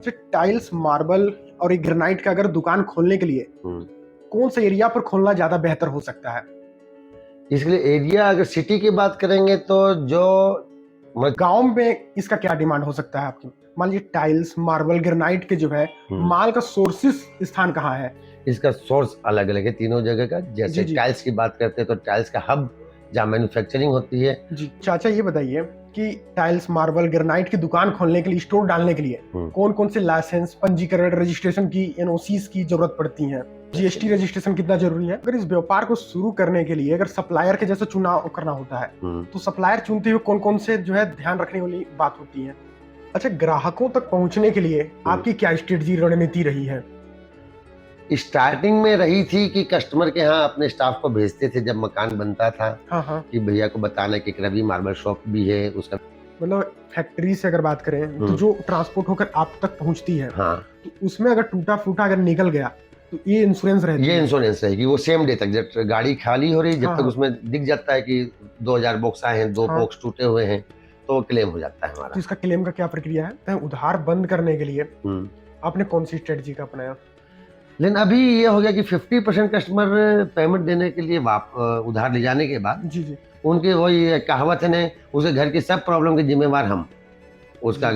अच्छा, tiles, marble और एक ग्रेनाइट का अगर दुकान खोलने के लिए कौन सा एरिया पर खोलना ज्यादा बेहतर हो सकता है? इसलिए एरिया अगर सिटी की बात करेंगे तो जो गांव में इसका क्या डिमांड हो सकता है आपकी? मान लीजिए टाइल्स, मार्बल, ग्रेनाइट के जो है माल का सोर्सेस स्थान कहाँ है? इसका सोर्स अलग अलग है तीनों जगह का। जैसे जी। टाइल्स की बात करते हैं तो टाइल्स का हब जहाँ मैन्युफैक्चरिंग होती है। जी चाचा, ये बताइए कि टाइल्स, मार्बल, ग्रेनाइट की दुकान खोलने के लिए, स्टोर डालने के लिए कौन कौन से लाइसेंस, पंजीकरण, रजिस्ट्रेशन की, एनओसीज की जरूरत पड़ती है? जीएसटी रजिस्ट्रेशन कितना जरूरी है? अगर इस व्यापार को शुरू करने के लिए अगर सप्लायर के जैसे चुनाव करना होता है तो सप्लायर चुनते हुए कौन कौन से जो है ध्यान रखने वाली बात होती है? अच्छा, ग्राहकों तक पहुंचने के लिए आपकी क्या स्ट्रेटजी, रणनीति रही है? स्टार्टिंग में रही थी कि कस्टमर के यहाँ अपने स्टाफ को भेजते थे जब मकान बनता था। हाँ। कि भैया को बताना कि एक रवि मार्बल शॉप भी है उसका। मतलब फैक्ट्री से अगर बात करें तो जो ट्रांसपोर्ट होकर आप तक पहुंचती है, हाँ, तो उसमें अगर टूटा फूटा अगर निकल गया तो ये इंश्योरेंस रहती है? ये इंश्योरेंस रहेगी वो सेम डे तक। जब गाड़ी खाली हो रही जब तक उसमें दिख जाता है कि 2000 बॉक्स आए हैं, 2 बॉक्स टूटे हुए हैं, तो क्लेम हो जाता है हमारा। तो इसका क्लेम का क्या प्रक्रिया है? तो उधार बंद करने के लिए आपने कौन सी स्ट्रेटजी का अपनाया? लेकिन अभी ये हो गया कि 50% कस्टमर पेमेंट देने के लिए उधार ले जाने के बाद जी उनकी वही कहावत है ना, उसके घर की सब प्रॉब्लम के जिम्मेवार हम। उसका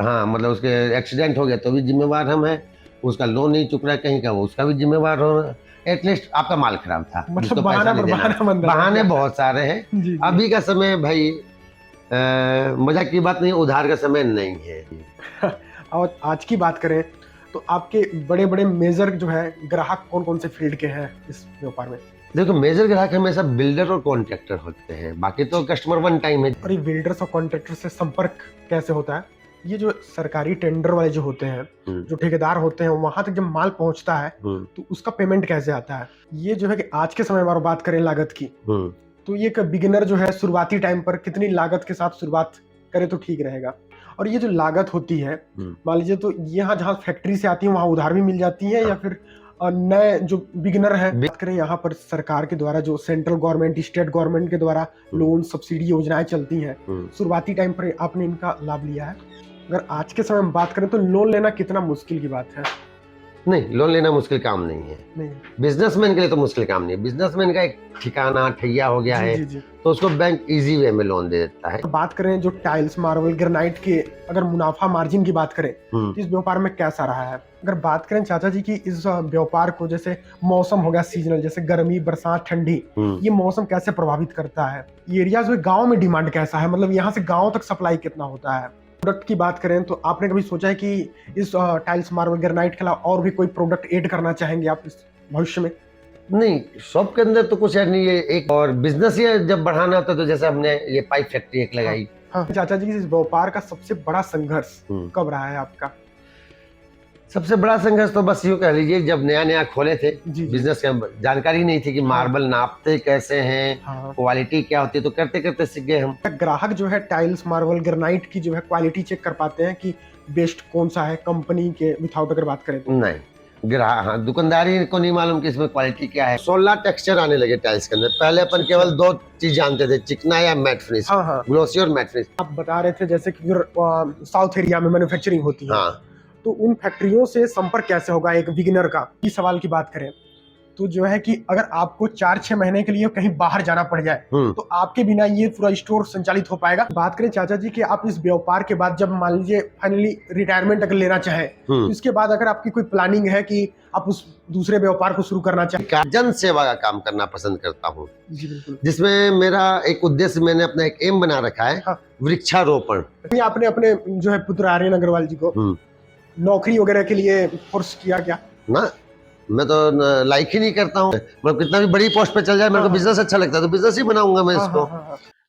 हाँ, मतलब उसके एक्सीडेंट हो गया तो भी जिम्मेवार हम हैं। उसका लोन नहीं चुक रहा है कहीं का, वो उसका भी जिम्मेवार हो। एटलीस्ट आपका माल खराब था, मतलब बहाने बहुत सारे हैं। अभी का समय भाई मजाक की बात नहीं, उधार का समय नहीं है। और आज की बात करें तो आपके बड़े बड़े मेजर जो है ग्राहक कौन कौन से फील्ड के हैं इस व्यापार में? देखो, मेजर ग्राहक हमेशा बिल्डर और कॉन्ट्रैक्टर होते हैं, बाकी तो कस्टमर वन टाइम है। और ये बिल्डर्स और कॉन्ट्रैक्टर से संपर्क कैसे होता है? ये जो सरकारी टेंडर वाले जो होते हैं, जो ठेकेदार होते हैं, वहां तक जब माल पहुंचता है तो उसका पेमेंट कैसे आता है? ये जो है कि आज के समय में बात करें लागत की, तो ये बिगिनर जो है शुरुआती टाइम पर कितनी लागत के साथ शुरुआत करे तो ठीक रहेगा? और ये जो लागत होती है, मान लीजिए तो यहाँ जहाँ फैक्ट्री से आती है वहां उधार भी मिल जाती है, या फिर नए जो बिगिनर है, बात करें यहाँ पर सरकार के द्वारा जो सेंट्रल गवर्नमेंट, स्टेट गवर्नमेंट के द्वारा लोन, सब्सिडी योजनाएं चलती हैं, शुरुआती टाइम पर आपने इनका लाभ लिया है? अगर आज के समय में बात करें तो लोन लेना कितना मुश्किल की बात है? नहीं, लोन लेना मुश्किल काम नहीं है। नहीं, बिजनेसमैन के लिए तो मुश्किल काम नहीं है। बिजनेसमैन का एक ठिकाना ठैया हो गया है तो उसको बैंक इजी वे में लोन दे देता है। बात करें जो टाइल्स, मार्बल, ग्रेनाइट के अगर मुनाफा मार्जिन की बात करें तो इस व्यापार में कैसा रहा है? अगर बात करें चाचा जी की इस व्यापार को, जैसे मौसम हो गया सीजनल, जैसे गर्मी, बरसात, ठंडी, ये मौसम कैसे प्रभावित करता है? ये एरियाज में गाँव में डिमांड कैसा है? मतलब यहाँ से गाँव तक सप्लाई कितना होता है? प्रोडक्ट की बात करें तो आपने कभी सोचा है कि इस टाइल्स, मार्बल, ग्रेनाइट के अलावा और भी कोई प्रोडक्ट ऐड करना चाहेंगे आप इस भविष्य में? नहीं, शॉप के अंदर तो कुछ ऐड नहीं है। एक और बिजनेस ये जब बढ़ाना होता है तो जैसे हमने ये पाइप फैक्ट्री एक लगाई। हाँ। चाचा जी, इस व्यापार का सबसे बड़ा संघर्ष कब रहा है आपका? सबसे बड़ा संघर्ष तो बस यूँ कह लीजिए, जब नया नया खोले थे बिजनेस का, जानकारी नहीं थी कि मार्बल नापते कैसे हैं, क्वालिटी क्या होती है, तो करते करते सीख गए हम। ग्राहक जो है टाइल्स, मार्बल, ग्रेनाइट की जो है क्वालिटी चेक कर पाते हैं कि बेस्ट कौन सा है कंपनी के विथआउट अगर बात करें तो? नहीं, ग्राहक, हाँ, दुकानदारी को नहीं मालूम कि इसमें क्वालिटी क्या है। 16 टेक्सचर आने लगे टाइल्स के अंदर। पहले अपन केवल 2 चीज जानते थे, चिकना या मैट फिनिश। ग्लोसी और मैट फिनिश। आप बता रहे थे जैसे कि साउथ एरिया में मैन्युफैक्चरिंग होती है, तो उन फैक्ट्रियों से संपर्क कैसे होगा एक बिगिनर का? इस सवाल की बात करें तो जो है कि अगर आपको 4-6 महीने के लिए कहीं बाहर जाना पड़ जाए तो आपके बिना ये पूरा स्टोर संचालित हो पाएगा? बात करें चाचा जी कि आप इस व्यापार के बाद जब मान लीजिए फाइनली रिटायरमेंट अगर लेना चाहे तो इसके बाद अगर आपकी कोई प्लानिंग है कि आप उस दूसरे व्यापार को शुरू करना चाहें? जन सेवा का काम करना पसंद करता हूँ, जिसमें मेरा एक उद्देश्य, मैंने अपना एक एम बना रखा है, वृक्षारोपण। आपने अपने जो है पुत्र आर्यन अग्रवाल जी को नौकरी वगैरह के लिए फोर्स किया क्या? ना, मैं तो लाइक ही नहीं करता हूँ। मतलब कितना भी बड़ी पोस्ट पे चल जाए, मेरे को बिजनेस अच्छा लगता है तो बिजनेस ही बनाऊंगा मैं इसको।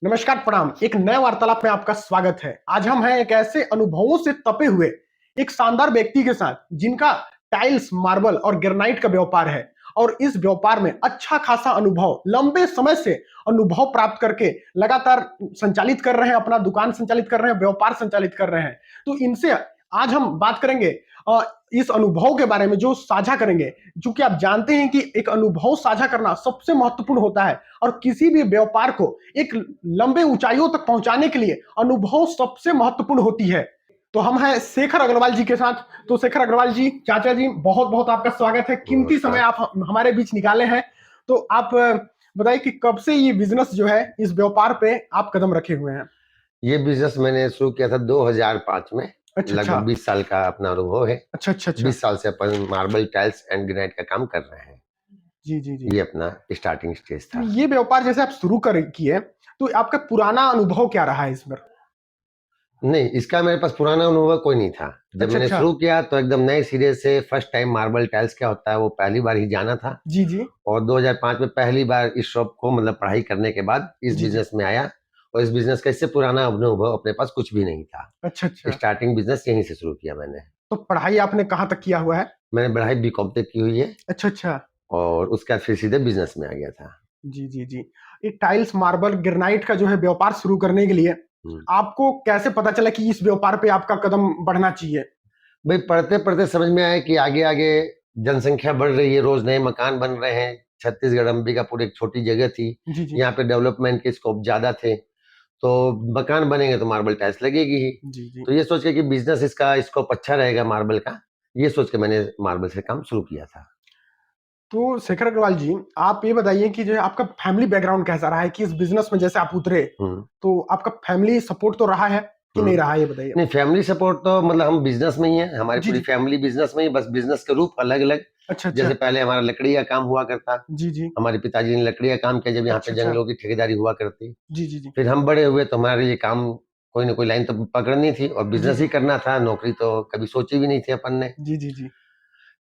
नमस्कार, प्रणाम। एक नए वार्तालाप में आपका स्वागत है। आज हम हैं एक ऐसे अनुभवों से तपे हुए एक शानदार व्यक्ति के साथ जिनका टाइल्स, मार्बल और ग्रेनाइट का व्यापार है, और इस व्यापार में अच्छा खासा अनुभव, लंबे समय से अनुभव प्राप्त करके लगातार संचालित कर रहे हैं, अपना दुकान संचालित कर रहे हैं, व्यापार संचालित कर रहे हैं। तो इनसे आज हम बात करेंगे इस अनुभव के बारे में, जो साझा करेंगे, क्योंकि आप जानते हैं कि एक अनुभव साझा करना सबसे महत्वपूर्ण होता है, और किसी भी व्यापार को एक लंबे ऊंचाइयों तक पहुंचाने के लिए अनुभव सबसे महत्वपूर्ण होती है। तो हम हैं शेखर अग्रवाल जी के साथ। तो शेखर अग्रवाल जी, चाचा जी, बहुत बहुत आपका स्वागत है। कीमती समय आप हमारे बीच निकाले हैं। तो आप बताइए कि कब से ये बिजनेस जो है, इस व्यापार पे आप कदम रखे हुए हैं? ये बिजनेस मैंने शुरू किया था 2005 में। अच्छा अच्छा लगभग 20 साल का अपना अनुभव है। अच्छा अच्छा अच्छा 20 साल से अपन मार्बल टाइल्स एंड ग्रेनाइट का काम कर रहे हैं। जी जी जी। ये अपना स्टार्टिंग स्टेज तो था। ये व्यापार जैसे आप शुरू कर किए, तो आपका पुराना अनुभव क्या रहा है इसमें? नहीं, इसका मेरे पास पुराना अनुभव कोई नहीं था। जब अच्छा मैंने अच्छा। शुरू किया तो एकदम नए सिरे से फर्स्ट टाइम मार्बल टाइल्स क्या होता है वो पहली बार ही जाना था। जी जी और 2005 में पहली बार इस शॉप को मतलब पढ़ाई करने के बाद इस जी जी। बिजनेस में आया। और इस बिजनेस का इससे पुराना अनुभव अपने पास कुछ भी नहीं था। अच्छा अच्छा। स्टार्टिंग बिजनेस यहीं से शुरू किया मैंने। तो पढ़ाई आपने कहाँ तक किया हुआ है? मैंने पढ़ाई बीकॉम तक की हुई है। अच्छा अच्छा। और उसके बाद फिर सीधे बिजनेस में आ गया था। जी जी जी। ये टाइल्स मार्बल ग्रेनाइट का जो है व्यापार शुरू करने के लिए हम्म। आपको कैसे पता चला कि इस व्यापार पे आपका कदम बढ़ना चाहिए? भाई पढ़ते पढ़ते समझ में आया कि आगे आगे जनसंख्या बढ़ रही है, रोज नए मकान बन रहे हैं। छत्तीसगढ़ अंबिकापुर एक छोटी जगह थी। जी जी यहाँ पे डेवलपमेंट के स्कोप ज्यादा थे। तो मकान बनेंगे तो मार्बल टाइल्स लगेगी ही। जी जी। तो ये सोच के कि बिजनेस इसका स्कोप अच्छा रहेगा मार्बल का, ये सोच के मैंने मार्बल से काम शुरू किया था। तो शेखर अग्रवाल जी, आप ये बताइए कि जो है आपका फैमिली बैकग्राउंड कैसा रहा है कि इस बिजनेस में जैसे आप उतरे, हम्म। तो आपका फैमिली सपोर्ट तो रहा है कि नहीं रहा है, ये बताइए। नहीं, फैमिली सपोर्ट तो मतलब हम बिजनेस में ही है, हमारी जी पूरी जी। फैमिली बिजनेस में ही, बस बिजनेस के रूप अलग अलग। अच्छा अच्छा। जैसे पहले हमारा लकड़ी का काम हुआ करता। जी जी। हमारे पिताजी ने लकड़ी का काम किया जब यहाँ पे अच्छा अच्छा। जंगलों की ठेकेदारी हुआ करती। जी जी जी। फिर हम बड़े हुए तो हमारे ये काम कोई ना कोई लाइन तो पकड़नी थी और जी बिजनेस जी ही करना था। नौकरी तो कभी सोची भी नहीं थी अपन ने। जी जी जी।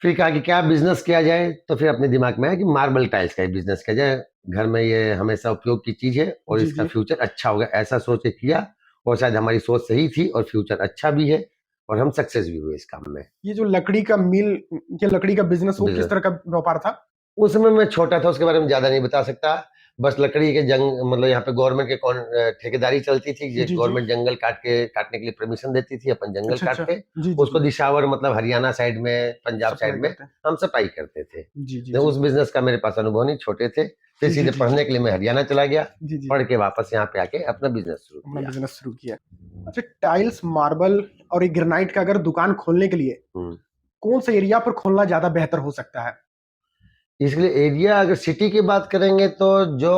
फिर कहा कि क्या बिजनेस किया जाए, तो फिर अपने दिमाग में आया कि मार्बल टाइल्स का ही बिजनेस किया जाए। घर में ये हमेशा उपयोग की चीज है और जी इसका जी। फ्यूचर अच्छा होगा, ऐसा सोच के किया। और शायद हमारी सोच सही थी और फ्यूचर अच्छा भी है। और हम सक्सेस भी हुए इस काम में। ये जो लकड़ी का मिल, ये लकड़ी का बिजनेस, वो किस बिजनेस तरह का व्यापार था? उस समय मैं छोटा था, उसके बारे में ज्यादा नहीं बता सकता। बस लकड़ी के जंग मतलब यहाँ पे गवर्नमेंट के ठेकेदारी चलती थी। ये जी जी। गवर्नमेंट जंगल काटने के लिए परमिशन देती थी। अपन जंगल अच्छा अच्छा। काटते, जी जी उसको जी। दिशावर मतलब हरियाणा साइड में, पंजाब सप्लाई साइड में करते हैं। हम सफाई करते थे। जी जी तो जी। उस बिजनेस का मेरे पास अनुभव नहीं, छोटे थे। फिर जी जी सीधे जी जी। पढ़ने के लिए मैं हरियाणा चला गया। जी जी। पढ़ के वापस यहाँ पे आके अपना बिजनेस शुरू अपना किया। बिजनेस शुरू किया। अच्छा, टाइल्स मार्बल और ये ग्रेनाइट का अगर दुकान खोलने के लिए हम्म। कौन से एरिया पर खोलना ज्यादा बेहतर हो सकता है? इसलिए एरिया अगर सिटी की बात करेंगे तो जो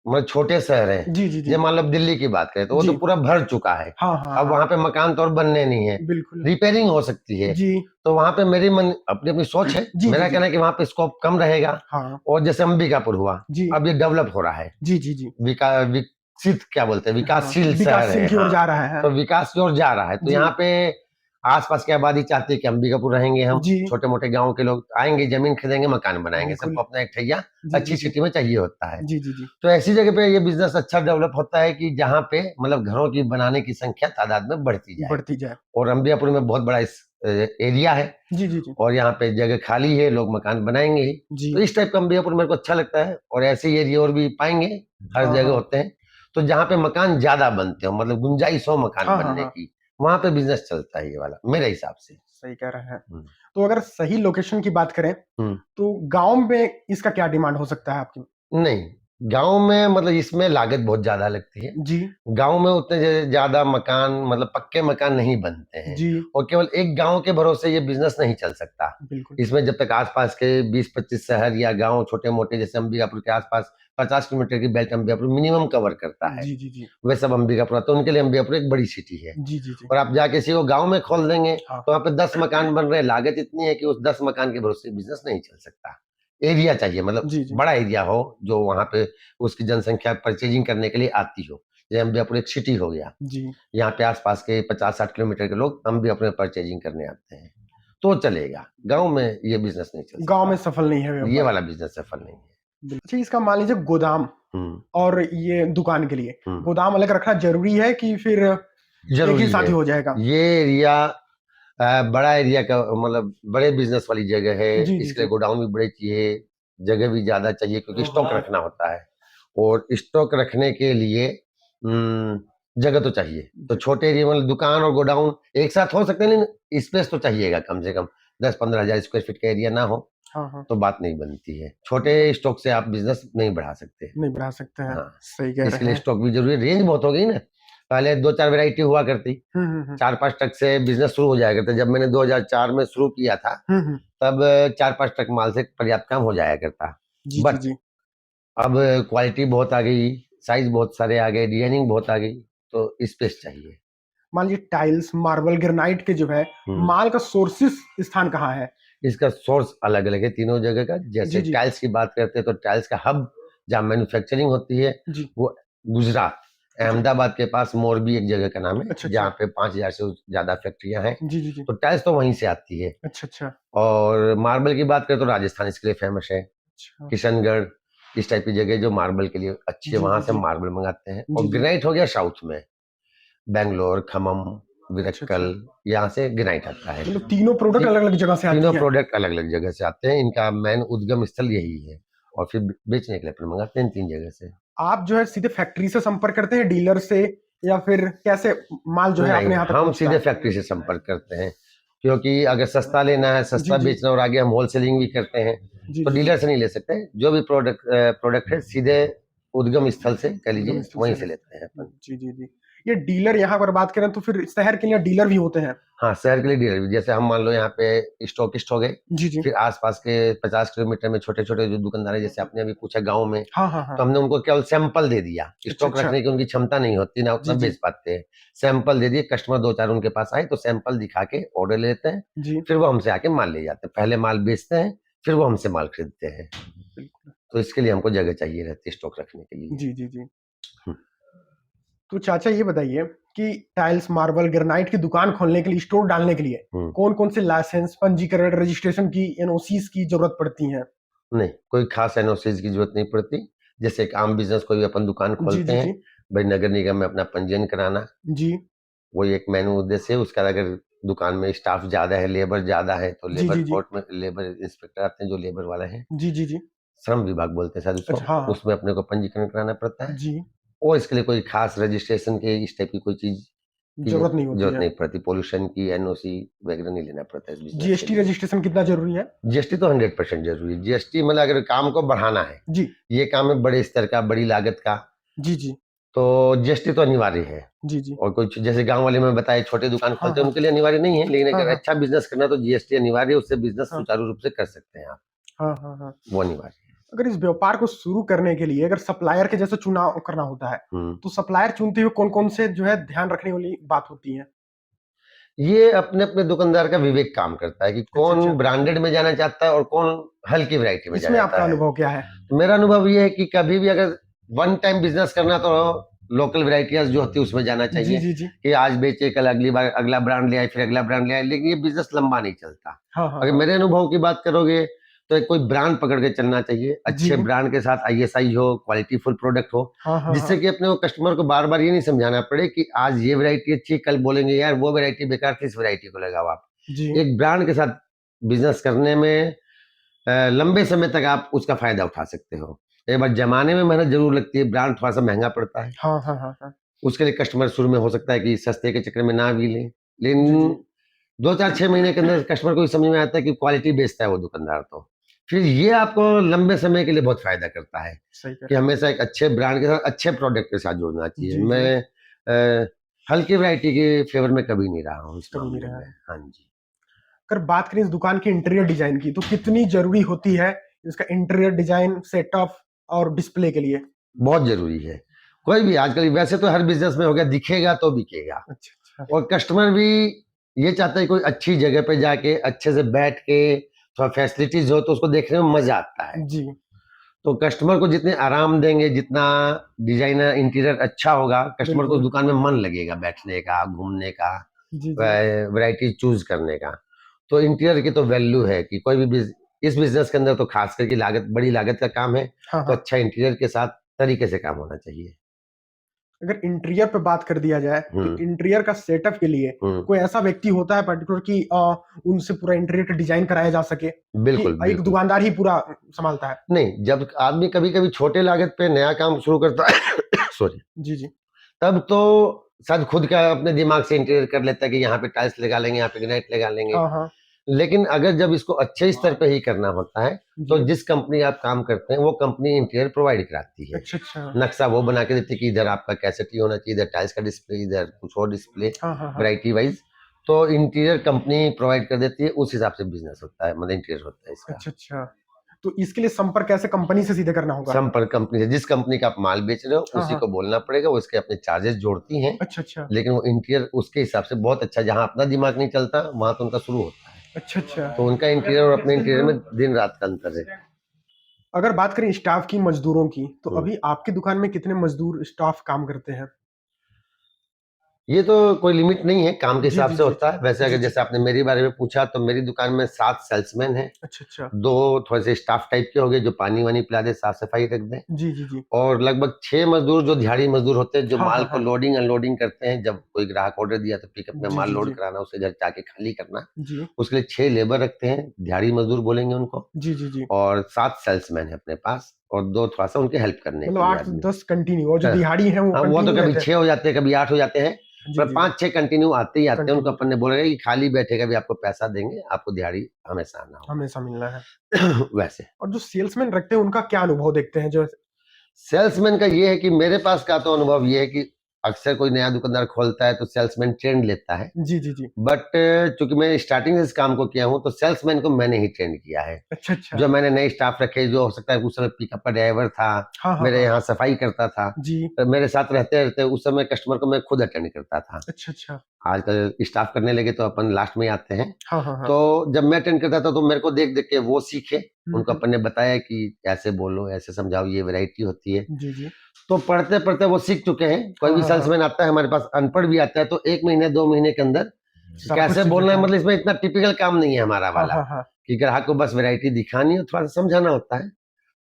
मतलब छोटे शहर हैं, जी जी जी। जैसे मान लो दिल्ली की बात करें तो वो तो जी। पूरा भर चुका है। हाँ हाँ अब हाँ। वहां पे मकान तो और बनने नहीं है, बिल्कुल। रिपेयरिंग हो सकती है। जी तो वहां पे मेरी मन अपनी अपनी सोच है। जी जी मेरा जी। कहना है कि वहां पे स्कोप कम रहेगा। हाँ। और जैसे अंबिकापुर हुआ, जी अब ये डेवलप हो रहा है। जी जी जी। विकसित क्या बोलते हैं, हाँ, विकासशील शहर विकासशील है। की ओर हाँ, जा रहा है। तो विकास की ओर जा रहा है। तो जी यहाँ पे आसपास की आबादी चाहती है कि अंबिकापुर रहेंगे हम। जी। छोटे मोटे गांव के लोग आएंगे, जमीन खरीदेंगे, मकान बनाएंगे। बिल्कुल। सबको अपना एक ठैया जी जी अच्छी जी। सिटी में चाहिए होता है। जी जी जी। तो ऐसी जगह पे ये बिजनेस अच्छा डेवलप होता है कि जहाँ पे मतलब घरों की बनाने की संख्या तादाद में बढ़ती जाए। बढ़ती जाए। और अंबिकापुर में बहुत बड़ा इस एरिया है। जी जी जी। और यहाँ पे जगह खाली है, लोग मकान बनाएंगे ही। जी। तो इस टाइप का अंबिकापुर मेरे को अच्छा लगता है। और ऐसे ही एरिया और भी पाएंगे, हर हाँ जगह हाँ होते हैं। तो जहाँ पे मकान ज्यादा बनते हो, मतलब गुंजाइश हो मकान हाँ हाँ बनने हाँ। की, वहां पे बिजनेस चलता है ये वाला मेरे हिसाब से। सही कह रहे हैं। हम्म। तो अगर सही लोकेशन की बात करें, हम्म। तो गांव में इसका क्या डिमांड हो सकता है आपकी? नहीं, गांव में मतलब इसमें लागत बहुत ज्यादा लगती है। जी गांव में उतने ज्यादा मकान मतलब पक्के मकान नहीं बनते हैं। जी। और केवल एक गांव के भरोसे ये बिजनेस नहीं चल सकता। बिल्कुल। इसमें जब तक आसपास के 20-25 शहर या गांव छोटे मोटे, जैसे अंबिकापुर के आसपास 50 किलोमीटर की बेल्ट अंबिकापुर मिनिमम कवर करता है। जी जी जी। वे सब अंबिकापुर, तो उनके लिए अंबिकापुर एक बड़ी सिटी है। जी जी जी। और आप जाके किसी को गांव में खोल देंगे हाँ। तो वहां पे 10 मकान बन रहे हैं। लागत इतनी है कि उस 10 मकान के भरोसे बिजनेस नहीं चल सकता। एरिया चाहिए, मतलब जी जी बड़ा एरिया हो जो वहां पे उसकी जनसंख्या परचेजिंग करने के लिए आती हो। जैसे अंबिकापुर एक सिटी हो गया, जी। यहाँ पे आसपास के 50-60 किलोमीटर के लोग अंबिकापुर में परचेजिंग करने आते हैं, तो चलेगा। गांव में ये बिजनेस नहीं चल गांव में सकता। सफल नहीं है ये व्यापार। वाला बिजनेस सफल नहीं है। अच्छा, इसका मान लीजिए गोदाम हम्म। और ये दुकान के लिए हम्म। गोदाम अलग रखना जरूरी है कि फिर एक ही जरूरी साथ है। ही हो जाएगा? ये एरिया बड़ा एरिया का मतलब बड़े बिजनेस वाली जगह है। जी जी इसके जी। लिए गोडाउन भी बड़े चाहिए, जगह भी ज्यादा चाहिए, क्योंकि स्टॉक रखना होता है। और स्टॉक रखने के लिए जगह तो चाहिए। तो छोटे एरिया मतलब दुकान और गोडाउन एक साथ हो सकते हैं, लेकिन स्पेस तो चाहिएगा। कम से कम 10-15 हजार स्क्वायर फीट का एरिया ना हो हाँ हाँ। तो बात नहीं बनती है। छोटे स्टॉक से आप बिजनेस नहीं बढ़ा सकते। नहीं बढ़ा सकते हैं। हाँ, सही कह इसके रहे लिए हैं। स्टॉक भी जरूरी है। रेंज बहुत हो गई ना, पहले 2-4 वैरायटी हुआ करती, 4-5 ट्रक से बिजनेस शुरू हो जाया करता। जब मैंने 2004 में शुरू किया था तब 4-5 ट्रक माल से पर्याप्त काम हो जाया करता। जी बट जी। अब क्वालिटी बहुत आ गई, साइज बहुत सारे आ गए, डिजाइनिंग बहुत आ गई, तो स्पेस चाहिए। मान लीजिए टाइल्स, मार्बल, ग्रेनाइट के जो है माल का सोर्सेस स्थान कहाँ है? इसका सोर्स अलग अलग है तीनों जगह का। जैसे जी। टाइल्स की बात करते हैं तो टाइल्स का हब जहाँ मैन्युफैक्चरिंग होती है जी। वो गुजरात, अहमदाबाद के पास मोरबी एक जगह का नाम है, अच्छा जहाँ पे 5000 से ज्यादा फैक्ट्रियां हैं। जी। तो टाइल्स तो वहीं से आती है। अच्छा। और मार्बल की बात करें तो राजस्थान इसके लिए फेमस है, अच्छा। किशनगढ़, इस टाइप की जगह जो मार्बल के लिए अच्छी है, वहां से जी। मार्बल मंगाते हैं। और जी। ग्रेनाइट हो गया साउथ में, बैंगलोर, खम्मम, अच्छा। विरक्कल, यहाँ से ग्रेनाइट आता है। मतलब तीनों प्रोडक्ट अलग अलग जगह से आती तीनों है? प्रोडक्ट अलग अलग जगह से आते हैं, इनका मेन उद्गम स्थल यही है, और फिर बेचने के लिए अपन मंगाते हैं 3 जगह से। आप जो है सीधे फैक्ट्री से संपर्क करते हैं, डीलर से, या फिर कैसे माल जो है अपने नहीं, यहाँ तक हम पहुँचता सीधे है? फैक्ट्री से संपर्क करते हैं, क्योंकि अगर सस्ता लेना है, सस्ता जी। बेचना, और आगे हम होलसेलिंग भी करते हैं, तो जी। डीलर से नहीं ले सकते। जो भी प्रोडक्ट है सीधे उद्गम स्थल से कह लीजिए, उद्गम वहीं से से लेते हैं अपन। जी। ये डीलर यहाँ पर बात करें तो फिर शहर के लिए डीलर भी होते हैं? हाँ, शहर के लिए डीलर भी, जैसे हम मान लो यहाँ पे स्टॉकिस्ट हो गए, जी। फिर आसपास के 50 किलोमीटर में छोटे छोटे जो दुकानदार है, जैसे आपने अभी पूछा गाँव में, हाँ। तो हमने उनको केवल सैंपल दे दिया। स्टॉक अच्छा। रखने की उनकी क्षमता नहीं होती, ना उतना जी। बेच पाते हैं। सैंपल दे दिए, कस्टमर 2-4 उनके पास आए तो सैंपल दिखा के ऑर्डर लेते हैं, जी। फिर वो हमसे आके माल ले जाते हैं। पहले माल बेचते हैं, फिर वो हमसे माल खरीदते हैं। बिल्कुल। तो इसके लिए हमको जगह चाहिए रहती है स्टॉक रखने के लिए। जी। हम्म, तो चाचा ये बताइए कि टाइल्स, मार्बल, ग्रेनाइट की दुकान खोलने के लिए, स्टोर डालने के लिए हम्म। कौन कौन से लाइसेंस, पंजीकरण, रजिस्ट्रेशन की, एनओसीज की जरूरत पड़ती है? नहीं, कोई खास एनओसीज की जरूरत नहीं पड़ती। जैसे एक आम बिजनेस कोई भी अपन दुकान खोलते हैं, जी। भाई नगर निगम में अपना पंजीयन कराना, जी। वही एक मेन उद्देश्य है उसका। अगर दुकान में स्टाफ ज्यादा है, लेबर ज्यादा है, तो लेबर जी। कोर्ट में लेबर इंस्पेक्टर आते हैं जो लेबर वाले हैं, जी। श्रम विभाग बोलते हैं शायद उसको, अच्छा। हाँ। उसमें अपने को पंजीकरण कराना पड़ता है। जी। और इसके लिए कोई खास रजिस्ट्रेशन के इस टाइप की कोई चीज की जरूरत नहीं होती जरूरत है। नहीं पड़ती। पोल्यूशन की एनओसी वगैरह नहीं लेना पड़ता इस बिजनेस के जीएसटी लिए। रजिस्ट्रेशन कितना जरूरी है? जीएसटी तो 100% जरूरी है। जीएसटी मतलब अगर काम को बढ़ाना है, जी। ये काम है बड़े स्तर का, बड़ी लागत का, जी। तो जीएसटी तो अनिवार्य है। जी। और कुछ जैसे गांव वाले में बताए छोटे दुकान खोलते हैं, हाँ। उनके लिए अनिवार्य नहीं है, लेकिन अगर हाँ। अच्छा बिजनेस करना है तो जीएसटी अनिवार्य है। उससे बिजनेस हाँ। सुचारू रूप से कर सकते हैं आप, हाँ। वो अनिवार्य है। अगर इस व्यापार को शुरू करने के लिए अगर सप्लायर के जैसे चुनाव करना होता है, तो सप्लायर चुनते हुए कौन कौन से जो है ध्यान रखने वाली बात होती है? ये अपने अपने दुकानदार का विवेक काम करता है कि कौन अच्छा। ब्रांडेड में जाना चाहता है और कौन हल्की वैरायटी में जाना इसमें चाहता आपका है। अनुभव क्या है? तो मेरा अनुभव ये है कि कभी भी अगर वन टाइम बिजनेस करना तो लोकल वैरायटियां जो होती है उसमें जाना चाहिए, जी। कि आज बेचे कल अगली बार अगला ब्रांड ले आए, फिर अगला ब्रांड ले आए, लेकिन ये बिजनेस लंबा नहीं चलता। हाँ। अगर मेरे अनुभव की बात करोगे तो एक कोई ब्रांड पकड़ के चलना चाहिए, जी। अच्छे ब्रांड के साथ आईएसआई हो, क्वालिटी फुल प्रोडक्ट हो, जिससे हाँ। कि अपने को कस्टमर को बार बार ये नहीं समझाना पड़े कि आज ये वैरायटी अच्छी, कल बोलेंगे यार वो वैरायटी बेकार थी, इस वैरायटी को लगाओ आप। जी। एक ब्रांड के साथ बिजनेस करने में लंबे समय तक आप उसका फायदा उठा सकते हो। एक बार जमाने में मेहनत जरूर लगती है, ब्रांड थोड़ा सा महंगा पड़ता है, हाँ। उसके लिए कस्टमर शुरू में हो सकता है कि सस्ते के चक्कर में ना भी ले, जी। लेकिन 2-4-6 महीने के अंदर कस्टमर को समझ में आता है कि क्वालिटी बेचता है वो दुकानदार, तो फिर ये आपको लंबे समय के लिए बहुत फायदा करता है सही कह कि रहे हैं। हमेशा एक अच्छे ब्रांड के साथ अच्छे प्रोडक्ट के साथ जोड़ना चाहिए। जी। मैं हल्की वैरायटी के फेवर में कभी नहीं रहा हूँ इस कभी नहीं मामले रहा में। है। हाँ जी। अगर बात करें इस दुकान की इंटीरियर डिजाइन की, तो कितनी जरूरी होती है इसका इंटीरियर डिजाइन, सेटअप और डिस्प्ले के लिए? बहुत जरूरी है। कोई भी आजकल, वैसे तो हर बिजनेस में हो गया, दिखेगा तो बिकेगा, अच्छा। और कस्टमर भी ये चाहता है कोई अच्छी जगह पे जाके अच्छे से बैठ के थोड़ा फैसिलिटीज हो तो उसको देखने में मजा आता है। जी। तो कस्टमर को जितने आराम देंगे, जितना डिजाइनर इंटीरियर अच्छा होगा, कस्टमर को उस बिल्कुल। दुकान में मन लगेगा बैठने का, घूमने का, जी। वैरायटी चूज करने का। तो इंटीरियर की तो वैल्यू है कि कोई भी इस बिजनेस के अंदर तो खास करके लागत, बड़ी लागत का काम है, तो हाँ। अच्छा इंटीरियर के साथ तरीके से काम होना चाहिए। अगर इंटीरियर पे बात कर दिया जाए, तो इंटीरियर का सेटअप के लिए कोई ऐसा व्यक्ति होता है पर्टिकुलर कि उनसे पूरा इंटीरियर का डिजाइन कराया जा सके, कि बिल्कुल एक बिल्कुल। दुकानदार ही पूरा संभालता है? नहीं, जब आदमी कभी कभी छोटे लागत पे नया काम शुरू करता है सॉरी, जी। तब तो शायद खुद का अपने दिमाग से इंटीरियर कर लेता है कि यहाँ पे टाइल्स लगा लेंगे, यहाँ पे ग्रेनाइट लगा लेंगे। हाँ। लेकिन अगर जब इसको अच्छे स्तर पे ही करना होता है तो जी। जिस कंपनी आप काम करते हैं वो कंपनी इंटीरियर प्रोवाइड कराती है। अच्छा अच्छा। नक्शा वो बना के देती है कि इधर आपका कैसेटी होना चाहिए, इधर टाइल्स का डिस्प्ले, इधर कुछ और डिस्प्ले, हाँ हाँ हाँ। Variety wise. तो इंटीरियर कंपनी प्रोवाइड कर देती है, उस हिसाब से बिजनेस होता है, मतलब इंटीरियर होता है इसका। अच्छा अच्छा। तो इसके लिए संपर्क ऐसे कंपनी से सीधे करना होगा? संपर्क कंपनी से, जिस कंपनी का आप माल बेच रहे हो हाँ उसी हाँ। को बोलना पड़ेगा, वो इसके अपने चार्जेस जोड़ती हैं। अच्छा अच्छा। लेकिन वो इंटीरियर उसके हिसाब से बहुत अच्छा, जहाँ अपना दिमाग नहीं चलता वहां तो उनका शुरू होता है। अच्छा अच्छा। तो उनका इंटीरियर और अपने इंटीरियर में दिन रात का अंतर है। अगर बात करें स्टाफ की, मजदूरों की, तो हम्म। अभी आपकी दुकान में कितने मजदूर स्टाफ काम करते हैं? ये तो कोई लिमिट नहीं है, काम के जी हिसाब जी से जी। होता है। वैसे जी अगर जी। जैसे आपने मेरे बारे में पूछा तो मेरी दुकान में 7 सेल्समैन हैं, अच्छा अच्छा। 2 थोड़े से स्टाफ टाइप के हो गए जो पानी वानी पिला दे, साफ सफाई रख दें, जी जी जी। और लगभग 6 मजदूर जो दिहाड़ी मजदूर होते हैं, जो हाँ माल हाँ को हाँ। लोडिंग अनलोडिंग करते हैं। जब कोई ग्राहक ऑर्डर दिया तो पिकअप में जी माल जी लोड जी। कराना, उसे घर जाके खाली करना, जी उसके लिए 6 लेबर रखते हैं, दिहाड़ी मजदूर बोलेंगे उनको। जी जी जी। और 7 सेल्समैन है अपने पास, और 2 थोड़ा सा उनके हेल्प करने मतलब के लिए आठ आदमी। दस कंटिन्यू, और जो हाँ, दिहाड़ी है वो हाँ, वो तो कंटिन्यू कभी रहते 6 हो जाते हैं, कभी 8 हो जाते हैं, हैं? जी पर जी जी। 5-6 कंटिन्यू आते ही आते हैं। उनको कंटिन्यू अपन ने बोलेगा कि खाली बैठेगा भी आपको पैसा देंगे, आपको दिहाड़ी हमेशा आना हमेशा मिलना है। होगा। वैसे और जो सेल्समैन रखते हैं उनका क्या अनुभव देखते हैं जो? सेल्समैन का ये है कि मेरे पास का तो अनुभव ये है कि अक्सर कोई नया दुकानदार खोलता है तो सेल्समैन ट्रेंड लेता है। जी जी जी। बट चूंकि मैं स्टार्टिंग से इस काम को किया हूँ तो सेल्समैन को मैंने ही ट्रेंड किया है। अच्छा अच्छा। जो मैंने नए स्टाफ रखे, जो हो सकता है उस समय पिकअप का ड्राइवर था, हाँ हाँ मेरे हाँ। यहाँ सफाई करता था, जी। तो मेरे साथ रहते रहते उस समय कस्टमर को मैं खुद अटेंड करता था। अच्छा अच्छा। आजकल स्टाफ करने लगे तो अपन लास्ट में ही आते हैं। हाँ हाँ हाँ। तो जब मैं अटेंड करता था तो मेरे को देख देख के वो सीखे। उनको हम्म। अपन ने बताया कि ऐसे बोलो, ऐसे समझाओ, ये वैरायटी होती है। जी जी। तो पढ़ते पढ़ते वो सीख चुके हैं। कोई हाँ भी हाँ हाँ। सेल्समैन आता है हमारे पास, अनपढ़ भी आता है, तो 1 महीने 2 महीने के अंदर सारा कुछ कैसे सीख बोलना जाता है, है। मतलब इसमें इतना टिपिकल काम नहीं है हमारा हाँ वाला, हाँ हाँ। कि ग्राहक को बस वैरायटी दिखानी है, थोड़ा सा समझाना होता है।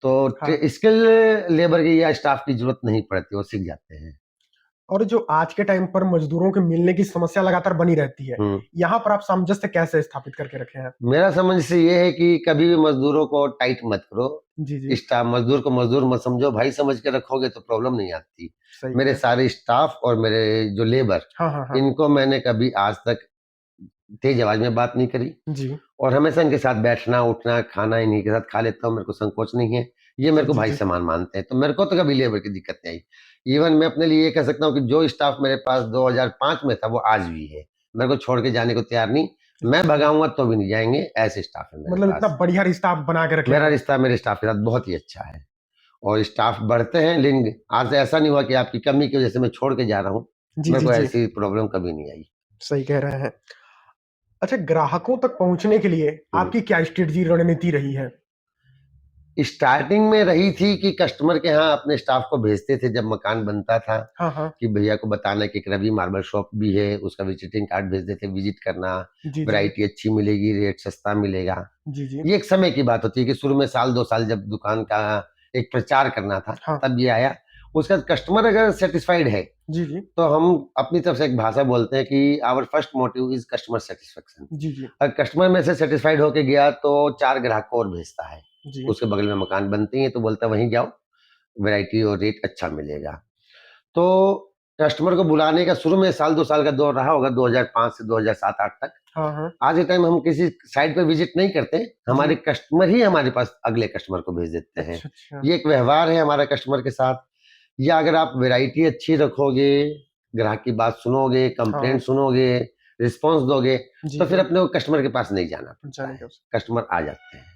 तो हाँ। स्किल लेबर की या स्टाफ की जरूरत नहीं पड़ती, वो सीख जाते हैं। और जो आज के टाइम पर मजदूरों के मिलने की समस्या लगातार बनी रहती है, हम्म। यहाँ पर आप सामंजस्य कैसे स्थापित करके रखे हैं? मेरा समझ से ये है कि कभी भी मजदूरों को टाइट मत करो। जी जी। स्टाफ मजदूर को मजदूर मत समझो, भाई समझ के रखोगे तो प्रॉब्लम नहीं आती। सही मेरे कह। सारे स्टाफ और मेरे जो लेबर, हाँ हाँ हाँ। इनको मैंने कभी आज तक तेज आवाज में बात नहीं करी, जी और हमेशा इनके साथ बैठना उठना खाना इन्हीं के साथ खा लेता हूँ, मेरे को संकोच नहीं है। ये मेरे को जी भाई जी। समान मानते हैं, तो मेरे को तो कभी लेबर की दिक्कत नहीं आई। इवन मैं अपने लिए ये कह सकता हूँ कि जो स्टाफ मेरे पास 2005 में था वो आज भी है, मेरे को छोड़ के जाने को तैयार नहीं। मैं अच्छा अच्छा। भगाऊंगा तो भी नहीं जाएंगे, ऐसे स्टाफ है मेरे मतलब इतना पास। बढ़िया रिश्ता आप बना के रखे मेरा हैं। रिश्ता मेरे स्टाफ के साथ बहुत ही अच्छा है, और स्टाफ बढ़ते हैं। लेकिन आज से ऐसा नहीं हुआ कि आपकी कमी की वजह से मैं छोड़ के जा रहा हूँ। जी मेरे जी को जी। ऐसी प्रॉब्लम कभी नहीं आई। सही कह रहे हैं। अच्छा, ग्राहकों तक पहुंचने के लिए हम्म। आपकी क्या स्ट्रेटजी, रणनीति रही है? स्टार्टिंग में रही थी कि कस्टमर के यहाँ अपने स्टाफ को भेजते थे जब मकान बनता था, हाँ हाँ। कि भैया को बताना कि एक रवि मार्बल शॉप भी है, उसका विजिटिंग कार्ड भेज देते, विजिट करना, जी जी जी। वैरायटी अच्छी मिलेगी, रेट सस्ता मिलेगा। जी जी। ये एक समय की बात होती है कि शुरू में साल 2 साल जब दुकान का एक प्रचार करना था हाँ। तब ये आया। उसका कस्टमर अगर सेटिस्फाइड है जी जी। तो हम अपनी तरफ से एक भाषा बोलते हैं कि our first motive is customer satisfaction. जी जी। अगर कस्टमर में से सेटिस्फाइड होके गया तो 4 ग्राहक को और भेजता है। जी। उसके बगल में मकान बनते हैं तो बोलता है वहीं जाओ, वैरायटी और रेट अच्छा मिलेगा। तो कस्टमर को बुलाने का शुरू में साल 2 साल का दौर रहा होगा, 2005 से 2007-8 तक। हाँ हाँ। आज के टाइम हम किसी साइट पे विजिट नहीं करते, जी। हमारे कस्टमर ही हमारे पास अगले कस्टमर को भेज देते हैं। अच्छा अच्छा। ये एक व्यवहार है हमारा कस्टमर के साथ। या अगर आप वैरायटी अच्छी रखोगे, ग्राहक की बात सुनोगे, कंप्लेंट हाँ। सुनोगे, रिस्पॉन्स दोगे, जी तो फिर जी। अपने को कस्टमर के पास नहीं जाना पड़ता जाने है, का। कस्टमर आ जाते हैं।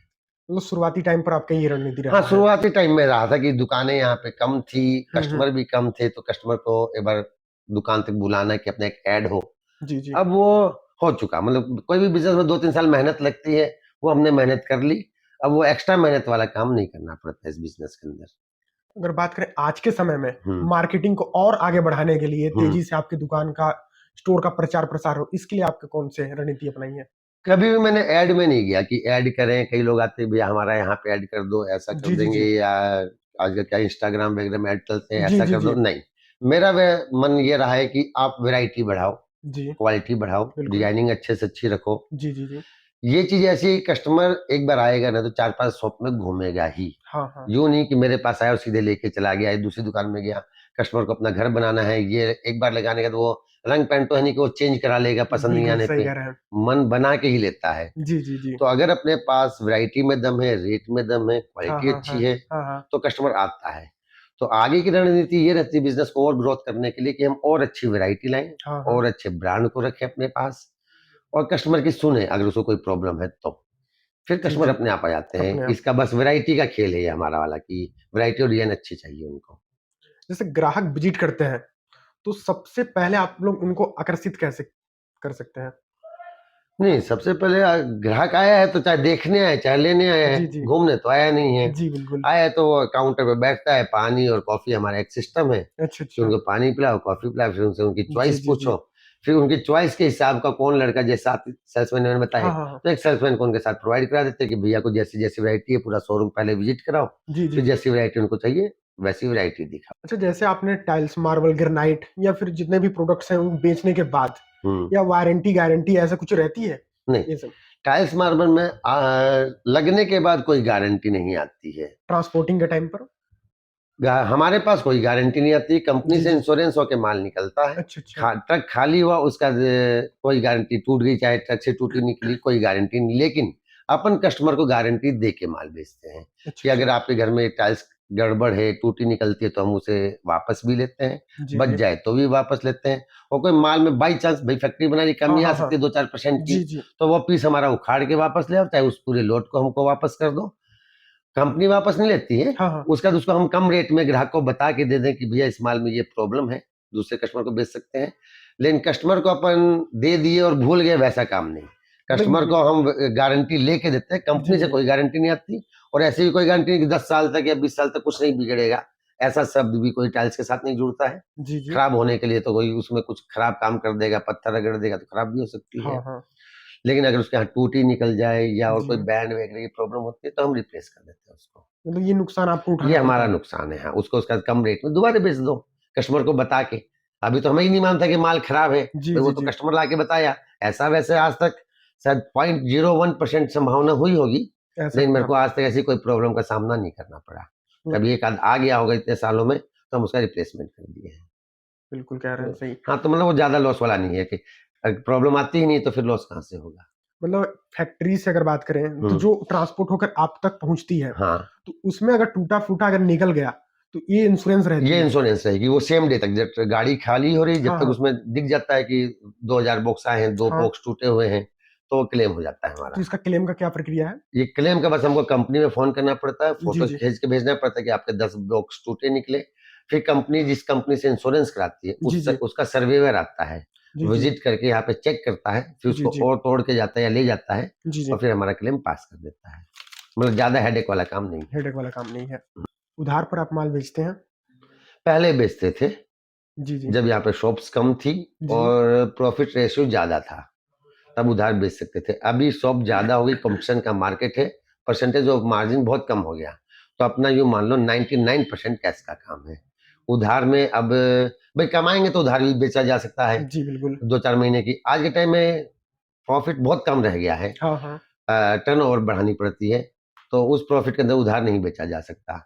मतलब शुरुआती टाइम पर आपका ये रणनीति हाँ, रहा है। शुरुआती टाइम में रहा था कि दुकानें यहाँ पे कम थी, हम्म। कस्टमर भी कम थे, तो कस्टमर को एक बार दुकान तक बुलाना कि अपना एक ऐड हो। जी जी। अब वो हो चुका, मतलब कोई भी बिज़नेस में 2-3 साल मेहनत लगती है, वो हमने मेहनत कर ली। अब वो एक्स्ट्रा मेहनत वाला काम नहीं करना पड़ता है इस बिज़नेस के अंदर। अगर बात करें आज के समय में हुँ, मार्केटिंग को और आगे बढ़ाने के लिए, हुँ। तेजी से आपकी दुकान का, स्टोर का प्रचार प्रसार हो, इसके लिए आपने कौन से रणनीति अपनाई है? कभी भी मैंने ऐड में नहीं गया कि ऐड करें, कई लोग आते हैं भैया हमारा यहाँ पे ऐड कर दो, ऐसा कर जी जी देंगे, जी। या आजकल क्या इंस्टाग्राम वगैरह में ऐड चलते हैं, जी ऐसा जी कर दो, जी। नहीं। मेरा वे मन ये रहा है कि आप वैरायटी बढ़ाओ, जी। क्वालिटी बढ़ाओ, बिल्कुल। डिजाइनिंग अच्छे से अच्छी रखो। जी जी जी। ये चीज़ ऐसी है, कस्टमर एक बार आएगा ना तो 4-5 शॉप में घूमेगा ही। हाँ हाँ। यूँ नहीं कि मेरे पास आया और सीधे लेके चला गया, या दूसरी दुकान में गया। कस्टमर को अपना घर बनाना है, ये एक बार लगाने का तो वो रंग पैंट तो है नहीं कि वो चेंज करा लेगा पसंद नहीं बिल्कुल आने सही पे, कह रहे हैं। मन बना के ही लेता है। जी, जी, जी। तो अगर अपने पास वैरायटी में दम है, रेट में दम है, हाँ, क्वालिटी हाँ, हाँ। अच्छी है, हाँ, हाँ। तो कस्टमर आता है। तो आगे की रणनीति ये रहती है बिजनेस को और ग्रोथ करने के लिए कि हम और अच्छी वैरायटी लाएं हाँ, हाँ। और अच्छे ब्रांड को रखें अपने पास और कस्टमर की सुने अगर उसको कोई प्रॉब्लम है तो फिर जी, कस्टमर जी। अपने आप आ जाते हैं। अपने आप। इसका बस वैरायटी का खेल है ये हमारा वाला कि वैरायटी और डिजाइन अच्छी चाहिए उनको। जैसे ग्राहक विज़िट करते हैं, तो सबसे पहले आप लोग उनको आकर्षित कैसे कर सकते हैं? नहीं, सबसे पहले ग्राहक आया है तो चाहे देखने आए, चाहे लेने आया है, जी, जी। घूमने तो आया नहीं है। जी, बिल्कुल। आया है तो वो काउंटर पे बैठता है, पानी और कॉफ़ी हमारा एक सिस्टम है अच्छा, कि अच्छा। उनको पानी पिलाओ, कॉफ़ी पिलाओ, फिर उनसे उनकी जी, चॉइस जी, जी। पूछो। फिर उनकी चॉइस के हिसाब का कौन लड़का जैसा सेल्समैन ने बताए, हाँ, हाँ, हाँ। तो एक सेल्समैन को उनके साथ प्रोवाइड करा देते हैं कि भैया को जैसी-जैसी वैरायटी है पूरा शोरूम पहले विज़िट कराओ, जी, जी, फिर जी। जैसी वैरायटी उनको चाहिए, वैसी वैरायटी दिखाओ। अच्छा, जैसे आपने टाइल्स, मार्बल, ग्रेनाइट या फिर जितने भी प्रोडक्ट्स हैं, वो बेचने के बाद हुँ, या वारंटी, गारंटी ऐसा कुछ रहती है? नहीं, ये सब टाइल्स मार्बल में लगने के बाद कोई गारंटी नहीं आती है। ट्रांसपोर्टिंग के टाइम पर? हमारे पास कोई गारंटी नहीं आती, कंपनी जी, से जी, जी। इंश्योरेंस होके माल निकलता है। अच्छा, अच्छा। ट्रक खाली हुआ उसका कोई गारंटी, टूट गई चाहे ट्रक से टूटी निकली कोई गारंटी नहीं, लेकिन अपन कस्टमर को गारंटी दे के माल बेचते हैं अच्छा, कि अगर अच्छा। आपके घर में टाइल्स गड़बड़ है, टूटी निकलती है तो हम उसे वापस भी लेते हैं, जी, बच जी। जाए तो भी वापस लेते हैं। और कोई माल में बाई चांस भाई फैक्ट्री बना रही हाँ, कमी आ हाँ, हाँ। सकती है 2-4% की, जी, जी। तो वो पीस हमारा उखाड़ के वापस ले आओ, चाहे उस पूरे लोड को हमको वापस कर दो। कंपनी वापस नहीं लेती है, हाँ, हाँ। उसका उसको हम कम रेट में ग्राहक को बता के दे दें कि भैया इस माल में ये प्रॉब्लम है, दूसरे कस्टमर को बेच सकते हैं। लेकिन कस्टमर को अपन दे दिए और भूल गए वैसा काम नहीं। कस्टमर मतलब को हम गारंटी लेके देते हैं, जी, कंपनी से जी। कोई गारंटी नहीं आती और ऐसी भी कोई गारंटी नहीं कि 10 साल तक या 20 साल तक कुछ नहीं बिगड़ेगा। ऐसा शब्द भी कोई टाइल्स के साथ नहीं जुड़ता है। जी, जी। खराब होने के लिए तो कोई उसमें कुछ खराब काम कर देगा, पत्थर रगड़ देगा तो खराब भी हो सकती है। हाँ, हाँ। लेकिन अगर उसके यहाँ टूटी निकल जाए या और जी। कोई बैंड वगैरह की प्रॉब्लम होती है तो हम रिप्लेस कर देते हैं उसको। मतलब ये नुकसान आपको ये उठाना पड़ता हमारा है। नुकसान है, हाँ, उसको उसका कम रेट में दोबारा बेच दो, कस्टमर को बता के। अभी तो हमें ही नहीं मानता कि माल खराब है, जी, भाई वो जी, तो जी। कस्टमर लाके बताया। ऐसा वैसे आज तक शायद 0.01% संभावना हुई होगी, ऐसा लेकिन मेरे को खराब आज तक ऐसी कोई प्रॉब्लम का सामना नहीं करना पड़ा। मतलब कभी एक आध आ गया होगा इतने सालों में, तो हम उसका रिप्लेसमेंट कर दिए हैं। बिल्कुल कह रहे हैं, तो सही। हाँ, तो मतलब वो ज़्यादा लॉस वाला नहीं है कि प्रॉब्लम आती ही नहीं तो फिर लॉस कहाँ से होगा? मतलब फैक्ट्री से अगर बात करें, तो हुँ, जो ट्रांसपोर्ट होकर आप तक पहुँचती है, हाँ। तो उसमें अगर टूटा-फूटा अगर निकल गया, तो ये इंश्योरेंस रहती ये है। इंश्योरेंस रहेगी, वो सेम डे तक जब गाड़ी खाली हो रही जब हाँ, तक हाँ। उसमें दिख जाता है कि 2000 बॉक्स आए हैं, 2 हाँ, बॉक्स टूटे हुए हैं, तो वो क्लेम हो जाता है तो हमारा। इसका क्लेम का क्या प्रक्रिया है? ये क्लेम का बस हमको कंपनी में फ़ोन करना पड़ता है, जी, फ़ोटो जी। खींच के भेजना पड़ता है कि आपके 10 बॉक्स टूटे निकले। फिर कंपनी जिस कंपनी से इंश्योरेंस कराती है, जी, जी। उसका सर्वेयर आता है, जी, जी। विज़िट करके यहाँ पे चेक करता है, फिर जी, उसको जी। और तोड़ के जाता है या ले जाता है जी, जी। और फिर हमारा क्लेम पास कर देता है। मतलब ज़्यादा हेडेक वाला काम नहीं है। हेडेक वाला काम नहीं है। उधार पर आप माल बेचते हैं? पहले बेचते थे, जी, जी। जब यहाँ पे शॉप्स कम थी जी। और प्रॉफ़िट रेशियो ज़्यादा था। तब उधार बेच सकते थे। अभी शॉप ज़्यादा हो गई, कॉम्पिटिशन का मार्केट है, परसेंटेज ऑफ मार्जिन बहुत कम हो गया। तो अपना यूँ मान लो 99% कैश का काम है। उधार में अब भई कमाएँगे तो उधार भी बेचा जा सकता है, जी, बिल्कुल। 2-4 महीने की। आज के टाइम में प्रॉफ़िट बहुत कम रह गया है। हाँ, हाँ। टर्नओवर बढ़ानी पड़ती है, तो उस प्रॉफ़िट के अंदर उधार नहीं बेचा जा सकता।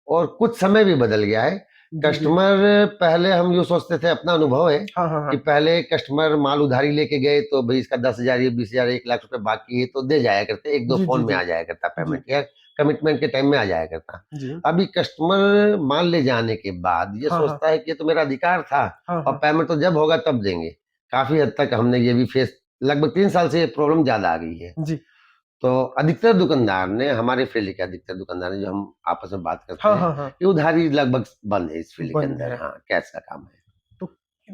और कुछ समय भी बदल गया है। जी, जी। कस्टमर पहले हम यूँ सोचते थे अपना अनुभव है हाँ, हाँ, कि हाँ। पहले कस्टमर माल उधारी लेके गए तो भई इसका 10,000 या 20,000 1 लाख रुपए बाकी है तो दे जाया करते, 1-2 जी, जी, फ़ोन में जी। आ जाया करता जी। पेमेंट या कमिटमेंट के टाइम में आ जाया करता। जी। अभी कस्टमर माल ले जाने के बाद ये हाँ, हाँ। सोचता है कि ये तो मेरा अधिकार था हाँ, और हाँ। पेमेंट तो जब होगा तब देंगे। काफ़ी हद तक हमने ये भी फेस लगभग 3 साल से ये प्रॉब्लम ज़्यादा आ गई है। जी। तो अधिकतर दुकानदार ने हमारे फील्ड के अधिकतर दुकानदार ने जो हम आपस में बात करते हाँ, हैं, हाँ, हाँ। ये उधारी लगभग बंद है इस फील्ड के बंद अंदर। है। हाँ, कैश का काम है। तो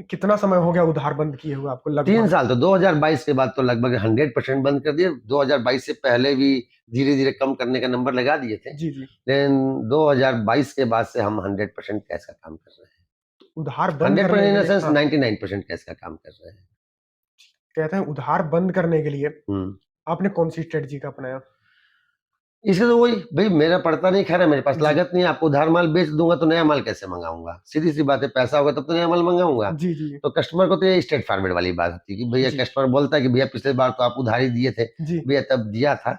कितना समय हो गया उधार बंद किए हुए आपको 3 लगभग? साल तो 2022 के बाद तो लगभग 100% बंद कर दिए। 2022 से पहले भी धीरे-धीरे कम करने का नंबर लगा दिए थे। जी, जी। लेकिन 2022 के बाद से हम 100% कैश का काम कर रहे हैं। उधार बंद 100% करने इन के द लिए सेंस हाँ, 99% कैश का काम कर रहे हैं। कहते हैं उधार बंद करने के लिए हुँ। आपने कौन-सी स्ट्रेटजी का अपनाया? इसलिए तो वही भई मेरा पड़ता नहीं खैर है, मेरे पास जी। लागत नहीं है, आपको उधार माल बेच दूँगा तो नया माल कैसे मँगाऊँगा? सीधी-सी बात है, पैसा होगा तब तो नया माल मँगाऊँगा। जी, जी। तो कस्टमर को तो ये स्ट्रेट फॉरवर्ड वाली बात होती है कि भैया जी। कस्टमर बोलता है कि भैया पिछली बार तो आप उधारी दिए थे, जी। भैया तब दिया था,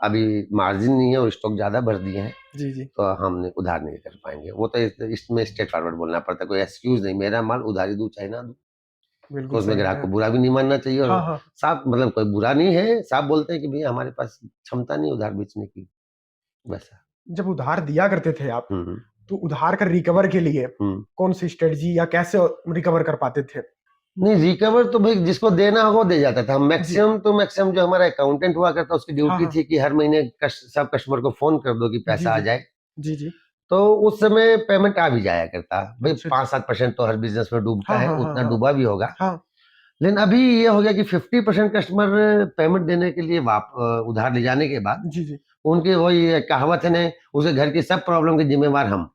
अभी मार्जिन नहीं है और स्टॉक ज़्यादा भर दिए हैं, जी, जी। तो हमने उधार नहीं कर पाएँगे। वो तो इसमें स्ट्रेट फॉरवर्ड बोलना पड़ता है, कोई एक्सक्यूज़ नहीं, मेरा माल उधारी दूँ चाहे ना दूँ। बिल्कुल तो उसमें सही ग्राहक है। को बुरा भी नहीं मानना चाहिए, हाँ, और हाँ। साफ मतलब कोई बुरा नहीं है, साफ बोलते हैं कि भैया हमारे पास क्षमता नहीं उधार बेचने की, वैसा। जब उधार दिया करते थे आप, हुँ, हुँ, तो उधार का रिकवर के लिए हुँ। कौन-सी स्ट्रेटजी या कैसे रिकवर कर पाते थे? नहीं, रिकवर तो भाई जिसको देना हो वो दे जाता था। जी। मैक्सिमम टू मैक्सिमम जो हमारा अकाउंटेंट हुआ करता उसकी हाँ, ड्यूटी हाँ। थी कि हर महीने सब कस्टमर को फ़ोन कर दो कि जी, पैसा आ जी। जाए। जी, जी। तो उस समय पेमेंट आ भी जाया करता। भई अच्छा, अच्छा। 5-7% तो हर बिज़नेस में डूबता हाँ, है, हाँ, हाँ, उतना हाँ। डूबा भी होगा। हाँ। लेकिन अभी ये हो गया कि 50% कस्टमर पेमेंट देने के लिए उधार ले जाने के बाद जी, जी। उनकी वही कहावत है ना, उसके घर की सब प्रॉब्लम के ज़िम्मेवार हम।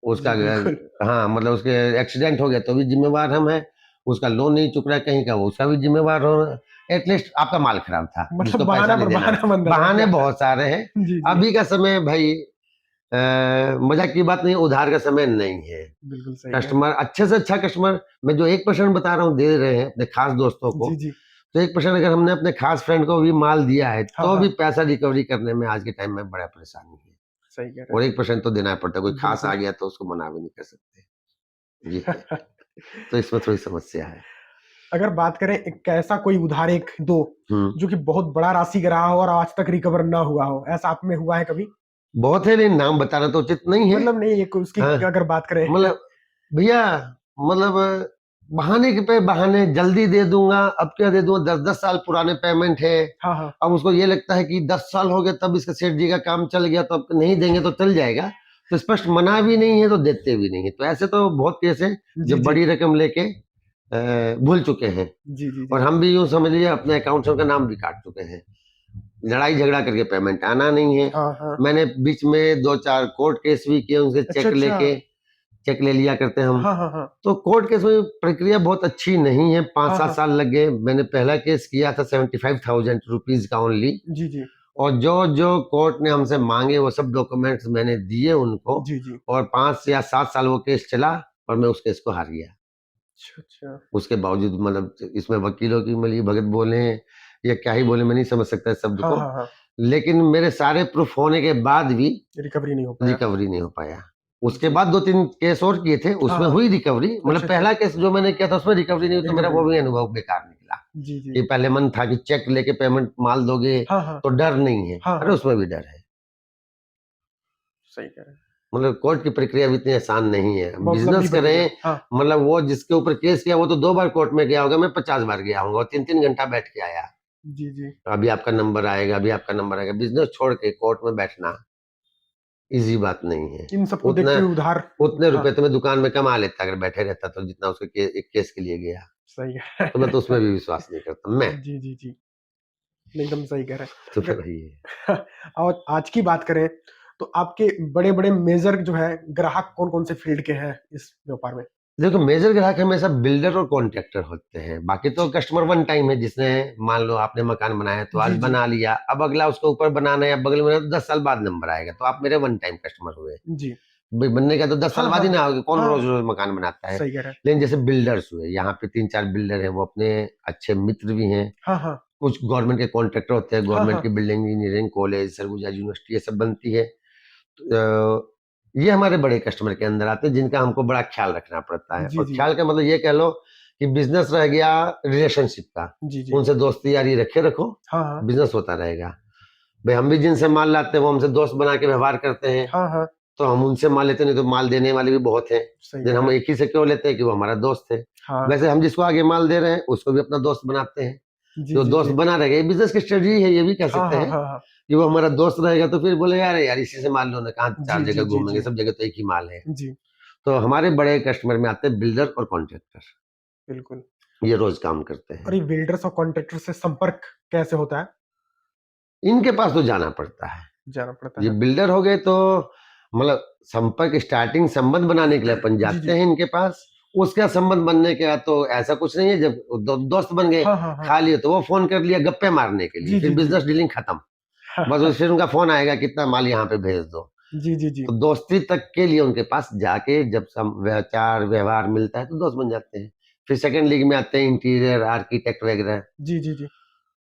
उसका जी, बिल्कुल। हाँ, मतलब उसके एक्सीडेंट हो गया तो भी ज़िम्मेवार हम हैं, उसका लोन नहीं चुक रहा है कहीं का, वो उसका भी ज़िम्मेवार हो एटलीस्ट आपका माल खराब था, मतलब जिसको पैसा बहाना नहीं पर देना बहाना बन रहा बहाने है। बहुत सारे हैं। जी, जी। अभी का समय भई मज़ाक की बात नहीं, उधार का समय नहीं है। बिल्कुल सही है। कस्टमर अच्छे से अच्छा कस्टमर मैं जो 1% बता रहा हूँ दे रहे हैं अपने खास दोस्तों को, जी, जी। तो 1% अगर हमने अपने खास फ्रेंड को भी माल दिया है, हाँ, तो भी हाँ। पैसा रिकवरी करने में आज के टाइम में बड़ा परेशानी है। सही कह रहे और 1% तो देना पड़ता है, कोई हैं। खास आ बिल्कुल। गया तो उसको मना भी नहीं कर सकते। ये है, तो इसमें थोड़ी समस्या है। अगर बात करें एक ऐसा कोई उधार 1-2 हुँ, जो कि बहुत बड़ा राशि का रहा हो और आज तक रिकवर ना हुआ हो, ऐसा आप में हुआ है कभी? बहुत है लेकिन नाम बताना तो उचित नहीं है। मतलब नहीं एक उसकी हाँ, अगर बात करें। मतलब भैया मतलब बहाने के पे बहाने जल्दी दे दूँगा, अब क्या दे दूँगा 10-10 साल पुराने पेमेंट है। हाँ, हाँ। अब उसको ये लगता है कि 10 साल हो गए तब इसका सेठ जी का काम चल गया तो अब नहीं देंगे तो चल जाएगा। तो स्पष्ट मना भी नहीं है तो देते भी नहीं है। तो ऐसे तो बहुत केस हैं जो जी, जी। बड़ी रकम लेके भूल चुके हैं। जी, जी, और जी। हम भी यूँ समझ लीजिए अपने अकाउंट से उनका नाम भी काट चुके हैं। लड़ाई झगड़ा करके पेमेंट आना नहीं है। हाँ, हाँ। मैंने बीच में 2-4 कोर्ट केस भी किए उनसे अच्छा, अच्छा। चेक ले लिया करते हैं हम। हाँ, हाँ, हाँ। तो कोर्ट केस में प्रक्रिया बहुत अच्छी नहीं है, हाँ, 5-7 हाँ। साल लग गए। मैंने पहला केस किया था 75,000 रुपीज़ का ओनली, जी, जी। और जो कोर्ट ने हमसे माँगे वो सब डॉक्यूमेंट्स मैंने दिए उनको, जी, जी। और 5 या 7 साल वो केस चला और मैं उस केस को हार गया। अच्छा, अच्छा। उसके बावजूद मतलब इसमें वकीलों की मिली भगत बोले या क्या ही बोले, मैं नहीं समझ सकता इस शब्द हाँ, को। हाँ, हाँ। लेकिन मेरे सारे प्रूफ होने के बाद भी रिकवरी नहीं हो पाया। रिकवरी नहीं हो पाया। उसके जी। बाद 2-3 केस और किए थे, हाँ, उसमें हाँ। हुई रिकवरी। मतलब अच्छा, अच्छा। पहला केस जो मैंने किया था उसमें रिकवरी नहीं हुई तो मेरा रिकवरी वो नहीं। भी अनुभव बेकार निकला। जी, जी। कि पहले मन था कि चेक लेके पेमेंट माल दोगे हाँ, हाँ। तो डर नहीं है। हाँ, अरे हाँ। उसमें भी डर है। सही कह रहे हैं। मतलब कोर्ट की प्रक्रिया भी इतनी आसान नहीं है। बहुत लंबी बिज़नेस प्रक्रिया। करें, हाँ। मतलब वो जिसके ऊपर केस किया वो तो 2 बार कोर्ट में गया होगा, मैं 50 बार गया हूँगा और 3-3 घंटा बैठ के आया। जी, जी। अभी आपका नंबर आएगा, अभी आपका नंबर आएगा। बिज़नेस छोड़ के कोर्ट में बैठना ईज़ी बात नहीं है। इन सबको उतना देखते हुए उधार। उतने हाँ, रुपए तो मैं दुकान में कमा लेता अगर बैठे रहता तो जितना उसके एक केस के लिए गया। सही है। तो मैं तो उसमें भी विश्वास नहीं करता मैं। जी, जी, जी। एकदम सही कह रहे तो हैं। फिर वही है। अगर और आज की बात करें, तो आपके बड़े-बड़े मेजर जो है ग्राहक कौन-कौन से फ़ील्ड के हैं इस व्यापार में? देखो मेजर ग्राहक हमेशा बिल्डर और कॉन्ट्रैक्टर होते हैं। बाकी तो जी। कस्टमर वन टाइम है, जिसने मान लो आपने मकान बनाया तो आज जी, जी। बना लिया, अब अगला उसको ऊपर बनाना है या बगल में बनाना तो 10 साल बाद नंबर आएगा, तो आप मेरे वन टाइम कस्टमर हुए। जी। भाई बनने का तो 10 साल हाँ, बाद हाँ। ही ना आओगे, कौन हाँ, रोज़-रोज़ मकान बनाता है। सही कह रहे हैं। लेकिन जैसे बिल्डर्स हुए, यहाँ पे 3-4 बिल्डर हैं, वो अपने अच्छे मित्र भी हैं। हाँ, हाँ। कुछ गवर्नमेंट के कॉन्ट्रैक्टर होते हैं, हाँ, गवर्नमेंट की हाँ। Building, engineering college, Surguja university ये सब बनती है। ये हमारे बड़े कस्टमर के अंदर आते हैं जिनका हमको बड़ा ख्याल रखना पड़ता है, जी, और जी। ख्याल का मतलब ये कह लो कि बिज़नेस रह गया रिलेशनशिप का, जी, जी। उनसे दोस्ती यारी रखे रखो, हाँ, हाँ। बिज़नेस होता रहेगा। भई हम भी जिनसे माल लाते हैं वो हमसे दोस्त बना के व्यवहार करते हैं, हाँ, हाँ। तो हम उनसे माल लेते नहीं तो माल देने वाले भी बहुत हैं। सही लेकिन कह हम रहे हैं। एक ही से क्यों लेते हैं कि वो हमारा दोस्त है। हाँ। वैसे हम जिसको आगे माल दे रहे हैं उसको भी अपना दोस्त बनाते हैं। जी, जो जी, दोस्त जी। बना रहेगा ये बिज़नेस की स्ट्रेटजी है, ये भी कह हाँ, सकते हाँ, हैं हाँ, हाँ। कि वो हमारा दोस्त रहेगा तो फिर बोलेगा अरे यार इसी से माल लो ना, कहाँ 4 जी, जगह जी, जी, घूमेंगे, जी। सब जगह तो एक ही माल है। जी, तो हमारे बड़े कस्टमर में आते हैं बिल्डर और कॉन्ट्रैक्टर, बिल्कुल। ये रोज काम करते और हैं। ये बिल्डर्स और कॉन्ट्रैक्टर से संपर्क कैसे होता है? इनके पास तो जाना पड़ता है। जाना पड़ता ये है। बिल्डर हो गए तो मतलब संपर्क स्टार्टिंग संबंध बनाने के लिए अपन जी, जाते जी। हैं इनके पास। उसका संबंध बनने के बाद तो ऐसा कुछ नहीं है, जब दोस्त बन गए हाँ, हाँ, हाँ। खा लिए तो वो फोन कर लिया गप्पे मारने के लिए, जी, फिर जी, जी। बिजनेस डीलिंग खत्म। बस फिर उनका फोन आएगा कितना माल यहाँ पे भेज दो। जी, जी, जी। तो दोस्ती तक के लिए उनके पास जाके जब विचार व्यवहार मिलता है तो दोस्त बन जाते हैं। फिर सेकंड लीग में आते हैं इंटीरियर आर्किटेक्ट वगैरह। जी, जी, जी।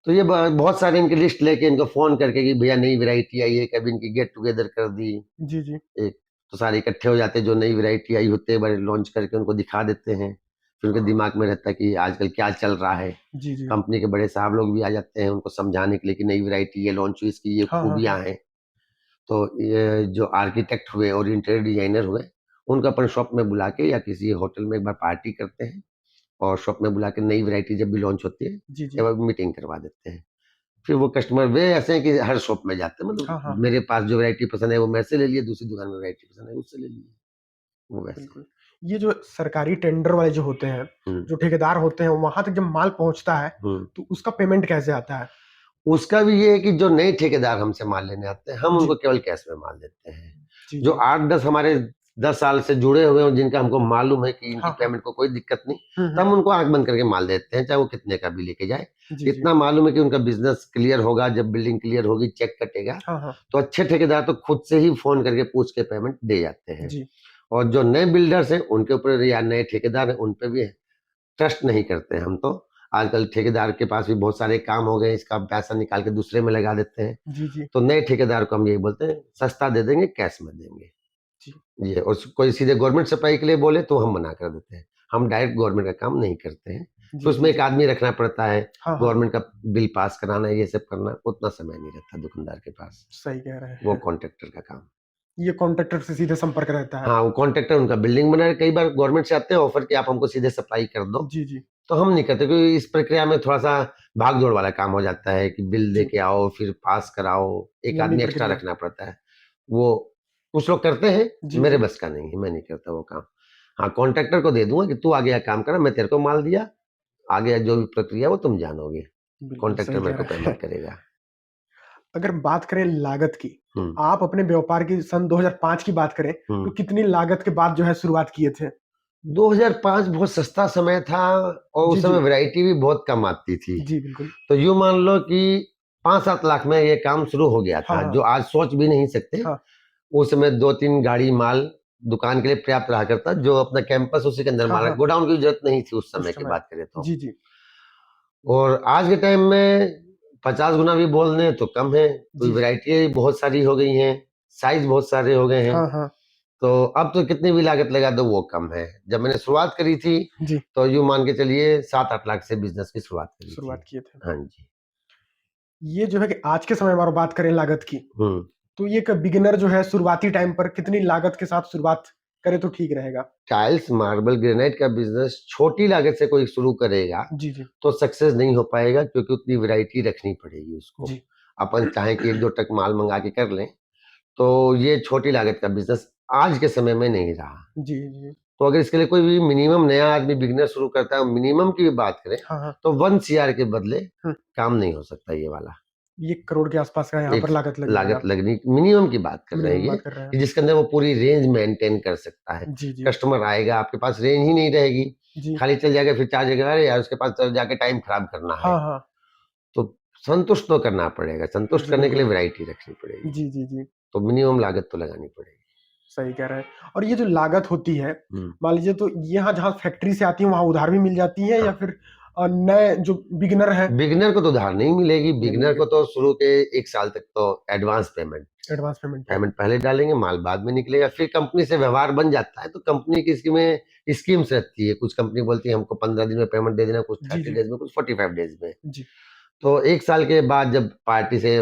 तो ये बहुत सारे इनकी लिस्ट लेके इनको फोन करके कि भैया नई वैरायटी आई है, कभी इनकी गेट टुगेदर कर दी जी, जी। एक, तो सारे इकट्ठे हो जाते हैं जो नई वैरायटी आई होती है बड़े लॉन्च करके उनको दिखा देते हैं। फिर उनके दिमाग में रहता है कि आजकल क्या चल रहा है। जी जी। कंपनी के बड़े साहब लोग भी आ जाते हैं उनको समझाने के लिए कि नई वैरायटी ये लॉन्च हुई, इसकी ये हाँ हाँ खूबियां हाँ। हैं। तो ये जो आर्किटेक्ट हुए और इंटीरियर डिजाइनर हुए, उनको अपन शॉप में बुला के या किसी होटल में एक बार पार्टी करते हैं और शॉप में बुला के नई वैरायटी जब भी लॉन्च होती है जी जी। एक बार मीटिंग करवा देते हैं। फिर वो कस्टमर वे ऐसे हैं कि हर शॉप में जाते हैं, हाँ हाँ मतलब हाँ। मेरे पास जो वैरायटी पसंद है वो मैं से ले लिए, दूसरी दुकान में वैरायटी पसंद है उससे ले लिए, वो वैसे। बिल्कुल। ये जो सरकारी टेंडर वाले जो होते हैं, हम्म जो ठेकेदार होते हैं, वहां तक जब माल पहुंचता है हम्म। तो उसका पेमेंट कैसे आता है? उसका भी ये है कि जो नए ठेकेदार हमसे माल लेने आते हैं हम जी उनको केवल कैश में माल देते हैं। जी जो जी। 8-10 हमारे 10 साल से जुड़े हुए हैं जिनका हमको मालूम है कि इनकी हाँ हाँ। पेमेंट को कोई दिक्कत नहीं, तो हम उनको आंख बंद करके माल देते हैं चाहे वो कितने का भी लेके जाए। जी जी। इतना मालूम है कि उनका बिजनेस क्लियर होगा, जब बिल्डिंग क्लियर होगी चेक कटेगा, हाँ हाँ। तो अच्छे ठेकेदार तो खुद से ही फोन करके पूछ के पेमेंट दे जाते हैं। जी। और जो नए बिल्डर्स हैं उनके ऊपर या नए ठेकेदार हैं उन पे भी ट्रस्ट नहीं करते हैं हम तो। आजकल ठेकेदार के पास भी बहुत सारे काम हो गए, इसका पैसा निकाल के दूसरे में लगा देते हैं। जी जी। तो नए ठेकेदार को हम यही बोलते हैं सस्ता दे देंगे, कैश में देंगे। जी। ये और कोई सीधे गवर्नमेंट सप्लाई के लिए बोले तो हम मना कर देते हैं, हम डायरेक्ट गवर्नमेंट का काम नहीं करते हैं। तो जी जी। उसमें एक जी। आदमी रखना पड़ता है, हाँ हाँ। गवर्नमेंट का बिल पास कराना है, ये सब करना, उतना समय नहीं रहता दुकानदार के पास। सही कह रहे वो हैं। कॉन्ट्रैक्टर का काम। ये कॉन्ट्रैक्टर से सीधे संपर्क रहता है। हाँ, वो कॉन्ट्रैक्टर उनका बिल्डिंग बना है, कई बार गवर्नमेंट से आते हैं ऑफर कि आप हमको सीधे सप्लाई कर दो, जी जी। तो हम नहीं करते क्योंकि इस प्रक्रिया में थोड़ा सा भाग दौड़ वाला काम हो जाता है कि बिल दे जी। के आओ फिर पास कराओ, एक लंबी आदमी एक्स्ट्रा प्रक्रिया। रखना पड़ता है। वो कुछ लोग करते हैं, जी मेरे जी। बस का नहीं है, मैं नहीं करता वो काम। हाँ, कॉन्ट्रैक्टर को दे दूंगा कि तू आगे काम करा, मैं तेरे को माल दिया, आगे जो भी प्रक्रिया वो तुम जानोगे, बिल्कुल कॉन्ट्रैक्टर सही मेरे कह को रहे हैं। पेमेंट करेगा। अगर बात करें लागत की, तो हम्म आप अपने व्यापार की सन 2005 की बात करें तो हम्म। कितनी लागत के बाद जो है शुरुआत किए थे? 2005 बहुत सस्ता समय था और जी उस समय जी। वैरायटी भी बहुत कम आती थी। जी बिल्कुल। तो यूं मान लो कि 5-7 लाख में ये काम शुरू हो गया हाँ था, हाँ जो आज सोच भी नहीं सकते। हाँ उस समय 2-3 गाड़ी माल दुकान के लिए पर्याप्त रहा करता, जो अपना कैंपस उसी के अंदर हाँ माल, हाँ। गोडाउन की जरूरत नहीं थी उस समय उस की समय। बात करें तो। जी जी। और आज के टाइम में 50 गुना भी बोल दें तो कम है, जी कोई जी। वैरायटी बहुत सारी हो गई हैं, साइज बहुत सारे हो गए हैं। हाँ हाँ। तो अब तो कितनी भी लागत लगा दो वो कम है। जब मैंने शुरुआत करी थी जी। तो यूं मान के चलिए 7-8 लाख से बिजनेस की शुरुआत करी थी। शुरुआत किए थे। हाँ जी। ये जो है कि आज के समय में अगर बात करें लागत की, हम्म। तो ये एक बिगिनर जो है शुरुआती टाइम पर कितनी लागत के साथ शुरुआत करे तो ठीक रहेगा? टाइल्स मार्बल ग्रेनाइट का बिजनेस छोटी लागत से कोई शुरू करेगा जी जी। तो सक्सेस नहीं हो पाएगा, क्योंकि उतनी वैरायटी रखनी पड़ेगी उसको। जी। अपन चाहे कि 1-2 ट्रक माल मंगा के कर लें, तो ये छोटी लागत का बिजनेस आज के समय में नहीं रहा। जी जी। तो अगर इसके लिए कोई भी मिनिमम नया आदमी बिगनर शुरू करता है, मिनिमम की भी बात करें, हाँ हाँ। तो 1 सीआर के बदले हम्म, काम नहीं हो सकता ये वाला। 1 करोड़ के आसपास का यहाँ एक पर लागत लग लागत जाएगा। लगनी मिनिमम की बात कर रहे हैं मिनिमम ये, बात कर रहे हैं। कि जिसके अंदर वो पूरी रेंज मेंटेन कर सकता है। जी जी। कस्टमर आएगा, आपके पास रेंज ही नहीं रहेगी, जी। खाली चल जाएगा, फिर चार जगह अरे यार उसके पास चल जाके टाइम खराब करना है। हाँ हाँ। तो संतुष्ट तो करना पड़ेगा, संतुष्ट जी करने के लिए बिल्कुल। वैरायटी रखनी पड़ेगी। जी जी जी। तो मिनिमम लागत तो लगानी पड़ेगी। सही कह रहे हैं। और ये जो लागत होती है, हम्म। मान लीजिए तो यहाँ जहाँ फैक्ट्री से आती है वहाँ उधार भी मिल जाती है, या हाँ, फिर नए जो बिगिनर है बिगनर को तो उधार नहीं मिलेगी, नहीं बिगनर मिलेगी? को तो शुरू के 1 साल तक तो एडवांस पेमेंट, एडवांस पेमेंट पे। पेमेंट पहले डालेंगे, माल बाद में निकलेगा। फिर कंपनी से व्यवहार बन जाता है तो कंपनी की इसमें स्कीम्स रहती है, कुछ कंपनी बोलती है हमको 15 दिन में पेमेंट दे देना, कुछ जी 30 जी। डेज में, कुछ 45 डेज में। जी। तो 1 साल के बाद जब पार्टी से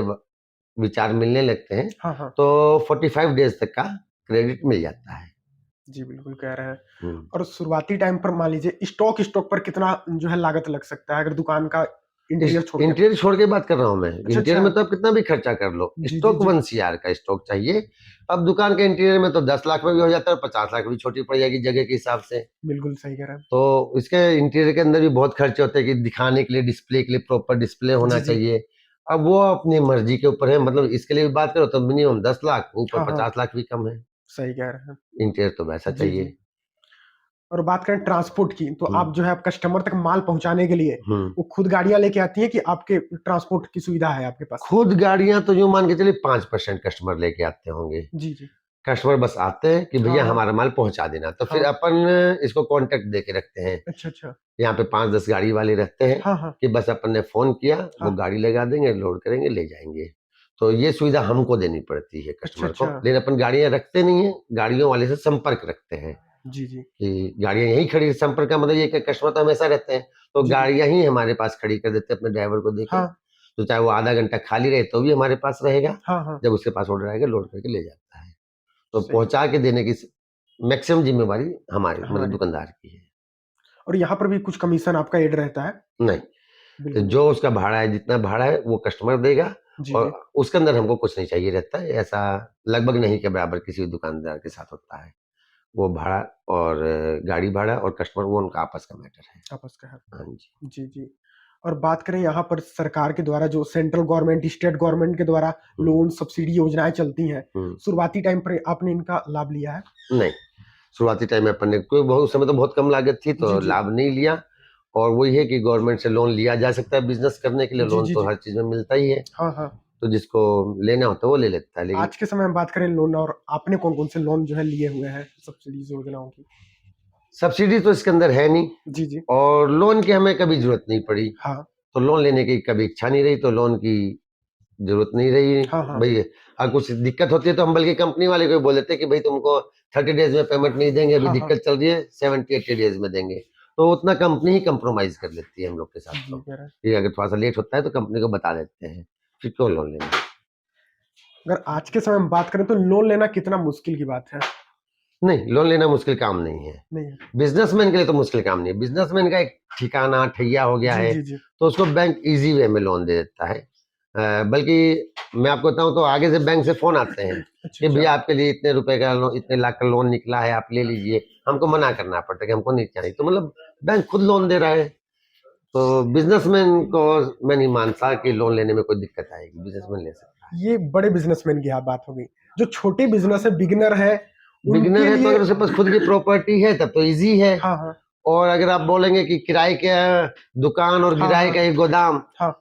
विचार मिलने लगते हैं हाँ हाँ। तो 45 डेज तक का क्रेडिट मिल जाता है। जी बिल्कुल कह रहे हैं। हम्म। और शुरुआती टाइम पर मान लीजिए स्टॉक पर कितना जो है लागत लग सकता है, अगर दुकान का इंटीरियर छोड़ के? इंटीरियर छोड़ के बात कर रहा हूँ मैं, अच्छा इंटीरियर अच्छा। में तो आप कितना भी खर्चा कर लो, जी जी स्टॉक जी। 1 सीआर का स्टॉक चाहिए। अब दुकान के इंटीरियर में तो 10 लाख में भी हो जाता है और 50 लाख भी छोटी पड़ जाएगी जगह के हिसाब से। बिल्कुल सही कह रहे हैं। तो इसके इंटीरियर के अंदर भी बहुत खर्चे होते हैं कि दिखाने के लिए, डिस्प्ले के लिए प्रॉपर डिस्प्ले होना जी जी। चाहिए। अब वो अपनी मर्जी के ऊपर है, मतलब इसके लिए भी बात करो तो मिनिमम 10 लाख, ऊपर हाँ हाँ। 50 लाख भी कम है। सही कह रहे हैं। इंटीरियर तो वैसा जी जी। चाहिए। और बात करें ट्रांसपोर्ट की, तो हम्म आप जो है आप कस्टमर तक माल पहुंचाने के लिए हम्म। वो खुद गाड़ियां लेके आती हैं कि आपके ट्रांसपोर्ट की सुविधा है आपके पास? खुद गाड़ियां तो यूं मान के चलिए 5% कस्टमर लेके आते होंगे। जी जी। कस्टमर बस आते हैं कि हाँ भैया हाँ हमारा माल पहुंचा देना, तो फिर हाँ। अपन इसको कांटेक्ट दे के रखते हैं। अच्छा अच्छा। यहाँ पे 5-10 गाड़ी वाले रहते हैं हाँ हाँ कि बस अपन ने फोन किया, वो हाँ। गाड़ी लगा देंगे, लोड करेंगे, ले जाएंगे। तो ये सुविधा हमको देनी पड़ती है अच्छा कस्टमर को, अच्छा। लेकिन अपन गाड़ियां रखते नहीं है, गाड़ियों वाले से संपर्क रखते हैं। जी जी कि गाड़ियां यहीं खड़ी, संपर्क का मतलब ये कि कस्टमर तो हमेशा रहते हैं, तो जी गाड़ियां ही हमारे पास खड़ी कर देते हैं अपने ड्राइवर को देके। हाँ तो चाहे वो आधा घंटा खाली रहे तो भी हमारे पास रहेगा, हाँ हाँ जब उसके पास ऑर्डर आएगा लोड करके ले जाता है। तो सही पहुंचा के देने की मैक्सिमम जिम्मेवारी हमारी, मतलब हमारे दुकानदार की है। और यहाँ पर भी कुछ कमीशन आपका ऐड रहता है? नहीं, तो बिल्कुल जो उसका भाड़ा है, जितना भाड़ा है वो कस्टमर देगा, जी और जी उसके अंदर हमको कुछ नहीं चाहिए रहता है। ऐसा लगभग नहीं के बराबर किसी भी दुकानदार के साथ होता है। वो भाड़ा और गाड़ी भाड़ा और कस्टमर, वो उनका आपस का मैटर है। आपस का है हाँ जी। जी जी और बात करें यहाँ पर सरकार के द्वारा जो सेंट्रल गवर्नमेंट स्टेट गवर्नमेंट के द्वारा लोन सब्सिडी योजनाएं चलती हैं, शुरुआती टाइम पर आपने इनका लाभ लिया है? नहीं, शुरुआती टाइम में अपन ने कोई बहुत, उस समय तो बहुत कम लागत थी तो जी जी लाभ नहीं लिया। और वही है कि गवर्नमेंट से लोन लिया जा सकता है बिजनेस करने के लिए, जी लोन जी तो जी हर चीज में मिलता ही है, हाँ हाँ तो जिसको लेना होता है वो ले लेता है। लेकिन आज के समय में बात करें लोन, और आपने कौन कौन से लोन जो है लिए हुए हैं सब्सिडी योजनाओं की? सब्सिडी तो इसके अंदर है नहीं, जी जी और लोन की हमें कभी जरूरत नहीं पड़ी, हाँ तो लोन लेने की कभी इच्छा नहीं रही, तो लोन की जरूरत नहीं रही। हाँ हाँ भाई अगर कुछ दिक्कत होती है तो हम बल्कि कंपनी वाले को भी बोल देते हैं कि भाई तुमको 30 डेज में पेमेंट नहीं देंगे, अभी हाँ हाँ दिक्कत चल रही है, 70-80 डेज में देंगे। तो उतना कंपनी ही कंप्रोमाइज कर लेती है हम लोग के साथ। जी तो मेरा कि अगर थोड़ा सा लेट होता है तो कंपनी को बता देते हैं, फिर क्यों लोन लेंगे। अगर आज के समय में बात करें तो लोन लेना कितना मुश्किल की बात है? नहीं, लोन लेना मुश्किल काम नहीं है। नहीं है बिजनेसमैन के लिए तो मुश्किल काम नहीं है। बिजनेसमैन का एक ठिकाना ठैया हो गया जी है, जी जी तो उसको बैंक इजी वे में लोन दे देता है। बल्कि मैं आपको बताऊं तो आगे से बैंक से फोन आते हैं अच्छा कि अच्छा भैया आपके लिए इतने रुपए का लोन, इतने लाख का लोन निकला है, आप ले लीजिए। हमको मना करना पड़ता है कि हमको नहीं चाहिए, तो मतलब बैंक खुद लोन दे रहा है। तो बिजनेसमैन को मैं नहीं मानता कि लोन लेने में कोई दिक्कत आएगी, बिजनेसमैन ले सकता है। ये बड़े बिजनेसमैन की बात हो गई। जो छोटे बिजनेस है, बिगिनर है, बिगिनर उनके है तो लिए अगर उसके पास खुद की प्रॉपर्टी है तब तो इजी है। हाँ हाँ और अगर आप बोलेंगे कि किराए का दुकान और हाँ किराए हाँ का एक गोदाम, हाँ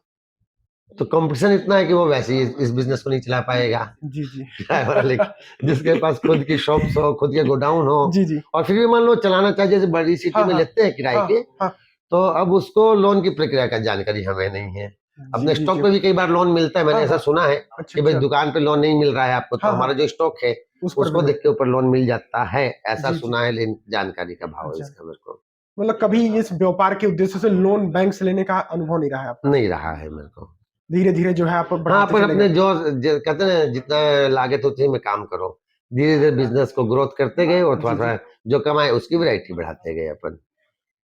तो कंपटीशन इतना है कि वो वैसे ही इस बिजनेस को नहीं चला पाएगा। जी जी किराए वाला लेके, जिसके पास खुद की शॉप्स हो, खुद के गोडाउन हो, जी जी और फिर भी मान लो चलाना चाहिए, जैसे बड़ी सिटी हाँ में हाँ लेते हैं किराए हाँ के, हाँ तो अब उसको लोन की प्रक्रिया का जानकारी हमें नहीं है। जी अपने जी स्टॉक जी पे भी कई बार लोन मिलता है, मैंने हाँ ऐसा हाँ सुना है अच्छा कि भाई अच्छा दुकान पे लोन नहीं मिल रहा है आपको, तो हाँ हाँ हमारा जो स्टॉक है उस पर उसको मिलो देख के ऊपर लोन मिल जाता है, ऐसा जी जी सुना है। लेकिन जानकारी का भाव है अच्छा इसका मेरे को मतलब कभी इस व्यापार के उद्देश्य से लोन बैंक से लेने का अनुभव नहीं रहा है आपका? नहीं रहा है मेरे को। धीरे धीरे जो है आप हाँ, बढ़ाते पर चले अपने गए? कहते हैं जितना लागत होती है में काम करो, धीरे धीरे बिजनेस को ग्रोथ करते गए, और थोड़ा जी जी थोड़ा जो कमाए उसकी वैरायटी बढ़ाते गए, अपन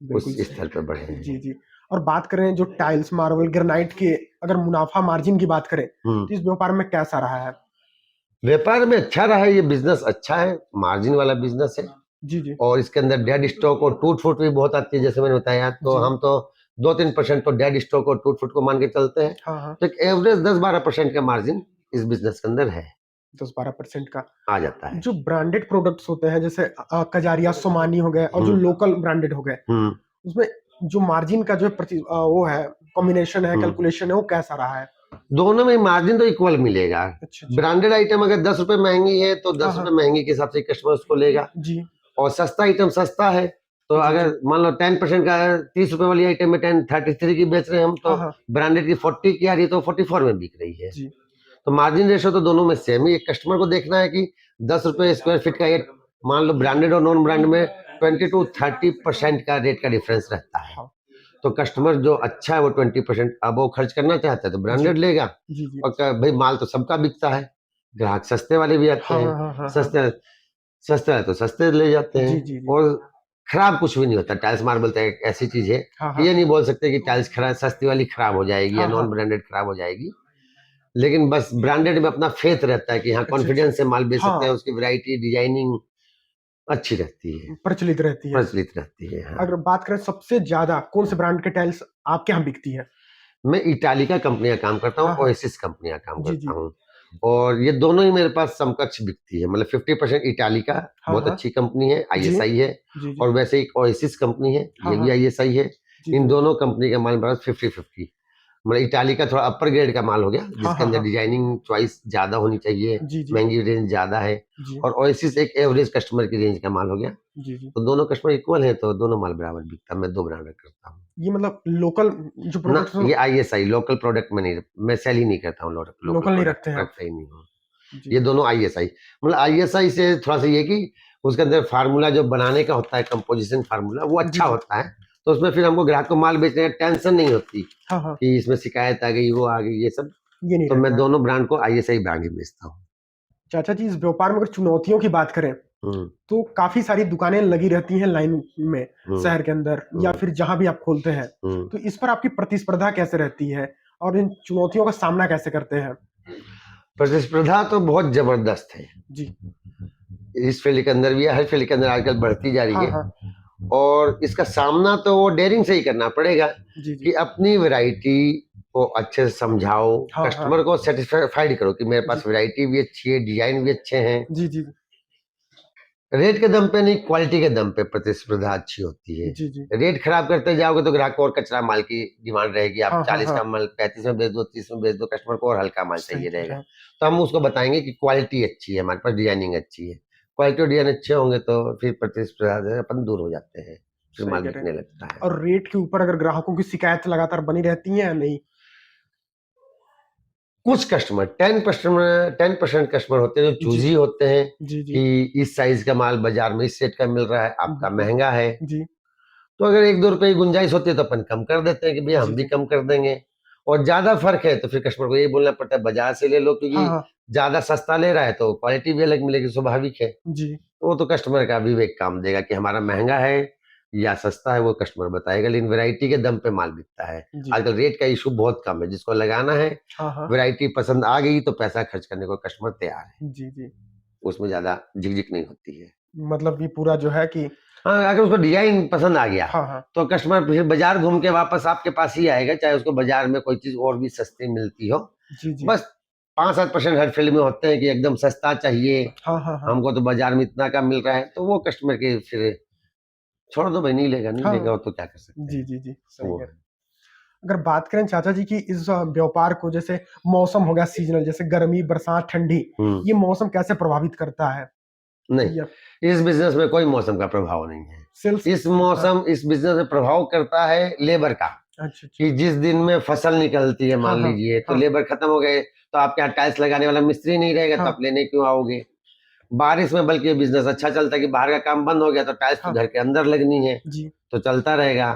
उस बिल्कुल सही स्तर पे बढ़े जी हैं। जी और बात करें जो टाइल्स मार्बल ग्रेनाइट के, अगर मुनाफा मार्जिन की बात करें तो इस व्यापार में कैसा रहा है? व्यापार में अच्छा रहा है, ये बिजनेस अच्छा है, मार्जिन वाला बिजनेस है। जी जी और इसके अंदर डेड स्टॉक और टूट फूट भी बहुत आती है, जैसे मैंने बताया, तो जी हम तो 2-3% तो डेड स्टॉक और टूट फूट को मान के चलते हैं। हाँ हाँ तो एक एवरेज 10-12% का मार्जिन इस बिजनेस के अंदर है, 10-12% का। आ जाता है। जो ब्रांडेड प्रोडक्ट्स होते हैं जैसे कजारिया सोमानी हो गए और जो लोकल ब्रांडेड हो गए, हम्म उसमें जो मार्जिन का जो वो है, कॉम्बिनेशन है, हम्म कैलकुलेशन है, वो कैसा रहा है? दोनों में मार्जिन तो इक्वल मिलेगा। अच्छा अच्छा ब्रांडेड आइटम अगर 10 रुपए महंगी है तो हाँ 10 रुपए हाँ महंगी के हिसाब से कस्टमर उसको लेगा। जी और सस्ता आइटम सस्ता है, तो जी जी अगर मान लो 10% का 30 रुपए वाली आइटम में 33 की बेच रहे हैं हम, तो हाँ हाँ ब्रांडेड की 40 की आ रही है तो 44 में बिक रही है। जी तो मार्जिन रेशो तो दोनों में सेम ही। एक कस्टमर को देखना है कि 10 रुपए स्क्वायर फीट का एक, मान लो ब्रांडेड और नॉन ब्रांड में 20-30% का रेट का डिफरेंस रहता है। हाँ तो कस्टमर जो अच्छा है वो 20% अब वो खर्च करना चाहता है तो जी ब्रांडेड लेगा। जी जी और भाई माल तो सबका बिकता है, ग्राहक सस्ते वाले भी आते हाँ हैं, हाँ हाँ हाँ हाँ सस्ते सस्ते है तो सस्ते ले जाते हैं। जी जी जी और खराब कुछ भी नहीं होता। टाइल्स मार्बल तो एक ऐसी चीज है हाँ कि हाँ ये नहीं बोल सकते कि टाइल्स खराब, सस्ती वाली खराब हो जाएगी या हाँ हाँ नॉन ब्रांडेड खराब हो जाएगी। लेकिन बस ब्रांडेड में अपना फेथ रहता है कि हाँ अच्छा अच्छा कॉन्फिडेंस से माल बेच सकते हैं, हाँ उसकी वैरायटी डिजाइनिंग अच्छी रहती है, प्रचलित रहती है। प्रचलित रहती है। हाँ, अगर बात करें सबसे ज्यादा कौन से ब्रांड के टाइल्स आपके यहाँ बिकती है? मैं इटालिका कंपनियां काम करता हूँ, हाँ हाँ ओएसिस कंपनियां काम जी करता जी हूँ। और ये दोनों ही मेरे पास समकक्ष बिकती है। मतलब 50% इटालिका हाँ बहुत हाँ अच्छी कंपनी है, जी आईएसआई है। जी जी और वैसे एक ओएसिस कंपनी है, हाँ ये हाँ भी आईएसआई है। जी इन जी दोनों कंपनी का माल मेरे पास 50-50। मतलब इटालिका थोड़ा अपर ग्रेड का माल हो गया, हाँ जिसके हाँ अंदर हाँ डिजाइनिंग चॉइस ज्यादा होनी चाहिए, जी जी महंगी रेंज ज्यादा है। जी और ओएसिस एक एवरेज कस्टमर की रेंज का माल हो गया। जी जी तो दोनों कस्टमर इक्वल है, तो दोनों माल बराबर बिकता है। मैं दो ब्रांड करता हूँ ये मतलब लोकल जो ना। प्रोडक्ट्स ये आईएसआई लोकल प्रोडक्ट में नहीं, मैं सेल ही नहीं करता हूँ लोकल लोकल नहीं प्रोडक्ट, रखते हैं आप? रखता ही नहीं हूँ। जी ये दोनों आईएसआई, मतलब आईएसआई से थोड़ा सा ये कि उसके अंदर फार्मूला जो बनाने का होता है, कंपोजिशन फार्मूला, वो अच्छा जी। होता है। तो उसमें फिर हमको ग्राहक को माल बेचने का टेंशन नहीं होती हाँ। कि इसमें शिकायत आ गई, वो आ गई, ये सब। ये नहीं तो मैं रहता है। दोनों ब्रांड को ISI ब्रांड ही बेचता हूँ। चाचा जी, इस व्यापार में अगर चुनौतियों की बात करें तो काफी सारी दुकानें लगी रहती हैं लाइन में शहर के अंदर या फिर जहां भी आप खोलते हैं, तो इस पर आपकी प्रतिस्पर्धा कैसे रहती है और इन चुनौतियों का सामना कैसे करते हैं? प्रतिस्पर्धा तो बहुत जबरदस्त है जी। इस फील्ड के अंदर भी है, हर फील्ड के अंदर आजकल बढ़ती जा रही है। हाँ। और इसका सामना तो वो डेयरिंग से ही करना पड़ेगा जी। कि अपनी वैरायटी को अच्छे से समझाओ, हाँ। कस्टमर को सेटिस्फाइड करो कि मेरे पास जी। वैरायटी भी अच्छी है, डिजाइन भी अच्छे हैं। जी। रेट के दम पे नहीं, क्वालिटी के दम पे प्रतिस्पर्धा अच्छी होती है। जी। रेट खराब करते जाओगे तो ग्राहक को और कचरा माल की डिमांड रहेगी। आप हाँ। 40 का माल 35 में बेच दो, 30 में बेच दो, कस्टमर को और हल्का माल सही चाहिए कह रहेगा। रहे हैं। तो हम उसको बताएंगे कि क्वालिटी अच्छी है, हमारे पास डिजाइनिंग अच्छी है। क्वालिटी और डिजाइन अच्छे होंगे तो फिर प्रतिस्पर्धा से अपन दूर हो जाते हैं, फिर सही माल कह रहे बिकने हैं। लगता है। और रेट के ऊपर अगर ग्राहकों की शिकायत लगातार बनी रहती है या नहीं? कुछ कस्टमर 10% कस्टमर होते हैं जो जी। चूजी होते हैं जी। कि इस साइज का माल बाजार में इस सेट का मिल रहा है, आपका बिल्कुल। महंगा है। जी। तो अगर 1-2 रुपए की गुंजाइश होती है तो अपन कम कर देते हैं कि भैया हम भी जी। कम कर देंगे। और ज्यादा फर्क है तो फिर कस्टमर को यही बोलना पड़ता है बाजार से ले लो, क्योंकि हाँ। ज्यादा सस्ता ले रहा है तो क्वालिटी भी अलग मिलेगी, स्वाभाविक है। जी। तो वो तो कस्टमर का विवेक काम देगा कि हमारा महंगा है या सस्ता है, वो कस्टमर बताएगा। लेकिन वैरायटी के दम पे माल बिकता है। जी। आजकल रेट का इशू बहुत कम है, जिसको लगाना है हाँ। वैरायटी पसंद आ गई तो पैसा खर्च करने को कस्टमर तैयार है, जी। उसमें ज्यादा झिकझिक नहीं होती है। मतलब ये पूरा जो है कि हाँ, अगर उसको डिजाइन पसंद आ गया हाँ। तो कस्टमर फिर बाजार घूम के वापस आपके पास ही आएगा, चाहे उसको बाजार में कोई चीज और भी सस्ती मिलती हो। जी। बस 5-7% हर फील्ड में होते हैं कि एकदम सस्ता चाहिए, हाँ। हमको तो बाजार में इतना का मिल रहा है, तो वो कस्टमर के फिर छोड़ दो भाई, नहीं लेगा नहीं लेगा, हाँ। वो तो क्या कर सकते हैं। जी। सही वो है। अगर बात करें चाचा जी की इस व्यापार को, जैसे मौसम हो गया सीजनल, जैसे गर्मी बरसात ठंडी, ये मौसम कैसे प्रभावित करता है? या नहीं, इस बिजनेस में कोई मौसम का प्रभाव नहीं है। सेल्स? इस मौसम इस बिजनेस में प्रभाव करता है लेबर का, अच्छा। कि जिस दिन में फसल निकलती है मान हाँ। लीजिए, तो लेबर खत्म हो गए तो आपके यहाँ टाइल्स लगाने वाला मिस्त्री नहीं रहेगा, तो हाँ। आप लेने क्यों आओगे। बारिश में बल्कि बिजनेस अच्छा चलता है कि बाहर का काम बंद हो गया तो टाइल्स तो हाँ। घर के अंदर लगनी है, जी। तो चलता रहेगा।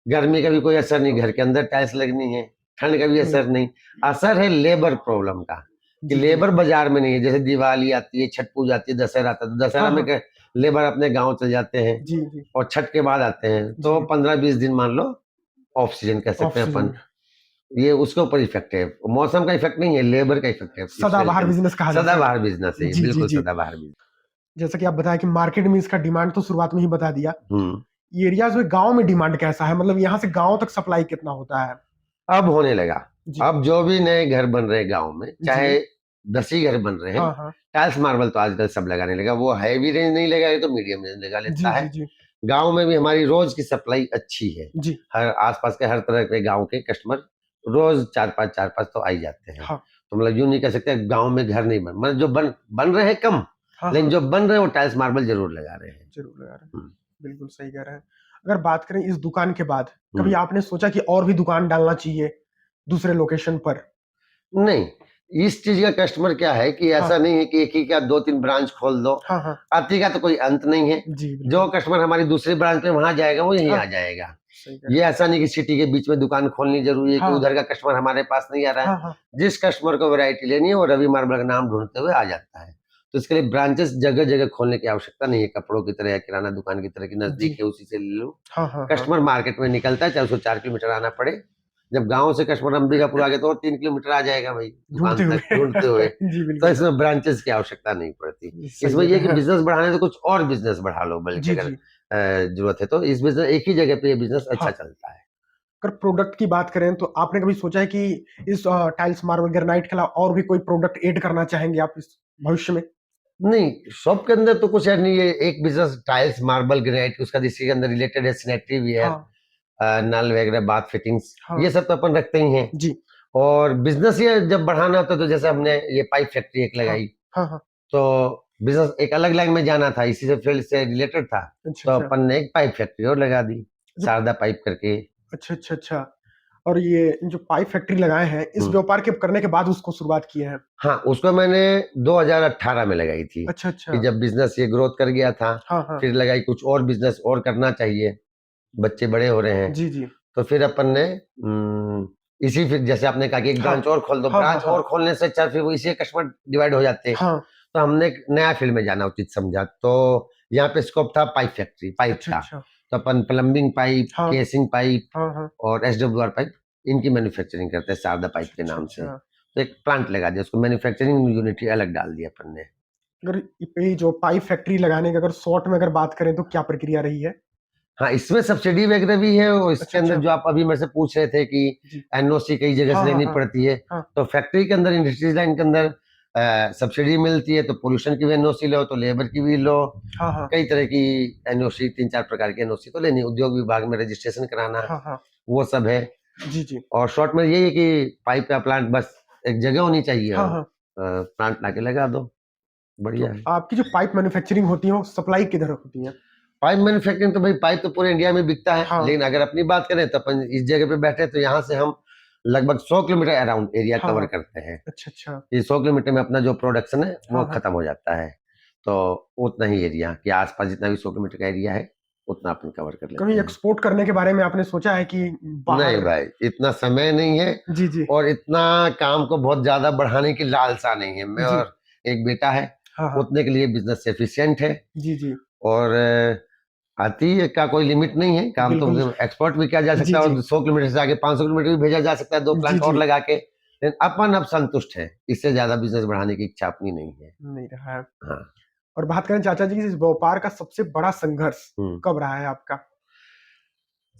गर्मी का भी कोई असर नहीं, घर के अंदर टाइल्स लगनी है। ठंड का भी असर नहीं। असर है लेबर प्रॉब्लम का, कि जी। लेबर बाजार में नहीं है। जैसे दिवाली आती है, छठ पूजा आती है, दशहरा आता है, तो दशहरा में हाँ। लेबर अपने गांव चले जाते हैं जी। और छठ के बाद आते हैं, तो जी। 15-20 दिन मान लो ऑफ सीजन कह ऑफ सकते हैं सीजन अपन। में ये उसके ऊपर इफेक्ट है, मौसम का इफेक्ट नहीं है, लेबर का इफेक्ट है इस फील्ड के सदाबहार अंदर। बिजनेस कहा जा सकता सदाबहार बिजनेस है है। ये, जी। बिल्कुल सदाबहार बिजनेस। जैसा कि आप बताया कि मार्केट में इसका डिमांड तो शुरुआत में ही बता दिया, हम्म। एरियाज में गांव में डिमांड कैसा है, मतलब यहाँ से गांव तक सप्लाई कितना होता है? अब होने लगा। जी। अब जो भी नए घर बन रहे हैं गांव में, चाहे 10 ही घर बन रहे हैं, हाँ। टाइल्स मार्बल तो आजकल सब लगाने लगा। वो हैवी रेंज नहीं लगाए तो मीडियम रेंज लगा लेता है। जी। गांव में भी हमारी रोज की सप्लाई अच्छी है। जी। हर आसपास के हर तरह के गांव के कस्टमर रोज 4-5 तो आ ही जाते हैं। हाँ। तो मतलब यूं नहीं कह सकते गांव में घर नहीं बन, मतलब जो बन रहे हैं कम, लेकिन जो बन रहे हैं वो टाइल्स मार्बल जरूर लगा रहे हैं। जरूर लगा रहे हैं। बिल्कुल सही कह रहे हैं। अगर बात करें इस दुकान के बाद, कभी हम्म। आपने सोचा कि और भी दुकान डालना चाहिए दूसरे लोकेशन पर? नहीं, इस चीज का कस्टमर क्या है कि ऐसा हाँ। नहीं है कि एक ही का 2-3 ब्रांच खोल दो, हाँ। आती का तो कोई अंत नहीं है। जी बिल्कुल। जो कस्टमर हमारी दूसरी ब्रांच पे वहां जाएगा वो यहीं हाँ। आ जाएगा। सही कह ये रहे हैं। ऐसा नहीं कि सिटी के बीच में दुकान खोलनी जरूरी है कि हाँ। उधर का कस्टमर हमारे पास नहीं आ रहा है। हाँ। जिस कस्टमर को वैरायटी लेनी है वो रवि मार्बल का नाम ढूंढते हुए आ जाता है। तो इसके लिए ब्रांचेस जगह जगह खोलने की आवश्यकता नहीं है, कपड़ों की तरह या किराना दुकान की तरह की जी। नजदीक है उसी से ले लो। हाँ। कस्टमर मार्केट में निकलता है, चाहे उसको 4 किलोमीटर आना पड़े। जब गांव से कस्टमर अंबिकापुर आ गया तो 3 किलोमीटर आ जाएगा भाई दुकान ढूंढते हुए। तक ढूंढते हुए। जी तो बिल्कुल। इसमें ब्रांचेस की आवश्यकता नहीं पड़ती। सही इसमें कह ये रहे कि हैं। बिजनेस बढ़ाने तो कुछ और बिजनेस बढ़ा लो, बल्कि जी। अगर जरूरत है तो इस बिजनेस एक ही जगह पे ये बिजनेस अच्छा हाँ। चलता है। अगर प्रोडक्ट की बात करें तो आपने कभी सोचा है कि इस टाइल्स मार्बल ग्रेनाइट के अलावा और भी कोई प्रोडक्ट ऐड करना चाहेंगे आप इस भविष्य में? नहीं, शॉप के अंदर तो कुछ है नहीं, ये एक बिजनेस टाइल्स मार्बल ग्रेनाइट उसका इसी के अंदर रिलेटेड है, सैनिटरी वेयर, हाँ। नल वगैरह, बाथ फिटिंग्स, हाँ। ये सब तो अपन रखते ही हैं। जी। और बिजनेस ये जब बढ़ाना होता तो जैसे हमने ये पाइप फैक्ट्री एक हाँ। लगाई, हाँ। तो बिजनेस एक अलग लाइन में जाना था, इसी से फील्ड से रिलेटेड था, तो अच्छा। अपन ने एक पाइप फैक्ट्री और लगा दी, शारदा पाइप करके। अच्छा। और ये जो पाइप फैक्ट्री लगाए हैं, इस व्यापार के करने के बाद उसको शुरुआत किए हैं? हाँ, उसको मैंने 2018 में लगाई थी। अच्छा, कि अच्छा। जब बिजनेस ये ग्रोथ कर गया था, हाँ, हाँ। फिर लगाई कुछ और बिजनेस और करना चाहिए, बच्चे बड़े हो रहे हैं, जी, जी। तो फिर अपन ने इसी फिर जैसे आपने कहा कि एक हाँ। ब्रांच और खोल दो, हाँ, हाँ, ब्रांच हाँ। और खोलने से अच्छा फिर वो इसी कस्टमर डिवाइड हो जाते हैं। हाँ। तो हमने एक नया फील्ड में जाना उचित समझा, तो यहाँ पे स्कोप था पाइप फैक्ट्री, पाइप अच्छा, का। अच्छा। तो अपन प्लम्बिंग पाइप, हाँ। केसिंग पाइप हाँ, हाँ। और एसडब्ल्यूआर पाइप, इनकी मैन्युफैक्चरिंग करते हैं शारदा पाइप के अच्छा, नाम से। अच्छा। तो एक प्लांट लगा दिया, उसको मैन्युफैक्चरिंग यूनिट ही अलग डाल दिया अपन ने। अगर ये जो पाइप फैक्ट्री लगाने की अगर शॉर्ट में अगर बात करें तो क्या प्रक्रिया रही है? हाँ, इसमें सब्सिडी वगैरह भी है, और इसके अच्छा, अंदर अच्छा। जो आप अभी मेरे से पूछ रहे थे कि जी। एनओसी कई जगह हाँ, से हाँ, लेनी हाँ। पड़ती है, हाँ। तो फैक्ट्री के अंदर, इंडस्ट्रीज लाइन के अंदर सब्सिडी मिलती है, तो पोल्यूशन की भी एनओसी लो, तो लेबर की भी लो, हाँ, हाँ। कई तरह की एनओसी, 3-4 प्रकार की एनओसी तो लेनी, उद्योग विभाग में रजिस्ट्रेशन कराना, हाँ, हाँ। वो सब है। जी, जी। और शॉर्ट में यही है कि पाइप का प्लांट बस एक जगह होनी चाहिए, हाँ, और हाँ। प्लांट लाके लगा दो, तो बढ़िया है। आपकी जो पाइप मैन्युफैक्चरिंग होती है, वो सप्लाई किधर होती है? पाइप मैन्युफैक्चरिंग तो भाई पाइप तो पूरे इंडिया में बिकता है, हाँ। लेकिन अगर अपनी बात करें तो अपन इस जगह पे बैठे तो यहाँ से हम लगभग 100 किलोमीटर अराउंड एरिया हाँ, कवर हाँ। करते हैं। अच्छा, अच्छा। ये 100 किलोमीटर में अपना जो प्रोडक्शन है वो हाँ, हाँ। खत्म हो जाता है, तो उतना ही एरिया कि आसपास जितना भी 100 किलोमीटर का एरिया है उतना अपन कवर कर लेते कभी हैं। एक्सपोर्ट करने के बारे में आपने सोचा है कि नहीं बाहर? भाई, इतना समय नहीं है, जी, जी। और इतना काम को बहुत ज्यादा बढ़ाने की लालसा नहीं है। मैं जी। और एक बेटा है, हाँ, हाँ। उतने के लिए बिजनेस एफिशिएंट है। जी, जी। और आती है का कोई लिमिट नहीं है, काम तो बिल्कुल। एक्सपोर्ट भी किया जा जी, सकता है, जी। और 100 किलोमीटर से आगे 500 किलोमीटर भी भेजा जा सकता है, 2 जी, प्लांट और जी। लगा के। लेकिन अपन अब संतुष्ट है, इससे ज्यादा बिजनेस बढ़ाने की इच्छा अपनी नहीं है। नहीं रहा है। हाँ। और बात करें चाचा जी की, इस व्यापार का सबसे बड़ा संघर्ष हम्म। कब रहा है आपका?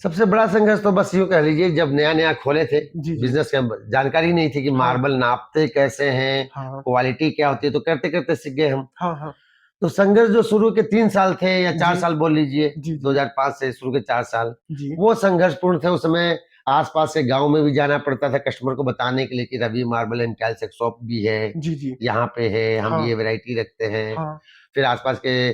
सबसे बड़ा संघर्ष तो बस यूं कह लीजिए, जब नया नया खोले थे जी, जी। बिजनेस, का जानकारी नहीं थी कि हाँ। मार्बल नापते कैसे हैं, हाँ, क्वालिटी क्या होती है, तो करते करते सीख गए हम। हाँ। हाँ। तो संघर्ष जो शुरू के 3 साल थे या 4 जी। साल बोल लीजिए, जी, जी। 2005 से शुरू के 4 साल, जी। वो संघर्षपूर्ण थे। उस समय आसपास के गांव में भी जाना पड़ता था कस्टमर को बताने के लिए कि रवि मार्बल एंड टाइल्स एक शॉप भी है, जी, जी। यहाँ पे है, हम हाँ। ये वैरायटी रखते हैं। हाँ। फिर आसपास के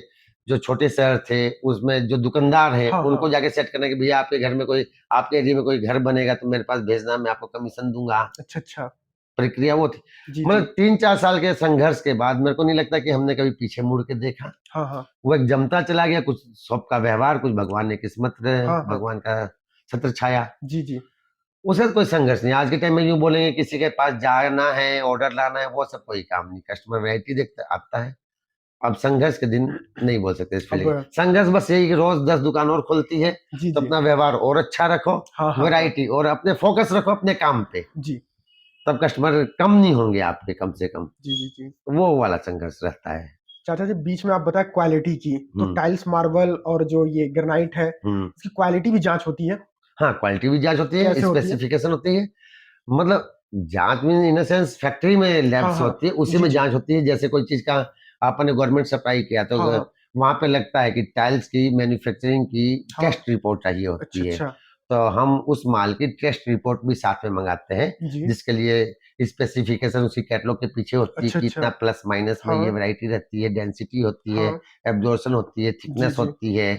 जो छोटे शहर थे उसमें जो दुकानदार हैं हाँ, उनको हाँ। जाके सेट करना कि भैया आपके घर में कोई, आपके एरिया में कोई घर बनेगा तो मेरे पास भेजना, मैं आपको कमीशन दूंगा। अच्छा, अच्छा। प्रक्रिया वो थी। जी, जी। मतलब 3-4 साल के संघर्ष के बाद मेरे को नहीं लगता कि हमने कभी पीछे मुड़ के देखा। हाँ, हाँ। वो एक जमता चला गया, कुछ सबका व्यवहार, कुछ भगवान ने किस्मत रहे, हाँ, हाँ। भगवान का छत्र छाया, जी, जी। उससे कोई संघर्ष नहीं। आज के टाइम में यूं बोलेंगे किसी के पास जाना है, ऑर्डर लाना है, वो सब कोई काम नहीं, कस्टमर वैरायटी देखता आता है। अब संघर्ष के दिन नहीं बोल सकते इस फील्ड अब में। संघर्ष बस यही कि रोज 10 दुकान और खुलती है, जी, तो जी। अपना व्यवहार और अच्छा रखो, हाँ, हाँ, हाँ। वैरायटी, और अपने फोकस रखो अपने काम पे, जी। तब कस्टमर कम नहीं होंगे आपके, कम से कम। जी, जी, जी। वो वाला संघर्ष रहता है। चाचा जी, बीच में आप बताएं क्वालिटी की, तो हम्म। टाइल्स मार्बल और जो ये ग्रेनाइट है, हम्म। इसकी क्वालिटी भी जांच होती है? हाँ, क्वालिटी भी जांच होती है, कैसे होती है? स्पेसिफिकेशन होती है। मतलब जांच में इन सेंस फैक्ट्री में हाँ, लैब्स हाँ। होती है, उसी जी, में जी। जांच होती है। जैसे कोई चीज का आपने गवर्नमेंट सप्लाई किया, तो हाँ, हाँ। वहां पे लगता है कि टाइल्स की मैन्युफैक्चरिंग की हाँ। टेस्ट रिपोर्ट चाहिए अच्छा, होती है, अच्छा। तो हम उस माल की टेस्ट रिपोर्ट भी साथ में मंगाते हैं, जी। जिसके लिए स्पेसिफिकेशन उसकी कैटलॉग के पीछे होती है अच्छा, कि अच्छा। इतना प्लस माइनस में ये हाँ। वैरायटी रहती है, डेंसिटी होती है, हाँ। एब्जॉर्प्शन होती है, जी, थिकनेस जी। होती है।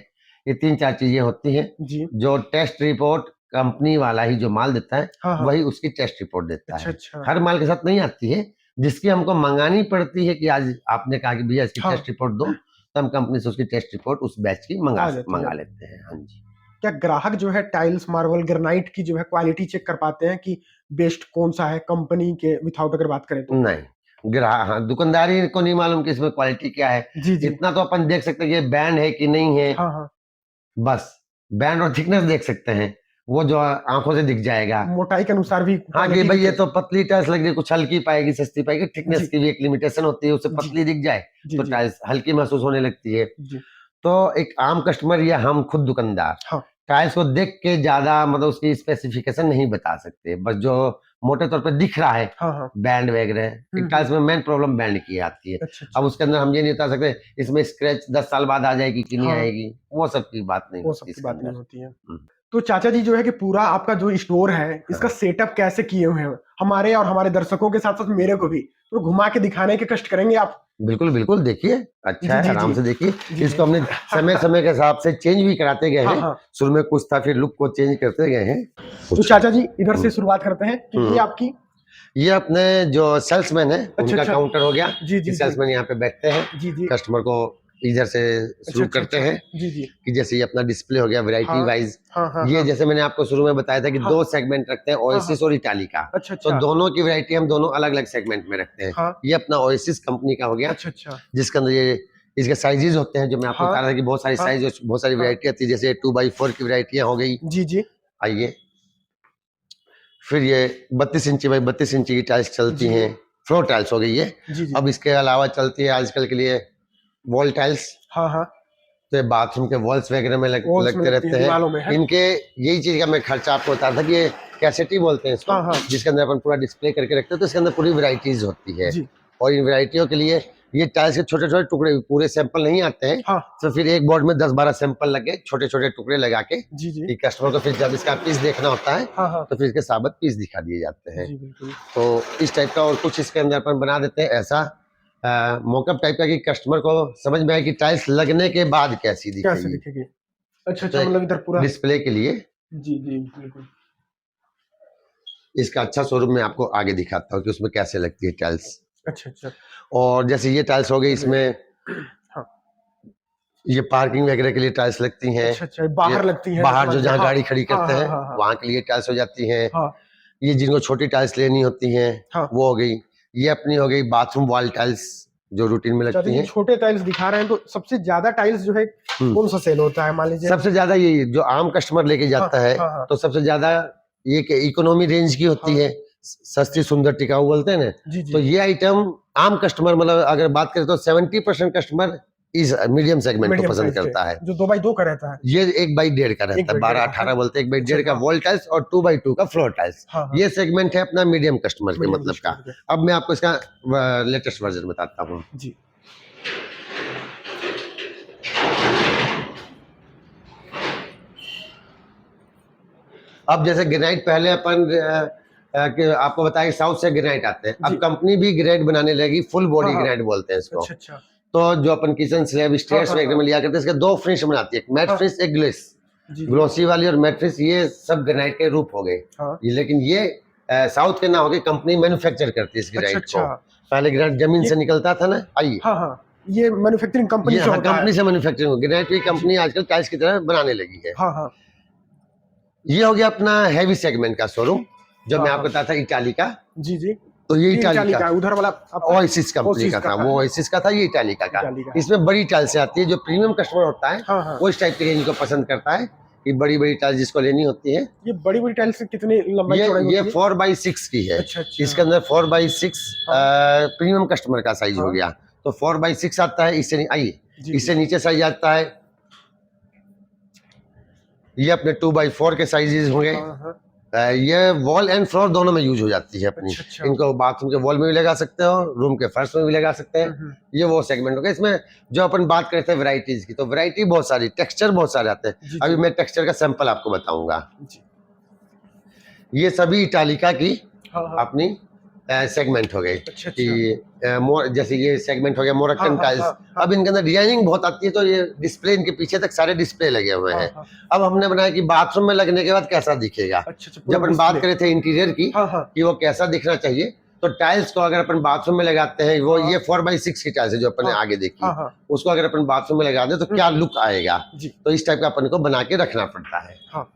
ये 3-4 चीजें होती हैं, जी। जो टेस्ट रिपोर्ट कंपनी वाला ही जो माल देता है हाँ, हाँ। वही उसकी टेस्ट रिपोर्ट देता अच्छा, है। अच्छा। हर माल के साथ नहीं आती है, जिसकी हमको मंगानी पड़ती है कि आज आपने कहा कि भैया इसकी हाँ। टेस्ट रिपोर्ट दो, तो हम कंपनी से उसकी टेस्ट रिपोर्ट उस बैच की आ जाती है। मंगा लेते हैं। हाँ जी। क्या ग्राहक जो है टाइल्स, मार्बल, ग्रेनाइट की जो है क्वालिटी चेक कर पाते हैं कि बेस्ट कौन-सा है कंपनी के विथआउट अगर बात करें तो? नहीं, ग्राहक, हाँ, दुकानदारी को नहीं मालूम कि इसमें क्वालिटी क्या है। जी, जी। इतना तो अपन देख सकते हैं कि ये बैंड है कि नहीं है, हाँ, हाँ। बस बैंड और थिकनेस देख सकते हैं, वो जो आंखों से दिख जाएगा। मोटाई के अनुसार भी हाँ कि क्वालिटी भाई की ये टेस्ट। तो पतली टाइल्स लग रही है, कुछ हल्की पाएगी, सस्ती पाएगी, थिकनेस जी। की भी एक लिमिटेशन होती है, उससे जी। पतली दिख जाए जी, तो जी। टाइल्स हल्की महसूस होने लगती है। जी। तो एक आम कस्टमर या हम खुद दुकानदार हाँ। टाइल्स को देख के ज्यादा मतलब उसकी स्पेसिफिकेशन नहीं बता सकते, बस जो मोटे तौर पे दिख रहा है हाँ, हाँ। बैंड वगैरह। एक टाइल्स में मेन प्रॉब्लम बैंड की आती है। अच्छा, अब अच्छा। उसके अंदर हम ये नहीं बता सकते इसमें स्क्रैच 10 साल बाद आ जाएगी कि नहीं हाँ, आएगी, वो सब की बात नहीं वो होती सब की इसके बात अंदर। नहीं होती है। हम्म। तो चाचा जी जो है कि पूरा आपका जो स्टोर है, इसका हाँ। सेटअप कैसे किए हुए हैं? हमारे और हमारे दर्शकों के साथ-साथ मेरे को भी तो घुमा के दिखाने के कष्ट करेंगे आप? बिल्कुल बिल्कुल, देखिए अच्छा है, जी आराम जी से देखिए। जी इसको हमने समय समय के हिसाब से चेंज भी कराते गए हाँ हैं। हाँ। शुरू में कुछ था, फिर लुक को चेंज करते गए हैं तो कुछ। चाचा जी इधर से शुरुआत करते हैं कि ये हम्म। आपकी ये अपने जो सेल्समैन है अच्छा उनका अच्छा काउंटर हो गया। जी जी जी सेल्समैन यहाँ पे बैठते हैं, जी जी कस्टमर को इधर से अच्छा शुरू अच्छा करते अच्छा हैं जी जी कि जैसे ये अपना डिस्प्ले हो गया वैरायटी हाँ वाइज। हाँ हाँ ये हाँ जैसे मैंने आपको शुरू में बताया था कि हाँ दो सेगमेंट रखते हैं, हाँ हाँ ओएसिस और इटालिका। अच्छा तो अच्छा दोनों की वैरायटी हम दोनों अलग अलग सेगमेंट में रखते हैं। हाँ ये अपना ओएसिस कंपनी का हो गया, अच्छा अच्छा जिसके अंदर ये इसके साइजेस होते हैं, जो मैं आपको हाँ बता रहा था कि बहुत सारी हाँ साइज, बहुत सारी हाँ वैरायटी आती है, जैसे 2x4 की वैरायटियां हो गई। जी जी आइए, फिर ये 32 इंची बाई 32 इंची की टाइल्स चलती जी हैं, फ्लोर टाइल्स हो गई ये। जी जी अब इसके अलावा चलती है आजकल के लिए वॉल टाइल्स। हाँ हाँ तो ये बाथरूम के वॉल्स वगैरह में वॉल्स में लगते लगती है, रहते हैं। दीवारों में है। इनके यही चीज का मैं खर्चा आपको बता था कि ये कैसेटी बोलते हैं इसको, हाँ हाँ जिसके अंदर अपन पूरा डिस्प्ले करके रखते हैं। तो इसके अंदर पूरी वैरायटीज होती है, जी और इन वैरायटियों के लिए ये टाइल्स के छोटे छोटे टुकड़े, पूरे सैंपल नहीं आते हैं। हाँ तो फिर एक बोर्ड में 10-12 सैंपल लगे, छोटे छोटे टुकड़े लगा के, जी जी कि कस्टमर को फिर जब इसका पीस देखना होता है हाँ हाँ तो फिर इसके साबित पीस दिखा दिए जाते हैं। जी बिल्कुल तो इस टाइप का और कुछ इसके अंदर अपन बना देते हैं ऐसा मोकअप टाइप का, कि कस्टमर को समझ में आए कि टाइल्स लगने के बाद कैसी कैसे दिखेगी। दिखेगी। अच्छा तो अच्छा मतलब इधर पूरा डिस्प्ले के लिए जी जी बिल्कुल इसका अच्छा शोरूम मैं आपको आगे दिखाता हूँ कि उसमें कैसे लगती है टाइल्स। अच्छा अच्छा और जैसे ये टाइल्स हो गई, इसमें हाँ ये पार्किंग वगैरह के लिए टाइल्स लगती हैं। अच्छा अच्छा ये बाहर लगती है, बाहर समझ जो गया। जहाँ हाँ गाड़ी खड़ी हाँ करते हाँ हैं हाँ हाँ वहां के लिए टाइल्स हो जाती हैं। हाँ ये जिनको छोटी टाइल्स लेनी होती हैं हाँ वो हो गई। ये अपनी हो गई बाथरूम वॉल टाइल्स, जो रूटीन में चाचा लगती जी हैं। छोटे टाइल्स दिखा रहे हैं, तो सबसे ज्यादा टाइल्स जो है कौन सा सेल होता है, मान लीजिए। सबसे ज्यादा ये जो आम कस्टमर लेके हाँ जाता है, हाँ हाँ तो सबसे ज्यादा ये इकोनॉमी रेंज की होती हाँ है, सस्ती सुंदर टिकाऊ बोलते हैं ना। जी तो जी ये आइटम आम कस्टमर, मतलब अगर बात करें तो 70% कस्टमर इस मीडियम सेगमेंट को मीडियम पसंद साइज के करता है। जो 2x2 का रहता है। ये 1x1.5 का एक रहता है, बाई डेढ़ का है। 12-18 बोलते हैं, 1x1.5 अच्छा का हाँ वॉल टाइल्स और 2x2 का फ्लोर टाइल्स। हाँ हाँ ये सेगमेंट है अपना मीडियम कस्टमर के मीडियम मतलब का। कस्टमर के अब मैं आपको इसका लेटेस्ट वर्जन बताता हूँ। जी अब जैसे ग्रेनाइट पहले अपन कि आपको बताया कि साउथ से ग्रेनाइट आते हैं, जी अब कंपनी भी ग्रेनाइट बनाने लगी, फुल हाँ बॉडी हाँ ग्रेनाइट बोलते हैं इसको। अच्छा अच्छा तो जो अपन किचन स्लैब हाँ स्टेयर्स हाँ वगैरह हाँ में लिया करते हैं, इसके दो फिनिश बनाती है, एक मैट हाँ फिनिश, एक ग्लेस। जी जी ग्लोसी वाली और मैट फिनिश, ये सब ग्रेनाइट के रूप हो गए। हाँ लेकिन ये साउथ के ना हो गए, कंपनी मैन्युफैक्चर करती है इस अच्छा ग्रेनाइट को। अच्छा पहले ग्रेनाइट जमीन ये से निकलता था ना। आइए, हाँ हाँ ये मैन्युफैक्चरिंग कंपनी ये से हाँ होता है। कंपनी से मैन्युफैक्चरिंग, ग्रेनाइट की जी कंपनी आजकल टाइल्स की तरह बनाने लगी है। हाँ हाँ ये हो गया अपना हैवी सेगमेंट का शोरूम, जो हाँ मैं हाँ आपको बताया था इटाली का। जी जी तो ये ये इटाली इटाली का का है, उधर वाला आपका ओएसिस कंपनी ओसिस का का था, है। वो ओएसिस का था, ये इटालिका का। इटाली का है। इसमें बड़ी टाइल्स आती है, जो प्रीमियम कस्टमर होता है हाँ हाँ वो इस टाइप की रेंज को पसंद करता है, कि बड़ी बड़ी टाइल्स जिसको लेनी होती है। ये बड़ी बड़ी टाइल्स कितनी लंबाई चौड़ाई ये होती है। 4x6 की है। अच्छा अच्छा इसके अंदर 4x6 हाँ प्रीमियम कस्टमर का साइज हो हाँ गया। तो 4x6 आता है। इससे आइए, जी इससे जी नीचे साइज आता है, ये अपने 2x4 के साइजेस होंगे। हाँ हाँ ये वॉल एंड फ्लोर दोनों में यूज हो जाती है अपनी। अच्छा अच्छा इनको बाथरूम के वॉल में भी लगा सकते हो, रूम के फर्श में भी लगा सकते हैं। हम्म। ये वो सेगमेंट हो गया। इसमें जो अपन बात करते हैं वैरायटीज की, तो वैरायटी बहुत सारी, टेक्सचर बहुत सारे आते हैं। जी अभी जी मैं टेक्सचर का सैंपल आपको बताऊंगा। जी ये सभी इटालिका की हाँ हाँ अपनी सेगमेंट हो गई। अच्छा कि अच्छा जैसे ये सेगमेंट हो गया हाँ मोरक्कन हाँ टाइल्स। हाँ हाँ अब इनके अंदर डिजाइनिंग बहुत आती है, तो ये डिस्प्ले, इनके पीछे तक सारे डिस्प्ले लगे हुए हाँ हैं। हाँ अब हमने बनाया कि बाथरूम में लगने के बाद कैसा दिखेगा। अच्छा अच्छा पूरा जब अपन बात डिस्प्ले करे थे इंटीरियर की, हाँ हाँ कि वो कैसा दिखना चाहिए, तो टाइल्स को अगर अपन बाथरूम में लगाते हैं, वो हाँ ये 4x6 की टाइल्स है जो अपन ने हाँ आगे देखी, हाँ हाँ उसको अगर अपन बाथरूम में लगा दें तो क्या लुक आएगा। जी तो इस टाइप का अपन को बना के रखना पड़ता है। हाँ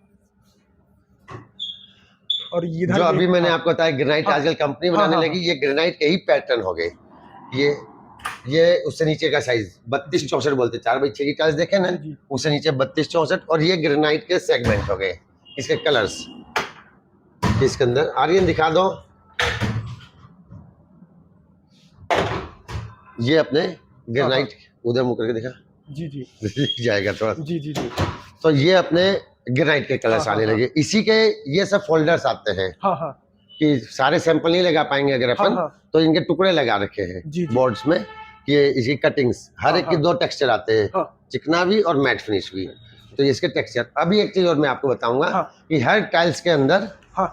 और जो इधर अभी भी मैंने हाँ आपको बताया ग्रेनाइट हाँ आजकल कंपनी हाँ बनाने हाँ लगी, ये ग्रेनाइट के ही पैटर्न हो गए। ये उससे नीचे का साइज 32-64 बोलते, 4x6 की टाइल्स देखे ना, जी जी उससे नीचे 32-64, और ये ग्रेनाइट के सेगमेंट हो गए। इसके कलर्स इसके अंदर आर्यन दिखा दो। ये अपने हाँ हाँ ग्रेनाइट, उधर मुकर के दिखा, जी जी दिख जाएगा थोड़ा। जी जी जी तो ये अपने ग्रेनाइट के कलर्स हाँ आने हाँ लगे। इसी के ये सब फोल्डर्स आते हैं, हाँ हाँ कि सारे सैंपल नहीं लगा पाएंगे अगर हाँ अपन, हाँ तो इनके टुकड़े लगा रखे हैं जी जी बोर्ड्स में। ये इसकी कटिंग्स हर हाँ एक के हाँ 2 टेक्सचर आते हैं, हाँ चिकना भी और मैट फिनिश भी। तो इसके टेक्सचर। अभी एक चीज और मैं आपको बताऊंगा, हाँ कि हर टाइल्स के अंदर हाँ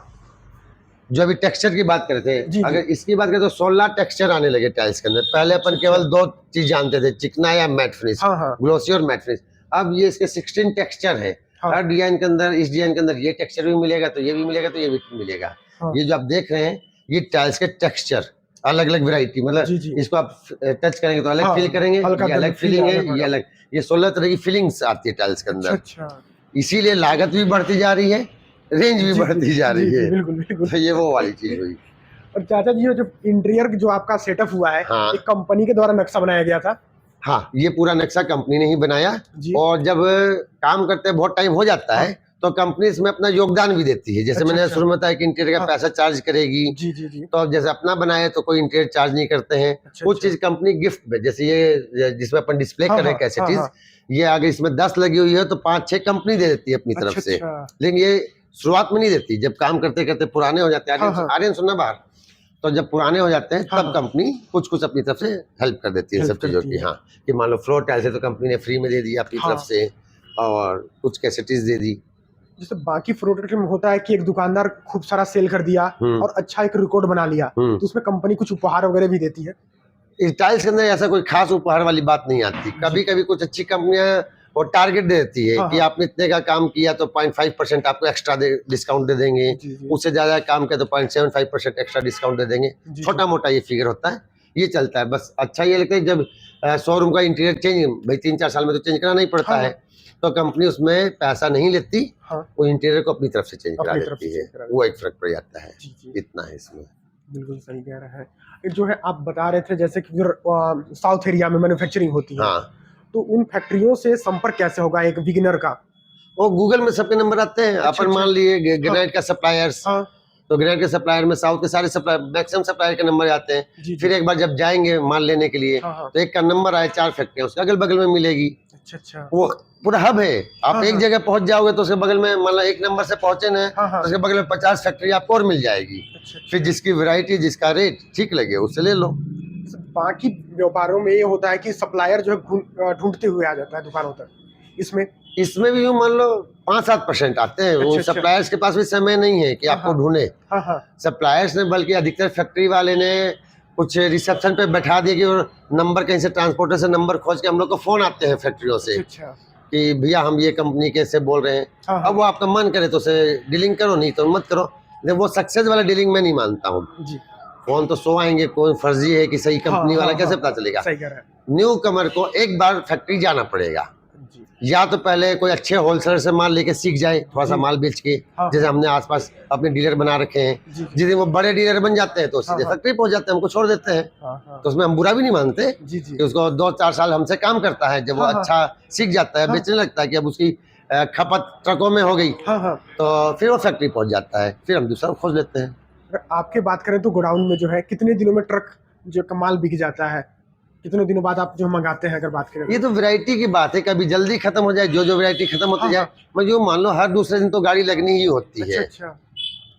जो अभी टेक्सचर की बात कर रहे थे, जी, अगर इसकी बात करें तो 16 टेक्सचर आने लगे टाइल्स के अंदर। पहले अपन केवल 2 चीज जानते थे, चिकना या मैट फिनिश, हाँ हाँ ग्लोसी और मैट फिनिश। अब ये इसके 16 टेक्सचर है। हाँ हर डिजाइन के अंदर, इस डिजाइन के अंदर ये टेक्सचर भी मिलेगा, तो ये भी मिलेगा, तो ये भी मिलेगा। हाँ। ये जो आप देख रहे हैं, ये टाइल्स के टेक्सचर अलग अलग वैरायटी, मतलब जी, जी। इसको आप टच करेंगे तो अलग हाँ, फील करेंगे, हल्का ये अलग फील फीलिंग है, अलग ये होगा। अलग। ये 16 तरह की फीलिंग्स आती है टाइल्स के अच्छा अंदर। अच्छा। इसीलिए लागत भी बढ़ती जा रही है, रेंज भी जी, बढ़ती जी, जा जी, रही जी, है। बिल्कुल, बिल्कुल। तो ये वो वाली चीज हुई। और चाचा जी, ये जो इंटीरियर जो आपका सेटअप हुआ है, हाँ। एक कंपनी के द्वारा नक्शा बनाया गया था? हाँ, ये पूरा नक्शा कंपनी ने ही बनाया। जी। और जब काम करते बहुत टाइम हो जाता है, तो कंपनी इसमें अपना योगदान भी देती है। जैसे अच्छा, मैंने अच्छा। शुरू में बताया कि इंटीरियर का हाँ। पैसा चार्ज करेगी, जी, जी, जी। तो अब जैसे अपना बनाए तो कोई इंटीरियर चार्ज नहीं करते हैं। अच्छा, कुछ अच्छा। चीज कंपनी गिफ्ट में, जैसे ये जिसमें अपन डिस्प्ले हाँ, कर रहे हाँ, हैं कैसे हाँ, चीज, हाँ। ये अगर इसमें 10 लगी हुई है तो 5-6 कंपनी दे देती है अपनी तरफ अच्छा, से। अच्छा। लेकिन ये शुरुआत में नहीं देती, जब काम करते करते पुराने हो जाते हैं। हाँ, हाँ। आर्यन सुनना बाहर, तो जब पुराने हो जाते हैं हाँ, तब हाँ। कंपनी कुछ कुछ अपनी तरफ से हेल्प कर देती है इन हेल्प सब चीजों करती की। है। हाँ, कि मान लो फ्लोर टाइल्स है तो कंपनी ने फ्री में दे दी अपनी हाँ। तरफ से, और कुछ कैसेटीज दे दी। जैसे बाकी प्रोडक्ट में होता है कि एक दुकानदार खूब सारा सेल कर दिया और अच्छा एक रिकॉर्ड बना लिया, तो उसमें कंपनी कुछ उपहार वगैरह भी देती है? इस टाइल्स के अंदर ऐसा कोई खास उपहार वाली बात नहीं आती। कभी कभी कुछ अच्छी कंपनियां वो टारगेट दे देती है हाँ, कि हाँ। आपने इतने का काम किया तो 0.5% आपको एक्स्ट्रा डिस्काउंट दे देंगे, जी, जी। उससे ज्यादा काम किया तो 0.75% एक्स्ट्रा डिस्काउंट दे देंगे। जी, छोटा मोटा ये फिगर होता है, ये चलता है। बस अच्छा ये लगता है जब शोरूम का इंटीरियर चेंज, भाई 3-4 साल में तो चेंज करना नहीं पड़ता हाँ, है, तो कंपनी उसमें पैसा नहीं लेती, हाँ। वो इंटीरियर को अपनी तरफ से चेंज करा अपनी तरफ से देती है। चेंज करा वो एक फर्क पड़ जाता है। जी, जी। इतना है इसमें। बिल्कुल सही कह रहे हैं। ये जो है आप बता रहे थे जैसे कि साउथ एरिया में मैन्युफैक्चरिंग होती है, हाँ, तो उन फैक्ट्रियों से संपर्क कैसे होगा एक बिगिनर का? वो गूगल में सबके नंबर आते हैं। अच्छा, अपन अच्छा। मान लिए ग्रेनाइट का सप्लायर्स, हाँ। तो ग्रेनाइट के सप्लायर में साउथ के सारे सप्लायर, मैक्सिमम सप्लायर के नंबर आते हैं। जी, फिर जी। एक बार जब जाएंगे माल लेने के लिए, हाँ, हाँ। तो एक का नंबर आए, 4 फैक्ट्रियां उसके अगल बगल में मिलेगी। अच्छा, अच्छा। वो पूरा हब है। आप हाँ, एक हाँ। जगह पहुंच जाओगे तो उसके बगल में, मान लो एक नंबर से पहुंचे ना, हाँ, हाँ। तो उसके बगल में 50 फैक्ट्री आपको और मिल जाएगी। अच्छा, फिर अच्छा। जिसकी वैरायटी, जिसका रेट ठीक लगे उससे ले लो। बाकी व्यापारों में ये होता है कि सप्लायर जो है ढूंढते हुए आ जाता है दुकानों तक, इसमें भी यूं मान लो 5-7% आते हैं। वो अच्छा। सप्लायर्स के पास भी समय नहीं है कि हाँ, आपको हाँ। ढूंढे। हाँ, हाँ। सप्लायर्स ने, बल्कि अधिकतर फैक्ट्री वाले ने कुछ रिसेप्शन पे बैठा दिया कि वो नंबर कहीं से, ट्रांसपोर्टर से नंबर खोज के हम लोग को फोन आते हैं फैक्ट्रियों से अच्छा। कि भैया हम ये कंपनी के से बोल रहे हैं। हाँ, हाँ। अब वो आपका मन करे तो उसे डीलिंग करो, नहीं तो मत करो। लेकिन वो सक्सेस वाला डीलिंग मैं नहीं मानता हूँ। जी। फोन तो 100 आएंगे, कोई फर्जी है कि सही कंपनी वाला, कैसे पता चलेगा? सही कह रहे हैं। न्यू कमर को एक बार फैक्ट्री जाना पड़ेगा, जी। या तो पहले कोई अच्छे होलसेलर से माल लेके सीख जाए, थोड़ा सा जी। माल बेच के, हाँ, जैसे हमने आसपास अपने डीलर बना रखे हैं। जी। जिस दिन वो बड़े डीलर बन जाते हैं तो सीधे हाँ। फैक्ट्री पहुंच जाते हैं, हमको छोड़ देते हैं। हाँ, हाँ। तो उसमें हम बुरा भी नहीं मानते जी, जी। कि उसको 2-4 साल हमसे काम करता है। जब वो हाँ, हाँ। अच्छा सीख जाता है, हाँ। बेचने लगता है कि अब उसकी खपत ट्रकों में हो गई, हाँ, हाँ। तो फिर वो फैक्ट्री पहुंच जाता है, फिर हम दूसरा खोज लेते हैं। अगर आपके बात करें तो गोडाउन में जो है कितने दिनों में ट्रक जो का माल बिक जाता है, कितने दिनों बाद आप जो मंगाते हैं अगर बात करें? ये तो वैरायटी की बात है, कभी जल्दी खत्म हो जाए, जो वैरायटी खत्म होती हाँ, जाए। मैं यूँ मान लो हर दूसरे दिन तो गाड़ी लगनी ही होती अच्छा, है अच्छा।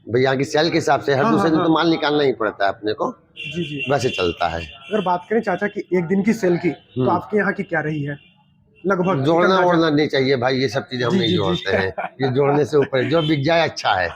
भाई, यहाँ की सेल के हिसाब से हर हाँ, दूसरे दिन हाँ, तो माल निकालना ही पड़ता है अपने को। जी, जी। वैसे चलता है। अगर बात करें चाचा की एक दिन की सेल की, तो आपके यहाँ की क्या रही है लगभग? जोड़ना वोड़ना नहीं चाहिए भाई, ये सब चीजें हम जी, नहीं जी, जी। जोड़ते हैं। ये जोड़ने से ऊपर जो बिक जाए अच्छा है,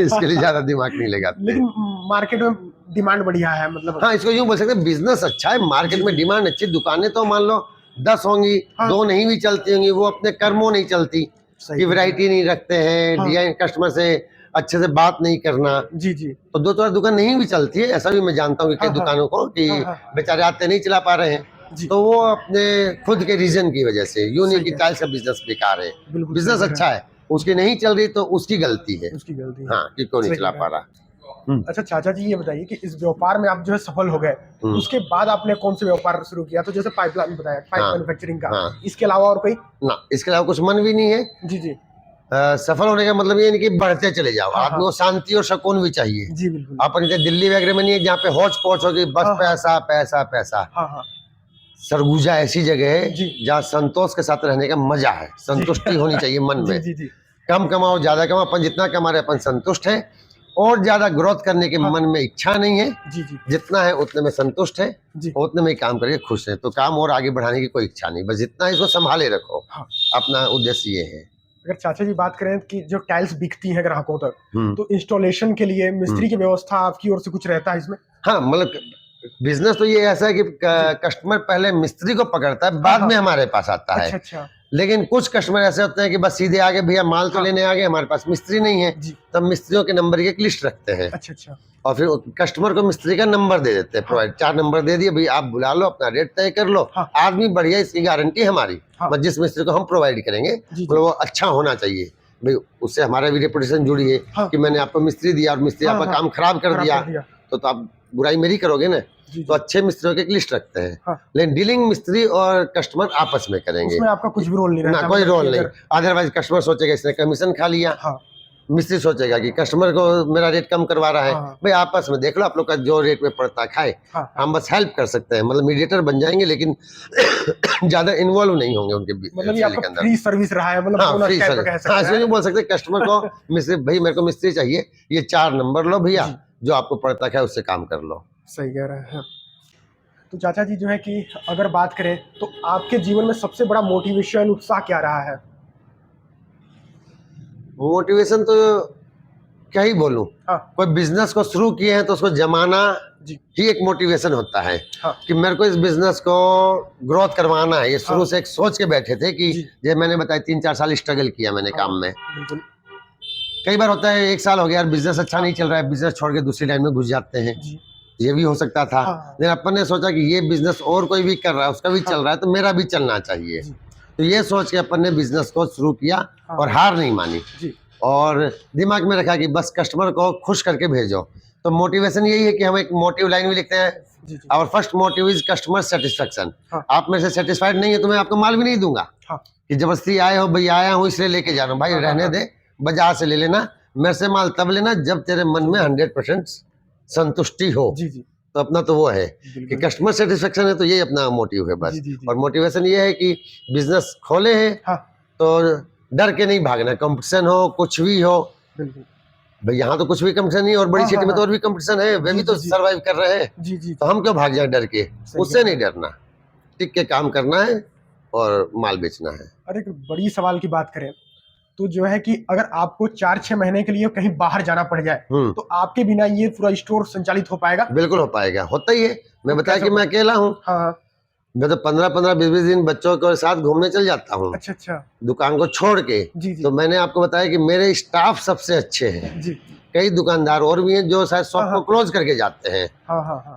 इसके लिए ज्यादा दिमाग नहीं लगाते। लेकिन मार्केट में डिमांड बढ़िया है, मतलब हाँ, इसको यूं बोल सकते हैं, बिजनेस अच्छा है, मार्केट में डिमांड अच्छी। दुकानें तो मान लो 10 होंगी, हाँ। 2 नहीं भी चलती होंगी, वो अपने कर्मों नहीं चलती सही कि है। वैरायटी नहीं रखते हैं, हाँ। डिजाइन कस्टमर से अच्छे से बात नहीं करना, जी, जी। तो 2-4 दुकान नहीं भी चलती है। ऐसा भी मैं जानता हूँ कि कई हाँ, हाँ। दुकानों को कि हाँ, हाँ। बेचारे आते नहीं चला पा रहे हैं, जी। तो वो अपने खुद के रीजन की वजह से, यूं नहीं सही कि है। टाइल्स का बिजनेस बेकार है। बिल्कुल बिजनेस सही कह अच्छा है, उसकी नहीं चल रही तो उसकी गलती है। उसकी गलती है। हाँ, कि क्यों नहीं सही चला कह पा रहे रहा। अच्छा चाचा जी, ये बताइए कि इस व्यापार में आप जो है सफल हो गए, उसके बाद आपने कौन से व्यापार शुरू किया? तो जैसे पाइपलाइन बताया, पाइप हाँ, मैन्युफैक्चरिंग का, हाँ। इसके अलावा और कोई? ना, इसके अलावा कुछ मन भी नहीं है। जी, जी। सफल होने का मतलब ये नहीं कि बढ़ते चले जाओ। हाँ, आदमी को शांति और सुकून भी चाहिए। जी, बिल्कुल। अपन इधर दिल्ली वगैरह में नहीं है जहाँ पे हौच पौच होगी, बस हाँ, हाँ। पैसा पैसा पैसा। हाँ, हाँ। सरगुजा ऐसी जगह जी। है जहाँ संतोष के साथ रहने का मजा है, संतुष्टि होनी चाहिए मन जी, में। जी, जी। कम कमाओ ज्यादा कमाओ, अपन जितना कमा रहे अपन संतुष्ट है, और ज्यादा ग्रोथ करने के हाँ। मन में इच्छा नहीं है। जी, जी। जितना है उतने में संतुष्ट है, जी। उतने में ही काम करके खुश है। तो काम और आगे बढ़ाने की कोई इच्छा नहीं, बस जितना है इसको संभाले रखो। हाँ। अपना उद्देश्य ये है। अगर चाचा जी बात करें कि जो टाइल्स बिकती हैं ग्राहकों तक, हम्म। तो इंस्टॉलेशन के लिए मिस्त्री की व्यवस्था आपकी ओर से कुछ रहता है इसमें? हाँ, मतलब बिजनेस तो ये ऐसा है कि कस्टमर पहले मिस्त्री को पकड़ता है, बाद में हमारे पास आता है। अच्छा अच्छा। लेकिन कुछ कस्टमर ऐसे होते हैं कि बस सीधे आगे भैया माल तो लेने आ गए, हमारे पास मिस्त्री नहीं है, तब मिस्त्रियों के नंबर की एक लिस्ट रखते हैं। अच्छा अच्छा। और फिर कस्टमर को मिस्त्री का नंबर दे देते हैं, प्रोवाइड 4 नंबर दे दिए, भाई आप बुला लो, अपना रेट तय कर लो। आदमी बढ़िया, इसकी गारंटी हमारी, जिस मिस्त्री को हम प्रोवाइड करेंगे मतलब वो अच्छा होना चाहिए भाई, उससे हमारा भी रेपुटेशन जुड़ी है कि मैंने आपको मिस्त्री दिया और मिस्त्री आपका काम खराब कर दिया, तो आप बुराई मेरी करोगे ना। तो अच्छे मिस्त्रियों की एक लिस्ट रखते हैं। लेकिन डीलिंग मिस्त्री और कस्टमर आपस में करेंगे, उसमें आपका कुछ भी रोल नहीं रहता, ना कोई रोल नहीं। अदरवाइज कस्टमर सोचेगा इसने कमीशन खा लिया, मिस्त्री सोचेगा कि कस्टमर को मेरा रेट कम करवा रहा है। भाई आपस में देख लो, आप लोग का जो रेट में पड़ता खाए। हम बस हेल्प कर सकते हैं, मतलब मीडिएटर बन जाएंगे, लेकिन ज्यादा इन्वॉल्व नहीं होंगे उनके मतलब ये आपका फ्री सर्विस रहा है, मतलब हाँ फ्री सर्विस। हाँ इसलिए बोल सकते कस्टमर को मिस्त्री, भाई मेरे को मिस्त्री चाहिए, ये 4 नंबर लो भैया, जो आपको पड़ता खाए उससे काम कर लो। सही कह रहे हैं। तो चाचा जी जो है कि अगर बात करें तो आपके जीवन में सबसे बड़ा मोटिवेशन, उत्साह क्या रहा है? मोटिवेशन तो क्या ही बोलूं, कोई बिजनेस को शुरू किए हैं तो उसको जमाना ही एक मोटिवेशन होता है। कि मेरे को इस बिजनेस को ग्रोथ करवाना है, ये शुरू से एक सोच के बैठे थे कि ये मैंने बताया 3-4 साल स्ट्रगल किया मैंने काम में। कई बार होता है 1 साल हो गया यार बिजनेस अच्छा नहीं चल रहा है, बिजनेस छोड़ के दूसरी लाइन में घुस जाते हैं, ये भी हो सकता था। लेकिन अपन ने सोचा कि ये बिजनेस और कोई भी कर रहा है, उसका भी चल रहा है, तो मेरा भी चलना चाहिए। तो ये सोच के अपन ने बिजनेस को शुरू किया और हार नहीं मानी, और दिमाग में रखा कि बस कस्टमर को खुश करके भेजो। तो मोटिवेशन यही है कि हम एक मोटिव लाइन भी लिखते हैं, और first motive is customer satisfaction. आप मेरे से सेटिस्फाइड नहीं है तो मैं आपको माल भी नहीं दूंगा। कि जबरदस्ती आए हो, भाई आया हूँ इसलिए लेके जा रहा हूँ, भाई रहने दे, बाजार से ले लेना, मेरे से माल तब लेना जब तेरे मन में 100% संतुष्टि हो। तो अपना तो वो है कि कस्टमर सेटिस्फेक्शन है, तो ये अपना मोटिव है बस। और मोटिवेशन ये है कि बिजनेस खोले हैं तो डर के नहीं भागना, कंपटीशन हो कुछ भी हो, भाई यहाँ तो कुछ भी कंपटीशन नहीं, और बड़ी सिटी में तो और भी कंपटीशन है, वे भी तो सरवाइव कर रहे हैं। तो हम क्यों भाग जाए डर के, उससे नहीं डरना, टिक के काम करना है और माल बेचना है। अरे एक बड़ी सवाल की बात करें तो जो है कि अगर आपको 4-6 महीने के लिए कहीं बाहर जाना पड़ जाए तो आपके बिना ये पूरा स्टोर संचालित हो पाएगा? बिल्कुल हो पाएगा, होता ही है। मैं बताया कि मैं अकेला हूँ, मैं तो 15-15, 20-20 दिन बच्चों के साथ घूमने चल जाता हूँ। अच्छा अच्छा। दुकान को छोड़ के। तो मैंने आपको बताया कि मेरे स्टाफ सबसे अच्छे हैं। कई दुकानदार और भी हैं जो शायद शॉप को क्लोज करके जाते हैं।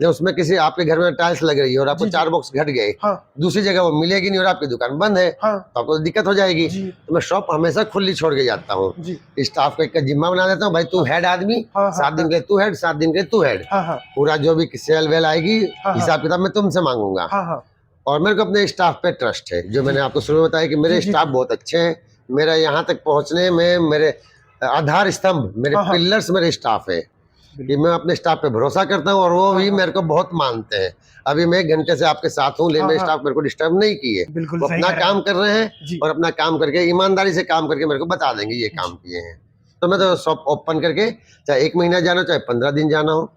जब उसमें किसी आपके घर में टाइल्स लग रही है और आपको 4 बॉक्स घट गए, दूसरी जगह वो मिलेगी नहीं और आपकी दुकान बंद है, तो आपको दिक्कत हो जाएगी। तो मैं शॉप हमेशा खुली छोड़ के जाता हूँ, स्टाफ को एक जिम्मा बना देता हूँ, भाई तू हेड आदमी, 7 दिन के तू हेड, 7 दिन के तू हेड, पूरा जो भी सेल वेल आएगी हिसाब किताब मैं तुमसे मांगूंगा। और मेरे को अपने स्टाफ पे ट्रस्ट है, जो मैंने आपको शुरू में बताया कि मेरे स्टाफ बहुत अच्छे हैं। मेरा यहाँ तक पहुँचने में मेरे आधार स्तंभ, मेरे पिलर्स मेरे स्टाफ है, कि मैं अपने स्टाफ पे भरोसा करता हूँ और वो भी मेरे को बहुत मानते हैं। अभी मैं 1 घंटे से आपके साथ हूँ, लेकिन मेरे स्टाफ मेरे को डिस्टर्ब नहीं किए, वो अपना काम कर रहे हैं और अपना काम करके ईमानदारी से काम करके मेरे को बता देंगे ये काम किए हैं। तो मैं तो शॉप ओपन करके चाहे 1 महीना जाना चाहे 15 दिन जाना हो,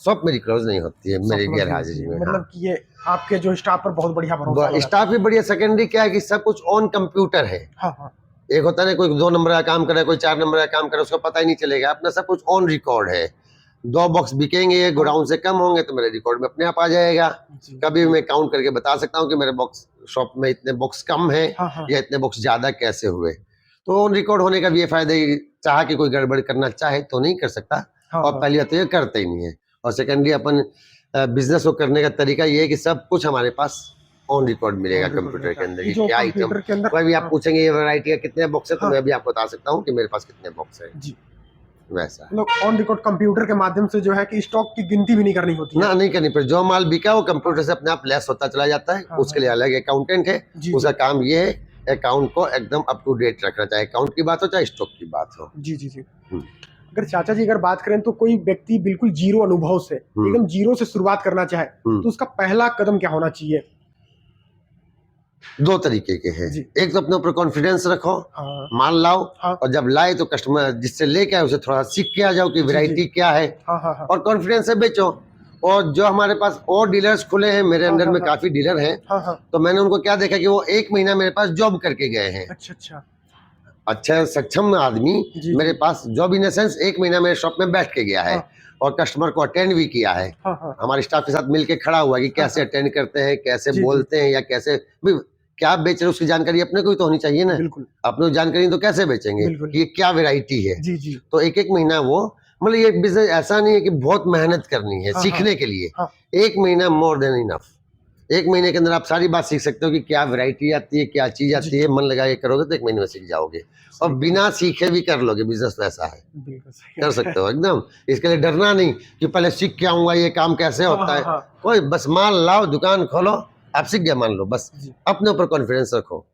शॉप मेरी क्लोज नहीं होती है मेरी गैर हाजिरी में। मतलब कि ये आपके जो स्टाफ पर बहुत बढ़िया भरोसा, स्टाफ भी बढ़िया। सेकेंडरी क्या है कि सब कुछ ऑन कंप्यूटर है। एक होता है कोई 2 नंबर का काम करे, कोई 4 नंबर का काम करे, उसको पता ही नहीं चलेगा। अपना सब कुछ ऑन रिकॉर्ड है। 2 बॉक्स बिकेंगे, गोडाउन से कम होंगे तो मेरे रिकॉर्ड में अपने आप आ जाएगा। कभी मैं काउंट करके बता सकता हूँ कि मेरे बॉक्स शॉप में इतने बॉक्स कम है या इतने बॉक्स ज्यादा कैसे हुए। तो ऑन रिकॉर्ड होने का भी ये फायदा है, चाह के कोई गड़बड़ करना चाहे तो नहीं कर सकता, और पहली बात तो ये करते ही नहीं है। और सेकेंडरी अपन बिजनेस को करने का तरीका ये है कि सब कुछ हमारे पास ऑन रिकॉर्ड मिलेगा कंप्यूटर के अंदर, क्या आइटम, कोई भी आप पूछेंगे ये वैरायटी का कितने बॉक्स है, तो मैं भी आपको बता सकता हूँ कि मेरे पास कितने बॉक्स है जी। वैसा मतलब ऑन रिकॉर्ड कंप्यूटर के माध्यम से जो है कि स्टॉक की गिनती भी नहीं करनी होती ना, नहीं करनी पड़े। जो माल बिका वो कंप्यूटर से अपने आप लेस होता चला जाता है। उसके लिए अलग अकाउंटेंट है, उसका काम ये है अकाउंट को एकदम अप टू डेट रखना, चाहे अकाउंट की बात हो चाहे स्टॉक की बात हो। जी जी जी। अगर चाचा जी अगर बात करें तो कोई व्यक्ति बिल्कुल जीरो अनुभव से एकदम जीरो से शुरुआत करना चाहे तो उसका पहला कदम क्या होना चाहिए? 2 तरीके के हैं। एक तो अपने ऊपर कॉन्फिडेंस रखो, माल लाओ, और जब लाए तो कस्टमर जिससे लेके आए उसे थोड़ा सीख के आ जाओ कि वैरायटी क्या है, और कॉन्फिडेंस से बेचो। और जो हमारे पास और डीलर्स खुले हैं, मेरे अंडर में काफी डीलर हैं, तो मैंने उनको क्या देखा कि वो 1 महीना मेरे पास जॉब करके गए हैं। अच्छा अच्छा। अच्छा सक्षम आदमी जी मेरे पास जॉब इन सेंस 1 महीना मेरे शॉप में बैठ के गया है हाँ। और कस्टमर को अटेंड भी किया है, हाँ। हमारे स्टाफ के साथ मिलके खड़ा हुआ है कि कैसे अटेंड करते हैं, कैसे जी, बोलते हैं, या कैसे भी क्या बेच रहे हैं उसकी जानकारी अपने को भी तो होनी चाहिए ना। बिल्कुल अपने जानकारी तो कैसे बेचेंगे बिल्कुल। कि ये क्या वैरायटी है। जी जी। तो 1 महीना वो मतलब ये बिजनेस ऐसा नहीं है कि बहुत मेहनत करनी है हाँ, सीखने के लिए। हाँ। 1 महीना मोर देन इनफ। 1 महीने के अंदर आप सारी बात सीख सकते हो कि क्या वैरायटी आती है, क्या चीज आती है। मन लगा के करोगे तो 1 महीने में सीख जाओगे और बिना सीखे भी कर लोगे। बिजनेस तो ऐसा है, बिल्कुल सही कर सकते हो एकदम। इसके लिए डरना नहीं कि पहले सीख के आऊंगा ये काम कैसे होता है। कोई बस माल लाओ, दुकान खोलो, आप सीख गए मान लो, बस अपने ऊपर कॉन्फिडेंस रखो।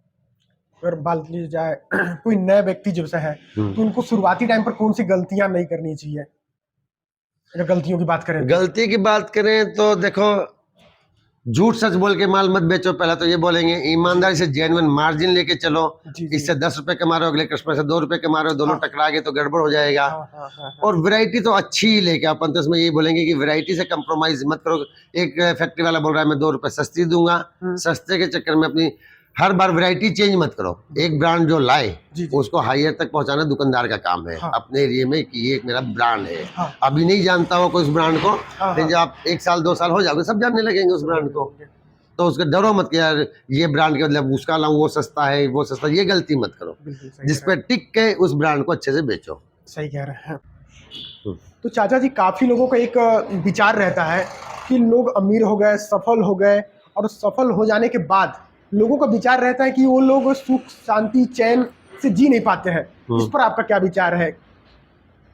अगर बात की जाए कोई नए व्यक्ति जैसा है तो उनको शुरुआती टाइम पर कौन सी गलतियां नहीं करनी चाहिए? अगर गलतियों की बात करें तो। गलती की बात करें तो देखो, झूठ सच बोल के माल मत बेचो। पहला तो ये बोलेंगे ईमानदारी से जेन्युइन मार्जिन लेके चलो। इससे 10 रुपए कमा रहे हो, अगले कस्टमर से 2 रुपए कमा रहे हो, दोनों टकरा गए तो गड़बड़ हो जाएगा। और वैरायटी तो अच्छी ही लेके अपन तो इसमें यही बोलेंगे कि वैरायटी से कंप्रोमाइज मत करो। एक फैक्ट्री वाला बोल रहा है मैं 2 रुपए सस्ती दूंगा, सस्ते के चक्कर में अपनी हर बार वैरायटी चेंज मत करो। एक ब्रांड जो लाए उसको हायर तक पहुंचाना दुकानदार का काम है। अपने एरिया में कि ये एक मेरा ब्रांड है। अभी नहीं जानता हो कोई उस ब्रांड को, लेकिन जब आप 1 साल 2 साल हो जाओगे सब जानने लगेंगे उस ब्रांड को। तो उसका डरो मत कि यार ये ब्रांड के मतलब उसका लाऊं वो सस्ता है, वो सस्ता, ये गलती मत करो। जिस पे टिक के उस ब्रांड को अच्छे से बेचो। सही कह रहे हैं। तो चाचा जी काफी लोगों का एक विचार रहता है कि लोग अमीर हो गए, सफल हो गए, और सफल हो जाने के बाद लोगों का विचार रहता है कि वो लोग सुख शांति चैन से जी नहीं पाते हैं। इस पर आपका क्या विचार है?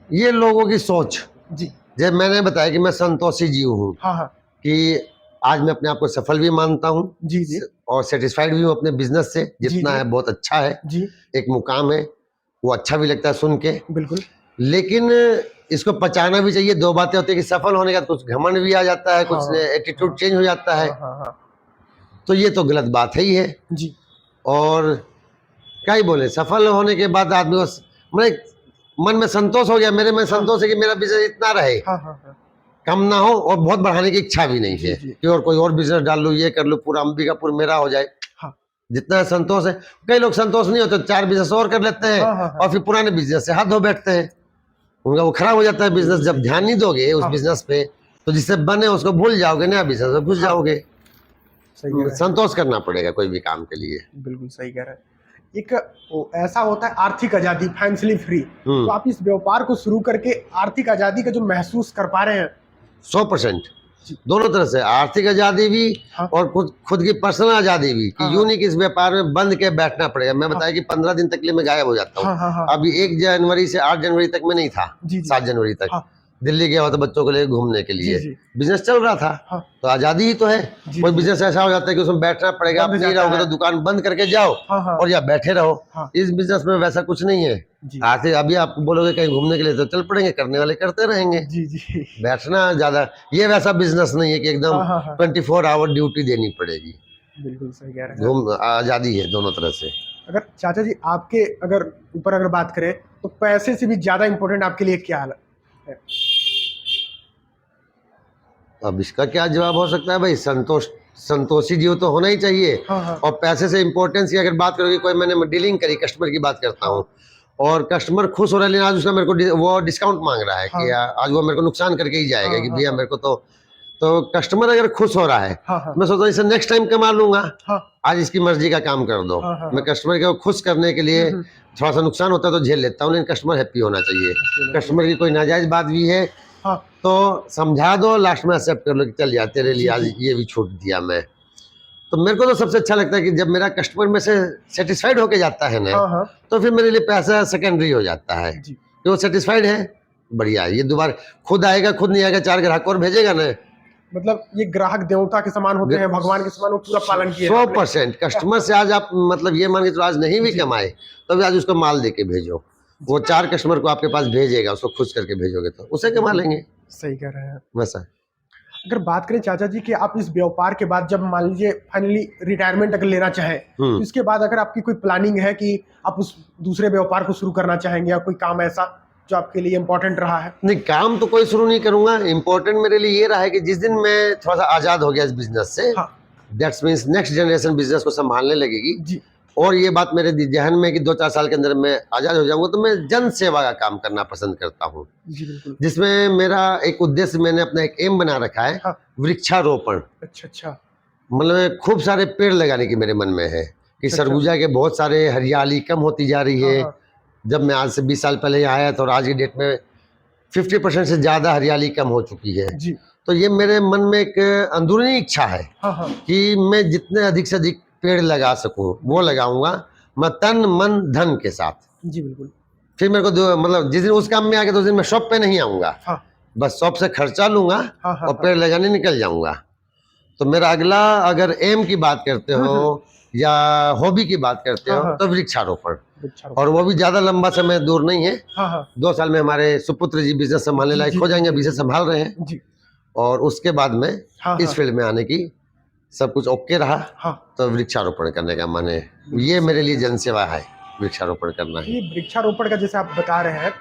ये लोगों की सोच जी। जब मैंने बताया कि मैं संतोषी जीव हूँ, कि आज मैं अपने आप को सफल भी मानता हूँ जी जी, और सेटिस्फाइड भी हूँ अपने बिजनेस से। जितना है बहुत अच्छा है जी। एक मुकाम है, वो अच्छा भी लगता है सुन के। बिल्कुल। लेकिन इसको पचाना भी चाहिए। 2 बातें होती है कि सफल होने का कुछ घमंड भी आ जाता है, कुछ एटीट्यूड चेंज हो जाता है। तो ये तो गलत बात है ही है जी। और क्या ही बोले, सफल होने के बाद आदमी को मतलब मन में संतोष हो गया। मेरे में संतोष है कि मेरा बिजनेस इतना रहे, कम ना हो, और बहुत बढ़ाने की इच्छा भी नहीं है कि और कोई और बिजनेस डाल लूं, ये कर लूं, पूरा अंबिकापुर मेरा हो जाए। जितना संतोष है। कई लोग संतोष नहीं होते, 4 बिजनेस और कर लेते हैं और फिर पुराने बिजनेस से हाथ धो बैठते हैं। उनका वो खराब हो जाता है बिजनेस। जब ध्यान नहीं दोगे उस बिजनेस पे तो जिससे बने उसको भूल जाओगे, नया बिजनेस में घुस जाओगे। संतोष करना पड़ेगा कोई भी काम के लिए। बिल्कुल सही कह रहे हैं। एक ऐसा होता है आर्थिक आजादी, फाइनेंशियली फ्री। तो आप इस व्यापार को शुरू करके आर्थिक आजादी का जो महसूस कर पा रहे हैं? 100% दोनों तरह से आर्थिक आजादी भी और खुद की पर्सनल आजादी भी। कि यूं नहीं कि इस व्यापार में बंद के बैठना पड़ेगा। मैं बताया कि 15 दिन तक के लिए मैं गायब हो जाता हूँ। अभी 1 जनवरी से 8 जनवरी तक मैं नहीं था, 7 जनवरी तक दिल्ली गया हुआ था बच्चों को लेकर घूमने के लिए। बिजनेस चल रहा था तो आजादी ही तो है। कोई बिजनेस ऐसा हो जाता है कि उसमें बैठना पड़ेगा, आप नहीं रहोगे तो दुकान बंद करके जाओ और या बैठे रहो। इस बिजनेस में वैसा कुछ नहीं है। आते अभी आप बोलोगे कहीं घूमने के लिए तो चल पड़ेंगे, करने वाले करते रहेंगे। बैठना ज्यादा ये वैसा बिजनेस नहीं है कि एकदम 24 आवर ड्यूटी देनी पड़ेगी। बिल्कुल सही कह रहे हैं। आजादी है दोनों तरह से। अगर चाचा जी आपके ऊपर बात करें तो पैसे से भी ज्यादा इम्पोर्टेंट आपके लिए क्या है? अब इसका क्या जवाब हो सकता है भाई? संतोषी जीव तो होना ही चाहिए। और पैसे से इम्पोर्टेंस की अगर बात करोगे, कोई मैंने डीलिंग करी, कस्टमर की बात करता हूँ और कस्टमर खुश हो रहा है, लेकिन आज उसका मेरे को वो डिस्काउंट मांग रहा है कि आज वो मेरे को नुकसान करके ही जाएगा कि भैया मेरे को तो कस्टमर अगर खुश हो रहा है मैं सोचता हूँ इसे नेक्स्ट टाइम कमा लूंगा। आज इसकी मर्जी का काम कर दो। मैं कस्टमर को खुश करने के लिए थोड़ा सा नुकसान होता है तो झेल लेता हूँ, लेकिन कस्टमर हैप्पी होना चाहिए। कस्टमर की कोई नाजायज बात भी है तो समझा दो, लास्ट में एक्सेप्ट कर लो कि चल यार तेरे लिए आज ये भी छूट दिया मैं। तो मेरे को तो सबसे अच्छा लगता है कि जब मेरा कस्टमर में से सेटिस्फाइड होके जाता है ना तो फिर मेरे लिए पैसा सेकेंडरी हो जाता है कि वो सेटिस्फाइड है, बढ़िया। ये दोबारा खुद आएगा, खुद नहीं आएगा, 4 ग्राहक और भेजेगा ना। मतलब ये ग्राहक देवता के समान होते हैं, भगवान के समान, वो पूरा पालन किया 100%। कस्टमर से आज आप मतलब ये मान के तो आज नहीं भी कमाए तो भी आज उसको माल दे के भेजो, वो 4 कस्टमर को आपके पास भेजेगा, उसको खुश करके भेजोगे तो उसे कमा लेंगे। सही कह रहे हैं वैसा। अगर बात करें चाचा जी कि आप इस व्यापार के बाद जब मान लीजिए फाइनली रिटायरमेंट अगर लेना चाहें तो इसके बाद अगर आपकी कोई प्लानिंग है कि आप उस दूसरे व्यापार को शुरू करना चाहेंगे या कोई काम ऐसा जो आपके लिए इम्पोर्टेंट रहा है? नहीं, काम तो कोई शुरू नहीं करूंगा। इम्पोर्टेंट मेरे लिए ये रहा है कि जिस दिन मैं थोड़ा सा आजाद हो गया इस बिजनेस से, that's means next generation business को संभालने लगेगी, और ये बात मेरे जहन में कि 2-4 साल के अंदर मैं आजाद हो जाऊंगा, तो मैं जन सेवा का काम करना पसंद करता हूँ। जी बिल्कुल। जिसमें मेरा एक उद्देश्य, मैंने अपना एक एम बना रखा है, हाँ। वृक्षारोपण। अच्छा। मतलब खूब सारे पेड़ लगाने की मेरे मन में है कि अच्छा। सरगुजा के बहुत सारे हरियाली कम होती जा रही है। हाँ। जब मैं आज से 20 साल पहले यहाँ आया तो आज की डेट में 50% से ज़्यादा हरियाली कम हो चुकी है। जी। तो ये मेरे मन में एक अंदरूनी इच्छा है कि मैं जितने अधिक से अधिक पेड़ लगा सकूं वो लगाऊंगा, मैं तन मन धन के साथ। जी बिल्कुल। फिर मेरे को मतलब जिस दिन उस काम में आ गया तो उस दिन मैं शॉप पे नहीं आऊंगा। हाँ। बस शॉप से खर्चा लूंगा और पेड़ लगाने निकल जाऊंगा। तो मेरा अगला, अगर एम की बात करते हो या हॉबी की बात करते हो, तो वृक्षारोपण। और वो भी ज्यादा लंबा समय दूर नहीं है। 2 साल में हमारे सुपुत्र जी बिजनेस संभालने लायक हो जाएंगे, बिजनेस संभाल रहे हैं। और उसके बाद में इस फील्ड में आने की सब कुछ ओके रहा, तो वृक्षारोपण करने का मन है। ये मेरे लिए जनसेवा है, वृक्षारोपण करना है। ये वृक्षारोपण का जैसे आप बता रहे हैं,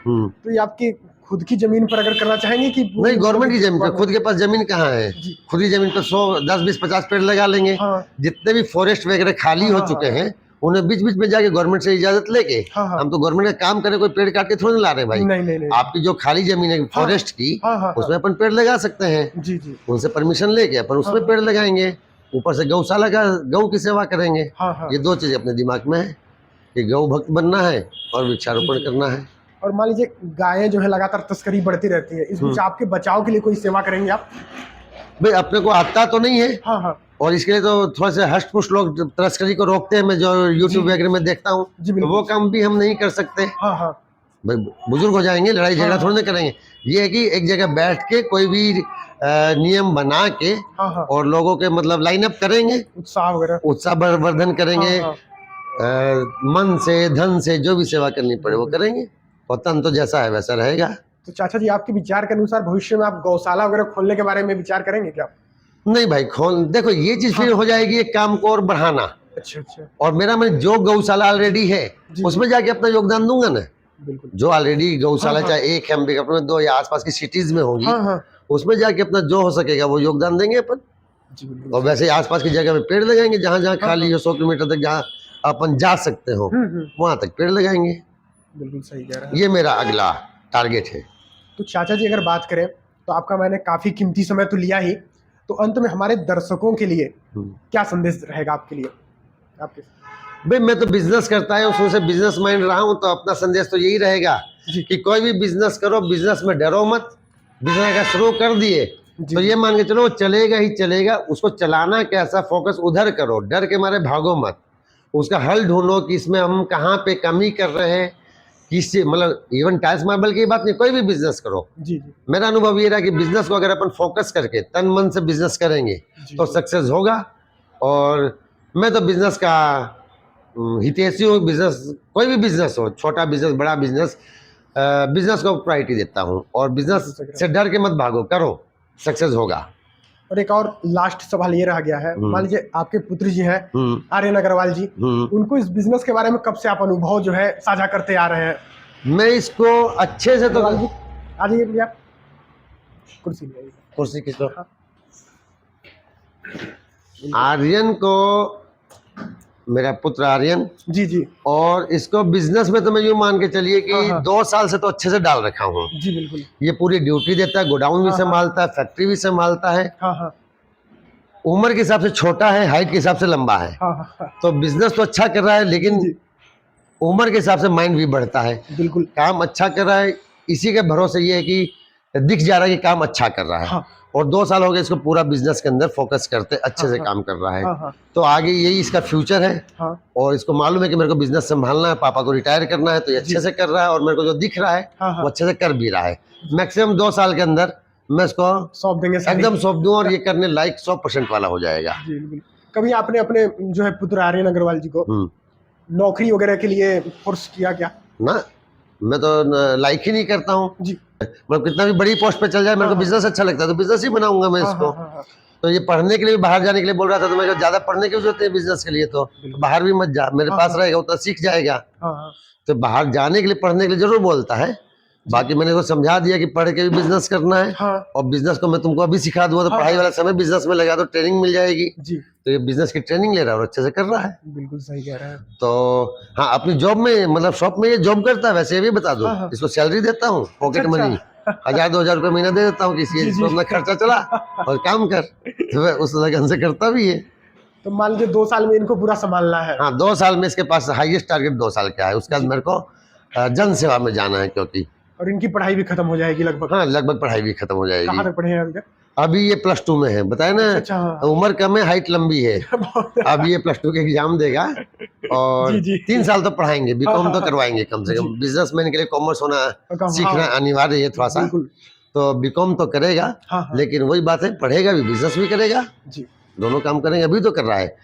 तो ये आपकी खुद की जमीन पर अगर करना चाहेंगे कि नहीं, गवर्नमेंट की जमीन पर? खुद के पास जमीन कहाँ है? खुद की जमीन पर 100, 10, 20, 50 पेड़ लगा लेंगे। जितने भी फॉरेस्ट वगैरह खाली हो चुके हैं उन्हें बीच बीच में जाके गवर्नमेंट से इजाजत लेके, हम तो गवर्नमेंट का काम करें, कोई पेड़ काट के थोड़ी ला रहे भाई। नहीं। आपकी जो खाली जमीन है फॉरेस्ट की, उसमें अपन पेड़ लगा सकते हैं। जी। उनसे परमिशन लेके अपन उसमें पेड़ लगाएंगे। ऊपर से गौशाला का, गौ की सेवा करेंगे। ये 2 चीजें अपने दिमाग में है कि गौ भक्त बनना है और वृक्षारोपण करना है। और मान लीजिए गायें जो है लगातार तस्करी बढ़ती रहती है, इस बीच आपके बचाव के लिए कोई सेवा करेंगे आप? भाई अपने को आता तो नहीं है। और इसके लिए तो थोड़ा सा हष्ट पुष्ट लोग तस्करी को रोकते हैं, मैं जो यूट्यूब वगैरह में देखता हूँ, तो वो काम भी हम नहीं कर सकते। भाई बुजुर्ग हो जाएंगे, लड़ाई झगड़ा थोड़ी ना करेंगे। ये है कि एक जगह बैठ के कोई भी नियम बना के और लोगों के मतलब लाइन अप करेंगे, उत्साह वर्धन करेंगे, मन से धन से जो भी सेवा करनी पड़े वो करेंगे, और तन तो जैसा है वैसा रहेगा। तो चाचा जी, आपके विचार के अनुसार भविष्य में आप गौशाला वगैरह खोलने के बारे में विचार करेंगे क्या? नहीं भाई, देखो ये चीज फिर हो जाएगी एक काम को और बढ़ाना। अच्छा। और मेरा मैं जो गौशाला ऑलरेडी है उसमें जाके अपना योगदान दूंगा ना। बिल्कुल। जो ऑलरेडी गौशाला चाहे एक है, अपने 2 या आसपास की सिटीज में होंगी, उसमें जाके अपना जो हो सकेगा वो योगदान देंगे अपन। और वैसे आसपास की जगह में पेड़ लगाएंगे, जहाँ जहाँ खाली हो 100 किलोमीटर तक जहाँ अपन जा सकते हो वहां तक पेड़ लगाएंगे। बिल्कुल सही कह रहे हैं। ये मेरा अगला टारगेट है। तो चाचा जी, अगर बात करें तो आपका मैंने काफी कीमती समय तो लिया ही, तो अंत में हमारे दर्शकों के लिए क्या संदेश रहेगा आपके लिए? आपके भाई मैं तो बिजनेस करता है, उसमें से बिजनेस माइंड रहा हूँ, तो अपना संदेश तो यही रहेगा कि कोई भी बिजनेस करो, बिजनेस में डरो मत। बिजनेस का शुरू कर दिए तो ये मान के चलो चलेगा ही चलेगा। उसको चलाना कैसा, फोकस उधर करो, डर के मारे भागो मत। उसका हल ढूंढो कि इसमें हम कहाँ पे कमी कर रहे हैं, किससे, मतलब इवन टाइल्स मार्बल की बात नहीं, कोई भी बिजनेस करो। मेरा अनुभव ये रहा कि बिजनेस को अगर अपन फोकस करके तन मन से बिजनेस करेंगे तो सक्सेस होगा। और मैं तो बिजनेस का हितैषी हूँ। बिजनेस, कोई भी बिजनेस हो, छोटा बिजनेस बड़ा बिजनेस, बिजनेस को प्रायोरिटी देता हूँ। और बिजनेस से डर के मत भागो, करो, सक्सेस होगा। और एक और लास्ट सवाल ये रह गया है, मान लीजिए आपके पुत्र जी हैं आर्यन अग्रवाल जी, उनको इस बिजनेस के बारे में कब से आप अनुभव जो है साझा करते आ रहे हैं? मैं इसको अच्छे से तो आ जाइए भैया, कुर्सी किसको? आर्यन को, मेरा पुत्र आर्यन जी। और इसको बिजनेस में तो मैं यूँ मान के चलिए कि 2 साल से तो अच्छे से डाल रखा हूँ जी। बिल्कुल। ये पूरी ड्यूटी देता है, गोडाउन भी संभालता है, फैक्ट्री भी संभालता है। उम्र के हिसाब से छोटा है, हाइट के हिसाब से लंबा है। तो बिजनेस तो अच्छा कर रहा है, लेकिन उम्र के हिसाब से माइंड भी बढ़ता है। बिल्कुल। काम अच्छा कर रहा है, इसी के भरोसे ये है कि दिख जा रहा है कि काम अच्छा कर रहा है। और 2 साल हो गए इसको पूरा बिजनेस के अंदर फोकस करते अच्छे से काम कर रहा है। तो आगे यही इसका फ्यूचर है। और इसको मालूम है कि मेरे को बिजनेस संभालना है, पापा को रिटायर करना है, तो ये अच्छे से कर रहा है। और मेरे को जो दिख रहा है वो अच्छे से कर भी रहा है। मैक्सिमम 2 साल के अंदर मैं इसको सौंप देंगे, एकदम सौंप दूं और ये करने लायक 100% वाला हो जाएगा। कभी आपने अपने जो है पुत्र आर्यन अग्रवाल जी को नौकरी वगैरह के लिए फोर्स किया क्या? ना, मैं तो लाइक ही नहीं करता हूँ जी। मतलब कितना भी बड़ी पोस्ट पे चल जाए, मेरे को बिजनेस अच्छा लगता है तो बिजनेस ही बनाऊंगा मैं इसको। तो ये पढ़ने के लिए बाहर जाने के लिए बोल रहा था, तो मैं ज्यादा पढ़ने की जरूरत है बिजनेस के लिए, तो बाहर भी मत जा, मेरे पास रहेगा उतना सीख जाएगा। तो बाहर जाने के लिए, पढ़ने के लिए जरूर बोलता है, बाकी मैंने तो समझा दिया कि पढ़ के भी बिजनेस करना है। हाँ और बिजनेस को मैं तुमको अभी सिखा दूंगा तो हाँ, पढ़ाई वाला समय बिजनेस में लगा तो ट्रेनिंग मिल जाएगी। जी तो ये बिजनेस की ट्रेनिंग ले रहा है और अच्छे से कर रहा है। बिल्कुल सही कह रहे हैं। तो हाँ, अपनी जॉब में मतलब शॉप में ये जॉब करता है। वैसे ये भी बता दो, हाँ, हाँ। इसको सैलरी देता हूँ, पॉकेट अच्छा, मनी 1000-2000 रुपये महीना दे देता हूँ कि जी, इसको जी। अपना खर्चा चला और काम कर। तो वह उस लगन से करता भी है। तो मान लीजिए 2 साल में इनको पूरा संभालना है। हाँ, 2 साल में इसके पास हाईएस्ट टारगेट 2 साल का है। उसके बाद जी। मेरे को जन सेवा में जाना है, क्योंकि और इनकी पढ़ाई भी खत्म हो जाएगी लगभग। हाँ, लगभग पढ़ाई भी खत्म हो कहाँ जाएगी। तक पढ़े हैं अभी तक? अभी ये +2 में है, बताया ना। अच्छा, हाँ। उम्र कम है, हाइट लंबी है। अब ये +2 के एग्जाम देगा और जी, जी। 3 साल तो पढ़ाएंगे, बीकॉम हाँ, तो हाँ, करवाएंगे कम से जी। कम। बिजनेसमैन के लिए कॉमर्स होना सीखना हाँ, अनिवार्य है थोड़ा सा। बिल्कुल। तो बीकॉम तो करेगा, हाँ, हाँ। लेकिन वही बात है, पढ़ेगा भी, बिजनेस भी करेगा, जी, दोनों काम करेंगे। अभी तो कर रहा है,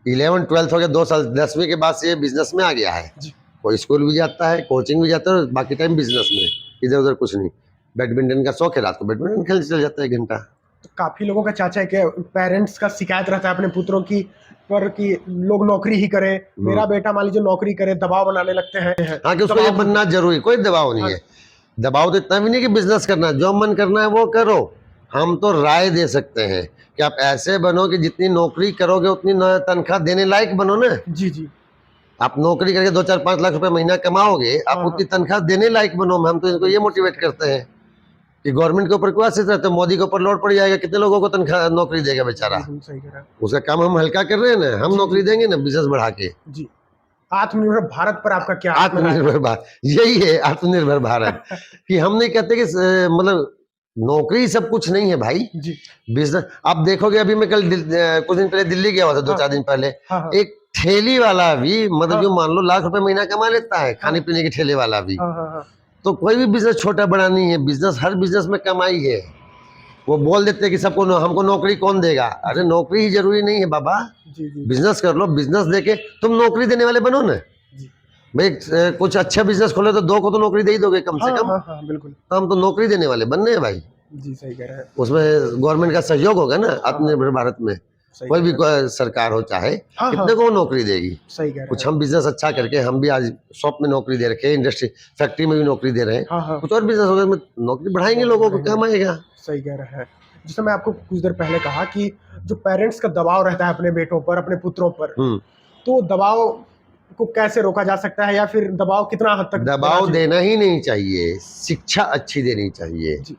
11th 12th हो गया, 2 साल 10वीं के बाद से ये बिजनेस में आ गया है। जी। कोई स्कूल भी जाता है, कोचिंग भी जाता है, बाकी टाइम बिजनेस में, इधर उधर कुछ नहीं। बैडमिंटन का शौक है, रात को बैडमिंटन खेलने चल जाता है 1 घंटा। तो काफ़ी लोगों का चाचा है कि पेरेंट्स का शिकायत रहता है अपने पुत्रों की पर कि लोग नौकरी ही करें, मेरा बेटा मान लीजिए नौकरी करे, दबाव बनाने लगते हैं। हाँ, कि उसको ये बनना जरूरी, कोई दबाव नहीं हाँ। है। दबाव तो इतना भी नहीं कि बिजनेस करना, जो मन करना है वो करो। हम तो राय दे सकते हैं कि आप ऐसे बनो कि जितनी नौकरी करोगे उतनी तनख्वाह देने लायक बनो ना। जी, जी। आप नौकरी करके 2-4-5 लाख रुपए महीना कमाओगे, आप हाँ, उतनी तनख्वाह देने लायक बनो। हम तो इनको ये मोटिवेट करते हैं कि गवर्नमेंट के ऊपर क्यों आश्रित रहते हो, मोदी के ऊपर लोड पड़ जाएगा, कितने लोगों को तनख्वाह नौकरी देगा बेचारा। बिल्कुल सही कह रहा है। उसका काम हम हल्का कर रहे हैं ना, हम जी, नौकरी जी। देंगे ना बिजनेस बढ़ा के। जी। आत्मनिर्भर भारत पर आपका क्या आत्मनिर्भर भारत, यही है आत्मनिर्भर भारत। कि हम नहीं कहते कि मतलब नौकरी सब कुछ नहीं है भाई। जी। बिजनेस आप देखोगे, अभी मैं कल कुछ दिन पहले दिल्ली गया हुआ था, 2-4 दिन पहले। हाँ, हाँ। एक ठेली वाला भी मतलब हाँ। जो मान लो लाख रुपए महीना कमा लेता है, खाने पीने के ठेले वाला भी। हाँ, हाँ, हाँ। तो कोई भी बिजनेस छोटा बड़ा नहीं है, बिजनेस हर बिजनेस में कमाई है। वो बोल देते हैं कि सबको हमको नौकरी कौन देगा। अरे नौकरी ही जरूरी नहीं है बाबा, जी, जी। बिजनेस कर लो, बिजनेस देके तुम नौकरी देने वाले बनो ना जी। भाई। कुछ अच्छा बिजनेस खोले तो 2 को तो नौकरी दे ही दोगे कम से हाँ, कम। हाँ, हाँ, बिल्कुल। तो हम तो नौकरी देने वाले बनने हैं भाई। जी, सही कह रहे हैं। उसमें गवर्नमेंट का सहयोग होगा ना, आत्मनिर्भर भारत में। सही कोई कह भी रहे हैं। सरकार हो चाहे, हाँ, कितने हाँ। को नौकरी देगी। सही कह रहे कुछ हैं। हम बिजनेस अच्छा करके, हम भी आज शॉप में नौकरी दे रखे हैं, इंडस्ट्री फैक्ट्री में भी नौकरी दे रहे हैं। हाँ, हाँ। कुछ और बिजनेस होगा, नौकरी बढ़ाएंगे, लोगों को काम आएगा। सही कह रहे हैं। जैसे मैं आपको कुछ देर पहले कहा कि जो पेरेंट्स का दबाव रहता है अपने बेटों पर, अपने पुत्रों पर, तो दबाव को कैसे रोका जा सकता है या फिर दबाव कितना हद तक दबाव देना ही नहीं चाहिए, शिक्षा अच्छी देनी चाहिए। जी।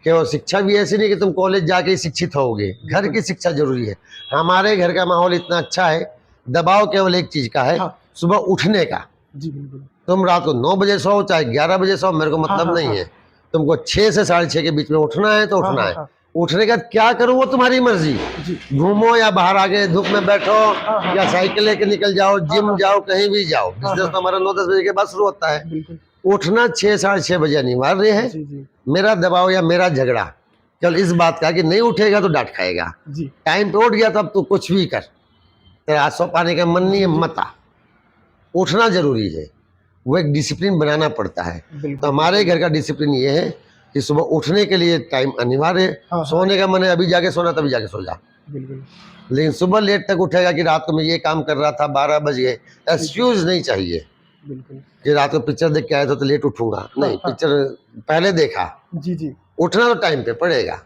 केवल शिक्षा भी ऐसी नहीं कि तुम कॉलेज जाके शिक्षित होगे, घर की शिक्षा जरूरी है। हमारे घर का माहौल इतना अच्छा है, दबाव केवल एक चीज का है, हाँ। सुबह उठने का। जी, बिल्कुल। तुम रात को 9 बजे सो चाहे 11 बजे सो, मेरे को मतलब हाँ, नहीं हाँ। है। तुमको 6 से 6:30 के बीच में उठना है तो हाँ, उठना हाँ, है। हाँ। उठने का क्या करो वो तुम्हारी मर्जी, जी। घूमो या बाहर आके धूप में बैठो, हाँ। या साइकिल लेके निकल जाओ, जिम हाँ। जाओ, कहीं भी जाओ। बिजनेस तो हमारा 9-10 बजे के बाद शुरू होता है। बिल्कुल। उठना 6-6:30 बजे अनिवार्य है। जी, जी। मेरा दबाव या मेरा झगड़ा केवल इस बात का कि नहीं उठेगा तो डांट खाएगा। जी। टाइम पे उठ गया तब तो कुछ भी कर, तेरा आज सो पाने का मन नहीं है, मत आ। उठना जरूरी है, वो एक डिसिप्लिन बनाना पड़ता है। तो हमारे घर का डिसिप्लिन ये है कि सुबह उठने के लिए टाइम अनिवार्य है। हाँ। सोने का मन है अभी जाके सोना, तभी जाके सो जा। बिल्कुल। लेकिन सुबह लेट तक उठेगा कि रात को मैं ये काम कर रहा था, 12 बज गए, एक्सक्यूज नहीं चाहिए बिल्कुल। कि रात को पिक्चर देख के आया था तो लेट उठूंगा। नहीं, पिक्चर पहले देखा, जी, जी। उठना तो टाइम पे पड़ेगा।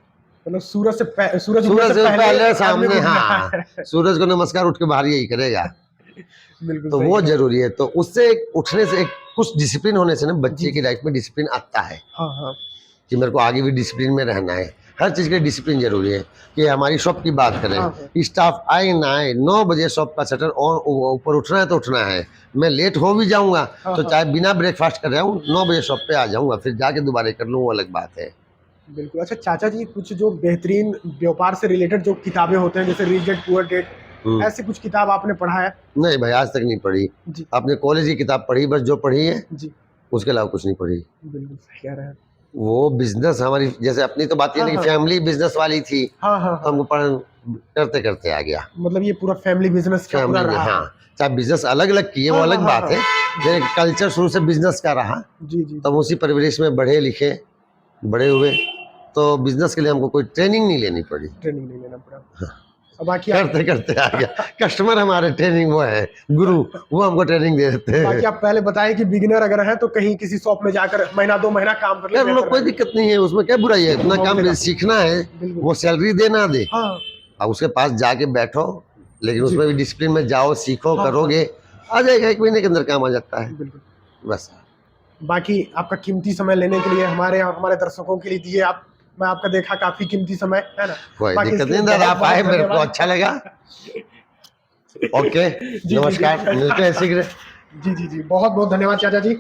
मतलब सूरज से पहले सामने, आदमी हाँ, सूरज को नमस्कार उठ के बाहर यही करेगा। बिल्कुल। तो वो जरूरी है। तो उससे उठने से कुछ डिसिप्लिन होने से ना बच्चे की लाइफ में डिसिप्लिन आता है। हाँ, हाँ। कि मेरे को आगे भी डिसिप्लिन में रहना है। हर चीज़ के डिसिप्लिन जरूरी है। कि हमारी शॉप की बात करें, स्टाफ आए ना आए, 9 बजे शॉप का शटर और ऊपर उठना है तो उठना है। मैं लेट हो भी जाऊंगा तो चाहे बिना ब्रेकफास्ट कर रहा हूँ 9 बजे शॉप पे आ जाऊंगा, फिर जाके दोबारा कर लूँ, वो अलग बात है। बिल्कुल। अच्छा चाचा जी, कुछ जो बेहतरीन व्यापार से रिलेटेड जो किताबें होते हैं, जैसे रिच डैड पुअर डैड, ऐसी कुछ किताब आपने पढ़ा है? नहीं भाई, आज तक नहीं पढ़ी। आपने कॉलेज की किताब पढ़ी, बस जो पढ़ी है जी, उसके अलावा कुछ नहीं पढ़ी। बिल्कुल सही कह रहे हैं। वो बिजनेस हमारी, जैसे अपनी तो बात ये नहीं, फैमिली बिजनेस वाली थी। हाँ। हमको करते करते आ गया। मतलब ये पूरा फैमिली बिजनेस का पूरा रहा। हाँ, चाहे बिजनेस अलग अलग किए वो अलग बात है, जैसे कल्चर शुरू से बिजनेस का रहा। जी। तब उसी परिवेश में बढ़े लिखे बड़े हुए, तो बिजनेस के लिए हमको कोई ट्रेनिंग नहीं लेनी पड़ी। ट्रेनिंग नहीं लेना पड़ा। बाकी करते करते आ गया। कस्टमर हमारे ट्रेनिंग वो है, गुरु, वो हमको ट्रेनिंग दे देते हैं। बाकी आप पहले बताएं कि बिगिनर अगर है तो कहीं किसी शॉप में जाकर महीना 2 महीना काम कर ले, कर लो, बेहतर कोई रहेगा। दिक्कत नहीं है, उसमें क्या बुराई है, इतना काम सीखना है, बिल्कुल। वो सैलरी दे ना दे, हाँ अब उसके पास जाके बैठो, लेकिन जी। उसमें भी डिसिप्लिन में जाओ, सीखो, हाँ, करोगे, आ जाएगा, 1 महीने के अंदर काम आ जाता है बिल्कुल। बस। बाकी आपका कीमती समय लेने के लिए हमारे और हमारे दर्शकों के लिए दिए आप, मैं आपका देखा काफी कीमती समय है ना। कोई बाकी दिक्कत इसके लिए नहीं दादा, बहुत आप आए, बहुत मेरे को धन्यवाद। अच्छा लगा। ओके, जी, नमस्कार, जी। मिलते हैं शीघ्र। जी जी जी, बहुत बहुत धन्यवाद चाचा जी।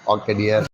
Okay dear.